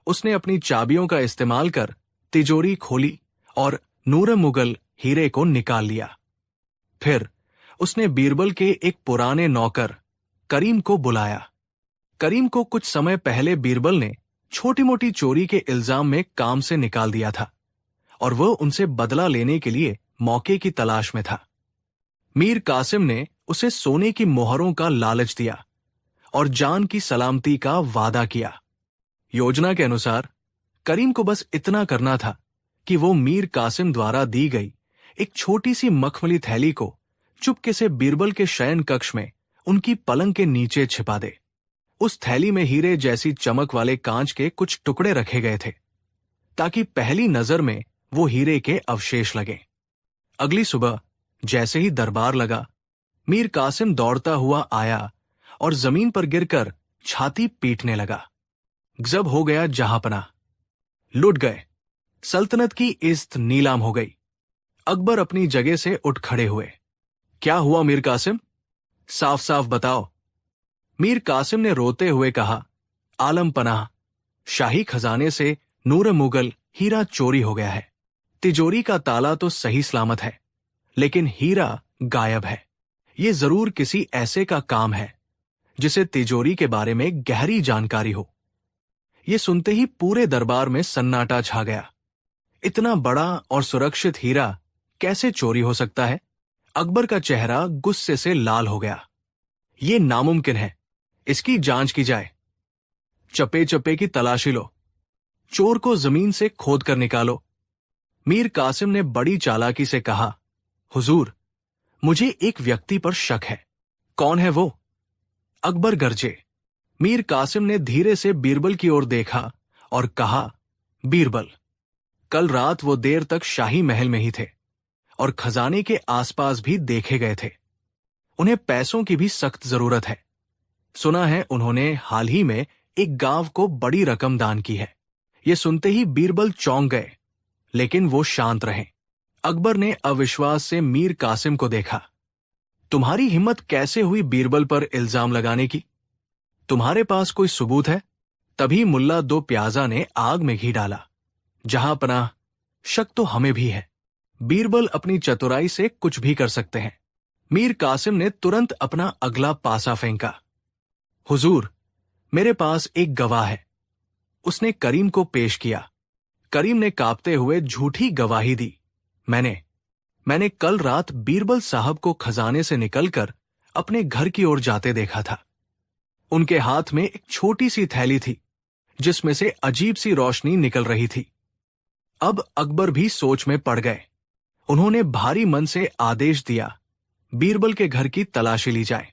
उसने अपनी चाबियों का इस्तेमाल कर तिजोरी खोली और नूर मुगल हीरे को निकाल लिया। फिर उसने बीरबल के एक पुराने नौकर करीम को बुलाया। करीम को कुछ समय पहले बीरबल ने छोटी मोटी चोरी के इल्जाम में काम से निकाल दिया था और वह उनसे बदला लेने के लिए मौके की तलाश में था। मीर कासिम ने उसे सोने की मोहरों का लालच दिया और जान की सलामती का वादा किया। योजना के अनुसार करीम को बस इतना करना था कि वो मीर कासिम द्वारा दी गई एक छोटी सी मखमली थैली को चुपके से बीरबल के शयन कक्ष में उनकी पलंग के नीचे छिपा दे। उस थैली में हीरे जैसी चमक वाले कांच के कुछ टुकड़े रखे गए थे, ताकि पहली नजर में वो हीरे के अवशेष लगे। अगली सुबह जैसे ही दरबार लगा, मीर कासिम दौड़ता हुआ आया और जमीन पर गिरकर छाती पीटने लगा। गजब हो गया जहांपना, लुट गए। सल्तनत की इज्जत नीलाम हो गई। अकबर अपनी जगह से उठ खड़े हुए। क्या हुआ मीर कासिम? साफ साफ बताओ। मीर कासिम ने रोते हुए कहा, आलम पनाह, शाही खजाने से नूर मुगल हीरा चोरी हो गया है। तिजोरी का ताला तो सही सलामत है, लेकिन हीरा गायब है। ये जरूर किसी ऐसे का काम है जिसे तिजोरी के बारे में गहरी जानकारी हो। ये सुनते ही पूरे दरबार में सन्नाटा छा गया। इतना बड़ा और सुरक्षित हीरा कैसे चोरी हो सकता है? अकबर का चेहरा गुस्से से लाल हो गया। ये नामुमकिन है, इसकी जांच की जाए। चप्पे चप्पे की तलाशी लो, चोर को जमीन से खोद कर निकालो। मीर कासिम ने बड़ी चालाकी से कहा, हुजूर, मुझे एक व्यक्ति पर शक है। कौन है वो? अकबर गरजे। मीर कासिम ने धीरे से बीरबल की ओर देखा और कहा, बीरबल, कल रात वो देर तक शाही महल में ही थे और खजाने के आसपास भी देखे गए थे। उन्हें पैसों की भी सख्त जरूरत है। सुना है उन्होंने हाल ही में एक गांव को बड़ी रकम दान की है। ये सुनते ही बीरबल चौंक गए, लेकिन वो शांत रहे। अकबर ने अविश्वास से मीर कासिम को देखा। तुम्हारी हिम्मत कैसे हुई बीरबल पर इल्जाम लगाने की? तुम्हारे पास कोई सबूत है? तभी मुल्ला दो प्याजा ने आग में घी डाला। जहां पनाह, शक तो हमें भी है। बीरबल अपनी चतुराई से कुछ भी कर सकते हैं। मीर कासिम ने तुरंत अपना अगला पासा फेंका। हुजूर, मेरे पास एक गवाह है। उसने करीम को पेश किया। करीम ने कांपते हुए झूठी गवाही दी। मैंने कल रात बीरबल साहब को खजाने से निकलकर अपने घर की ओर जाते देखा था। उनके हाथ में एक छोटी सी थैली थी जिसमें से अजीब सी रोशनी निकल रही थी। अब अकबर भी सोच में पड़ गए। उन्होंने भारी मन से आदेश दिया, बीरबल के घर की तलाशी ली जाए।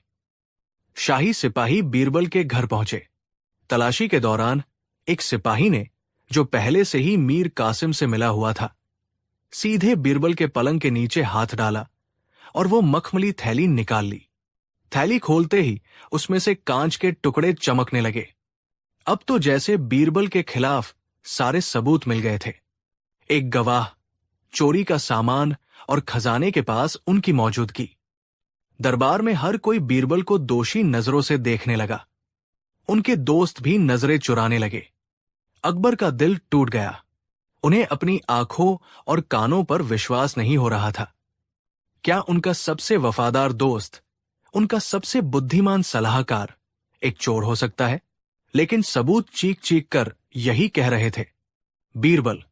शाही सिपाही बीरबल के घर पहुंचे। तलाशी के दौरान एक सिपाही ने, जो पहले से ही मीर कासिम से मिला हुआ था, सीधे बीरबल के पलंग के नीचे हाथ डाला और वो मखमली थैली निकाल ली। थैली खोलते ही उसमें से कांच के टुकड़े चमकने लगे। अब तो जैसे बीरबल के खिलाफ सारे सबूत मिल गए थे। एक गवाह, चोरी का सामान और खजाने के पास उनकी मौजूदगी। दरबार में हर कोई बीरबल को दोषी नजरों से देखने लगा। उनके दोस्त भी नजरें चुराने लगे। अकबर का दिल टूट गया। उन्हें अपनी आंखों और कानों पर विश्वास नहीं हो रहा था। क्या उनका सबसे वफादार दोस्त, उनका सबसे बुद्धिमान सलाहकार एक चोर हो सकता है? लेकिन सबूत चीख चीख कर यही कह रहे थे। बीरबल,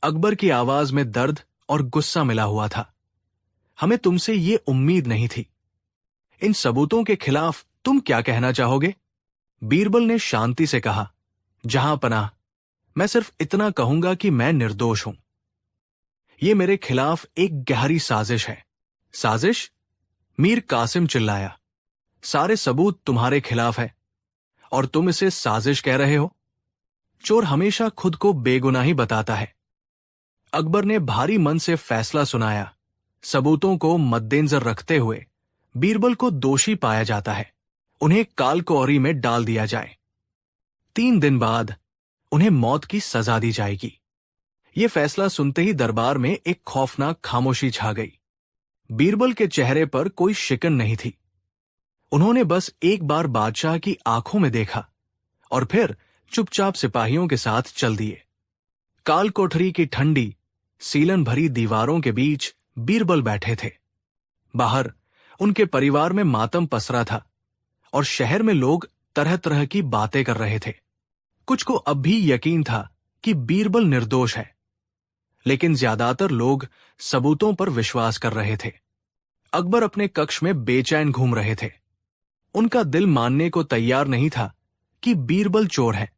अकबर की आवाज में दर्द और गुस्सा मिला हुआ था, हमें तुमसे ये उम्मीद नहीं थी। इन सबूतों के खिलाफ तुम क्या कहना चाहोगे? बीरबल ने शांति से कहा, जहां पनाह, मैं सिर्फ इतना कहूंगा कि मैं निर्दोष हूं। यह मेरे खिलाफ एक गहरी साजिश है। साजिश? मीर कासिम चिल्लाया। सारे सबूत तुम्हारे खिलाफ है और तुम इसे साजिश कह रहे हो? चोर हमेशा खुद को बेगुनाही बताता है। अकबर ने भारी मन से फैसला सुनाया। सबूतों को मद्देनजर रखते हुए बीरबल को दोषी पाया जाता है। उन्हें कालकोरी में डाल दिया जाए। 3 दिन बाद उन्हें मौत की सजा दी जाएगी। यह फैसला सुनते ही दरबार में एक खौफनाक खामोशी छा गई। बीरबल के चेहरे पर कोई शिकन नहीं थी। उन्होंने बस एक बार बादशाह की आंखों में देखा और फिर चुपचाप सिपाहियों के साथ चल दिए। काल कोठरी की ठंडी, सीलन भरी दीवारों के बीच बीरबल बैठे थे। बाहर उनके परिवार में मातम पसरा था और शहर में लोग तरह तरह की बातें कर रहे थे। कुछ को अब भी यकीन था कि बीरबल निर्दोष है, लेकिन ज्यादातर लोग सबूतों पर विश्वास कर रहे थे। अकबर अपने कक्ष में बेचैन घूम रहे थे। उनका दिल मानने को तैयार नहीं था कि बीरबल चोर है,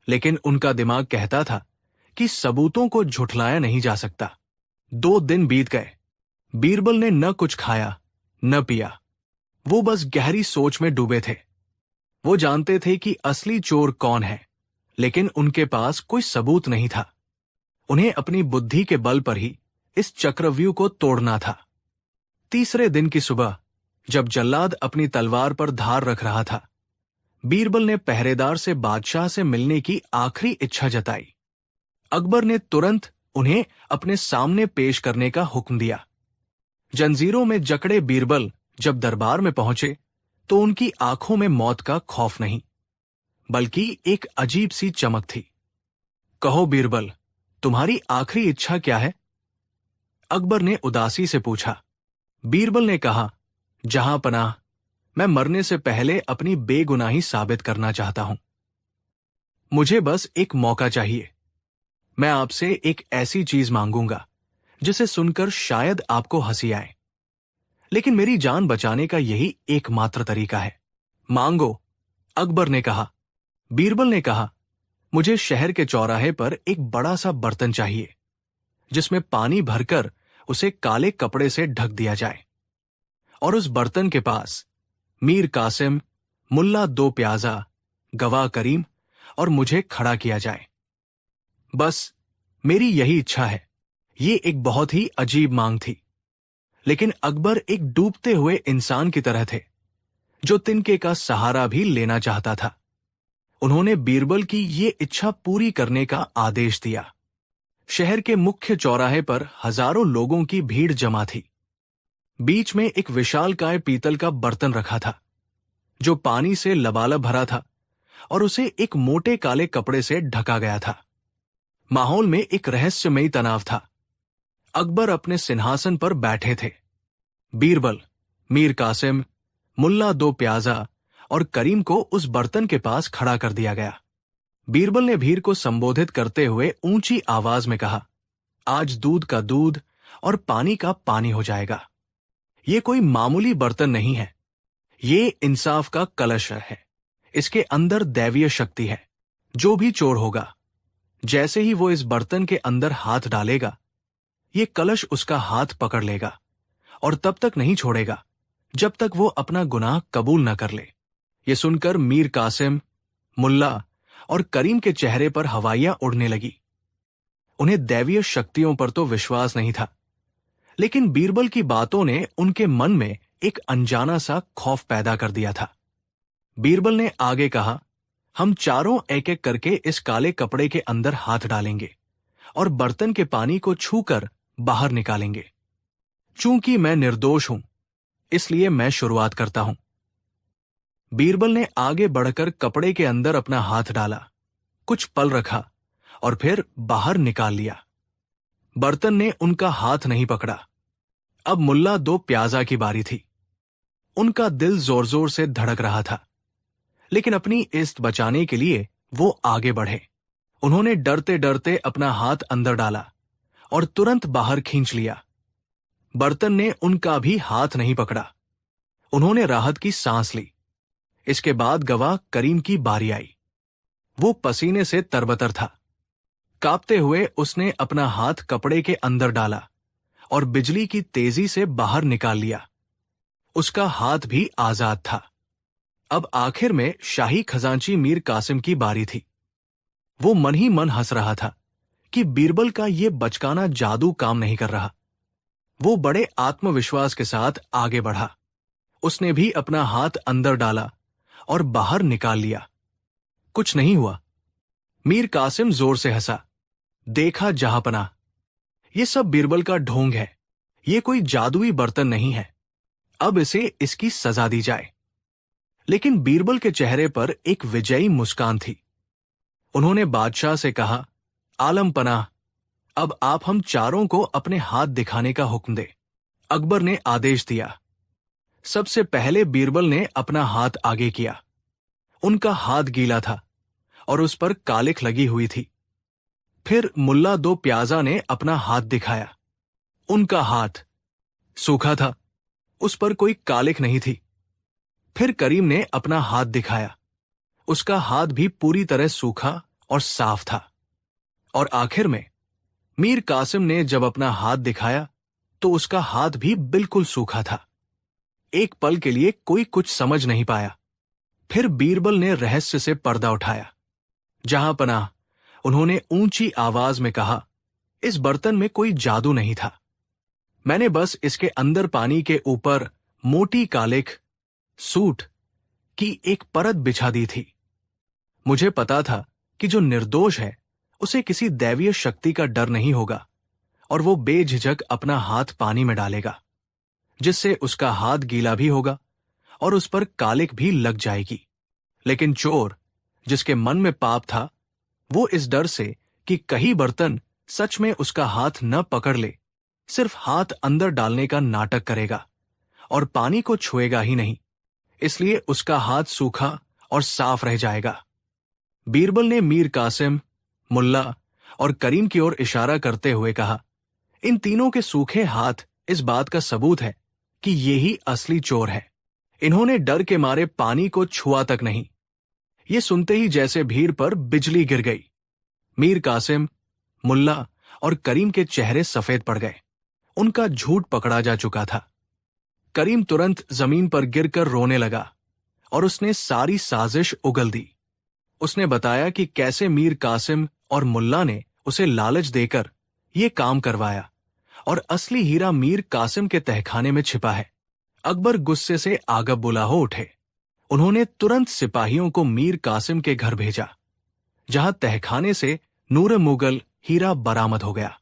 लेकिन उनका दिमाग कहता था कि सबूतों को झुठलाया नहीं जा सकता। 2 दिन बीत गए। बीरबल ने न कुछ खाया न पिया। वो बस गहरी सोच में डूबे थे। वो जानते थे कि असली चोर कौन है, लेकिन उनके पास कोई सबूत नहीं था। उन्हें अपनी बुद्धि के बल पर ही इस चक्रव्यूह को तोड़ना था। तीसरे दिन की सुबह, जब जल्लाद अपनी तलवार पर धार रख रहा था, बीरबल ने पहरेदार से बादशाह से मिलने की आखिरी इच्छा जताई। अकबर ने तुरंत उन्हें अपने सामने पेश करने का हुक्म दिया। जंजीरों में जकड़े बीरबल जब दरबार में पहुंचे तो उनकी आंखों में मौत का खौफ नहीं, बल्कि एक अजीब सी चमक थी। कहो बीरबल, तुम्हारी आखिरी इच्छा क्या है? अकबर ने उदासी से पूछा। बीरबल ने कहा, जहां पनाह, मैं मरने से पहले अपनी बेगुनाही साबित करना चाहता हूं। मुझे बस एक मौका चाहिए। मैं आपसे एक ऐसी चीज मांगूंगा जिसे सुनकर शायद आपको हंसी आए, लेकिन मेरी जान बचाने का यही एकमात्र तरीका है। मांगो, अकबर ने कहा। बीरबल ने कहा, मुझे शहर के चौराहे पर एक बड़ा सा बर्तन चाहिए। जिसमें पानी भरकर उसे काले कपड़े से ढक दिया जाए और उस बर्तन के पास मीर कासिम, मुल्ला दो प्याजा, गवाह करीम और मुझे खड़ा किया जाए। बस मेरी यही इच्छा है। ये एक बहुत ही अजीब मांग थी, लेकिन अकबर एक डूबते हुए इंसान की तरह थे जो तिनके का सहारा भी लेना चाहता था। उन्होंने बीरबल की ये इच्छा पूरी करने का आदेश दिया। शहर के मुख्य चौराहे पर हजारों लोगों की भीड़ जमा थी। बीच में एक विशालकाय पीतल का बर्तन रखा था जो पानी से लबालब भरा था और उसे एक मोटे काले कपड़े से ढका गया था। माहौल में एक रहस्यमयी तनाव था। अकबर अपने सिंहासन पर बैठे थे। बीरबल, मीर कासिम, मुल्ला दो प्याजा और करीम को उस बर्तन के पास खड़ा कर दिया गया। बीरबल ने भीड़ को संबोधित करते हुए ऊंची आवाज में कहा, आज दूध का दूध और पानी का पानी हो जाएगा। ये कोई मामूली बर्तन नहीं है, ये इंसाफ का कलश है। इसके अंदर दैवीय शक्ति है। जो भी चोर होगा, जैसे ही वो इस बर्तन के अंदर हाथ डालेगा, ये कलश उसका हाथ पकड़ लेगा और तब तक नहीं छोड़ेगा जब तक वो अपना गुनाह कबूल न कर ले। ये सुनकर मीर कासिम, मुल्ला और करीम के चेहरे पर हवाइयां उड़ने लगी। उन्हें दैवीय शक्तियों पर तो विश्वास नहीं था, लेकिन बीरबल की बातों ने उनके मन में एक अनजाना सा खौफ पैदा कर दिया था। बीरबल ने आगे कहा, हम चारों एक एक करके इस काले कपड़े के अंदर हाथ डालेंगे और बर्तन के पानी को छूकर बाहर निकालेंगे। चूंकि मैं निर्दोष हूं, इसलिए मैं शुरुआत करता हूं। बीरबल ने आगे बढ़कर कपड़े के अंदर अपना हाथ डाला, कुछ पल रखा और फिर बाहर निकाल लिया। बर्तन ने उनका हाथ नहीं पकड़ा। अब मुल्ला दो प्याजा की बारी थी। उनका दिल जोर जोर से धड़क रहा था, लेकिन अपनी इज्जत बचाने के लिए वो आगे बढ़े। उन्होंने डरते डरते अपना हाथ अंदर डाला और तुरंत बाहर खींच लिया। बर्तन ने उनका भी हाथ नहीं पकड़ा। उन्होंने राहत की सांस ली। इसके बाद गवाह करीम की बारी आई। वो पसीने से तरबतर था। कांपते हुए उसने अपना हाथ कपड़े के अंदर डाला और बिजली की तेजी से बाहर निकाल लिया। उसका हाथ भी आजाद था। अब आखिर में शाही खजांची मीर कासिम की बारी थी। वो मन ही मन हंस रहा था कि बीरबल का ये बचकाना जादू काम नहीं कर रहा। वो बड़े आत्मविश्वास के साथ आगे बढ़ा। उसने भी अपना हाथ अंदर डाला और बाहर निकाल लिया। कुछ नहीं हुआ। मीर कासिम जोर से हंसा। देखा जहांपना, ये सब बीरबल का ढोंग है। ये कोई जादुई बर्तन नहीं है। अब इसे इसकी सजा दी जाए। लेकिन बीरबल के चेहरे पर एक विजयी मुस्कान थी। उन्होंने बादशाह से कहा, आलम पनाह, अब आप हम चारों को अपने हाथ दिखाने का हुक्म दे। अकबर ने आदेश दिया। सबसे पहले बीरबल ने अपना हाथ आगे किया। उनका हाथ गीला था और उस पर कालिख लगी हुई थी। फिर मुल्ला दो प्याजा ने अपना हाथ दिखाया। उनका हाथ सूखा था, उस पर कोई कालिख नहीं थी। फिर करीम ने अपना हाथ दिखाया। उसका हाथ भी पूरी तरह सूखा और साफ था। और आखिर में मीर कासिम ने जब अपना हाथ दिखाया तो उसका हाथ भी बिल्कुल सूखा था। एक पल के लिए कोई कुछ समझ नहीं पाया। फिर बीरबल ने रहस्य से पर्दा उठाया। जहांपनाह, उन्होंने ऊंची आवाज में कहा, इस बर्तन में कोई जादू नहीं था। मैंने बस इसके अंदर पानी के ऊपर मोटी कालिख, सूट की एक परत बिछा दी थी। मुझे पता था कि जो निर्दोष है उसे किसी दैवीय शक्ति का डर नहीं होगा और वो बेझिझक अपना हाथ पानी में डालेगा, जिससे उसका हाथ गीला भी होगा और उस पर कालिख भी लग जाएगी। लेकिन चोर, जिसके मन में पाप था, वो इस डर से कि कहीं बर्तन सच में उसका हाथ न पकड़ ले, सिर्फ हाथ अंदर डालने का नाटक करेगा और पानी को छुएगा ही नहीं, इसलिए उसका हाथ सूखा और साफ रह जाएगा। बीरबल ने मीर कासिम, मुल्ला और करीम की ओर इशारा करते हुए कहा, इन तीनों के सूखे हाथ इस बात का सबूत है कि ये ही असली चोर है। इन्होंने डर के मारे पानी को छुआ तक नहीं। ये सुनते ही जैसे भीड़ पर बिजली गिर गई। मीर कासिम, मुल्ला और करीम के चेहरे सफेद पड़ गए। उनका झूठ पकड़ा जा चुका था। करीम तुरंत जमीन पर गिरकर रोने लगा और उसने सारी साजिश उगल दी। उसने बताया कि कैसे मीर कासिम और मुल्ला ने उसे लालच देकर ये काम करवाया और असली हीरा मीर कासिम के तहखाने में छिपा है। अकबर गुस्से से आगब बुला हो उठे। उन्होंने तुरंत सिपाहियों को मीर कासिम के घर भेजा, जहां तहखाने से नूर मुगल हीरा बरामद हो गया।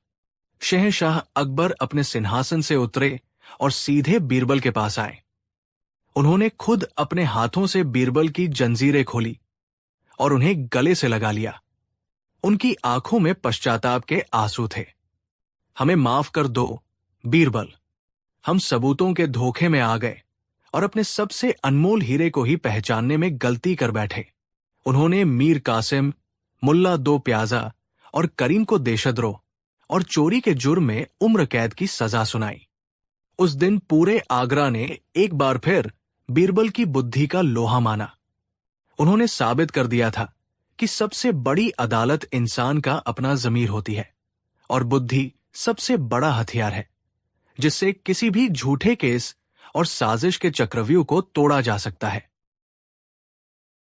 शहंशाह अकबर अपने सिंहासन से उतरे और सीधे बीरबल के पास आए। उन्होंने खुद अपने हाथों से बीरबल की जंजीरें खोली और उन्हें गले से लगा लिया। उनकी आंखों में पश्चाताप के आंसू थे। हमें माफ कर दो बीरबल, हम सबूतों के धोखे में आ गए और अपने सबसे अनमोल हीरे को ही पहचानने में गलती कर बैठे। उन्होंने मीर कासिम, मुल्ला दो प्याजा और करीम को देशद्रोह और चोरी के जुर्म में उम्र कैद की सजा सुनाई। उस दिन पूरे आगरा ने एक बार फिर बीरबल की बुद्धि का लोहा माना। उन्होंने साबित कर दिया था कि सबसे बड़ी अदालत इंसान का अपना ज़मीर होती है और बुद्धि सबसे बड़ा हथियार है, जिससे किसी भी झूठे केस और साजिश के चक्रव्यूह को तोड़ा जा सकता है।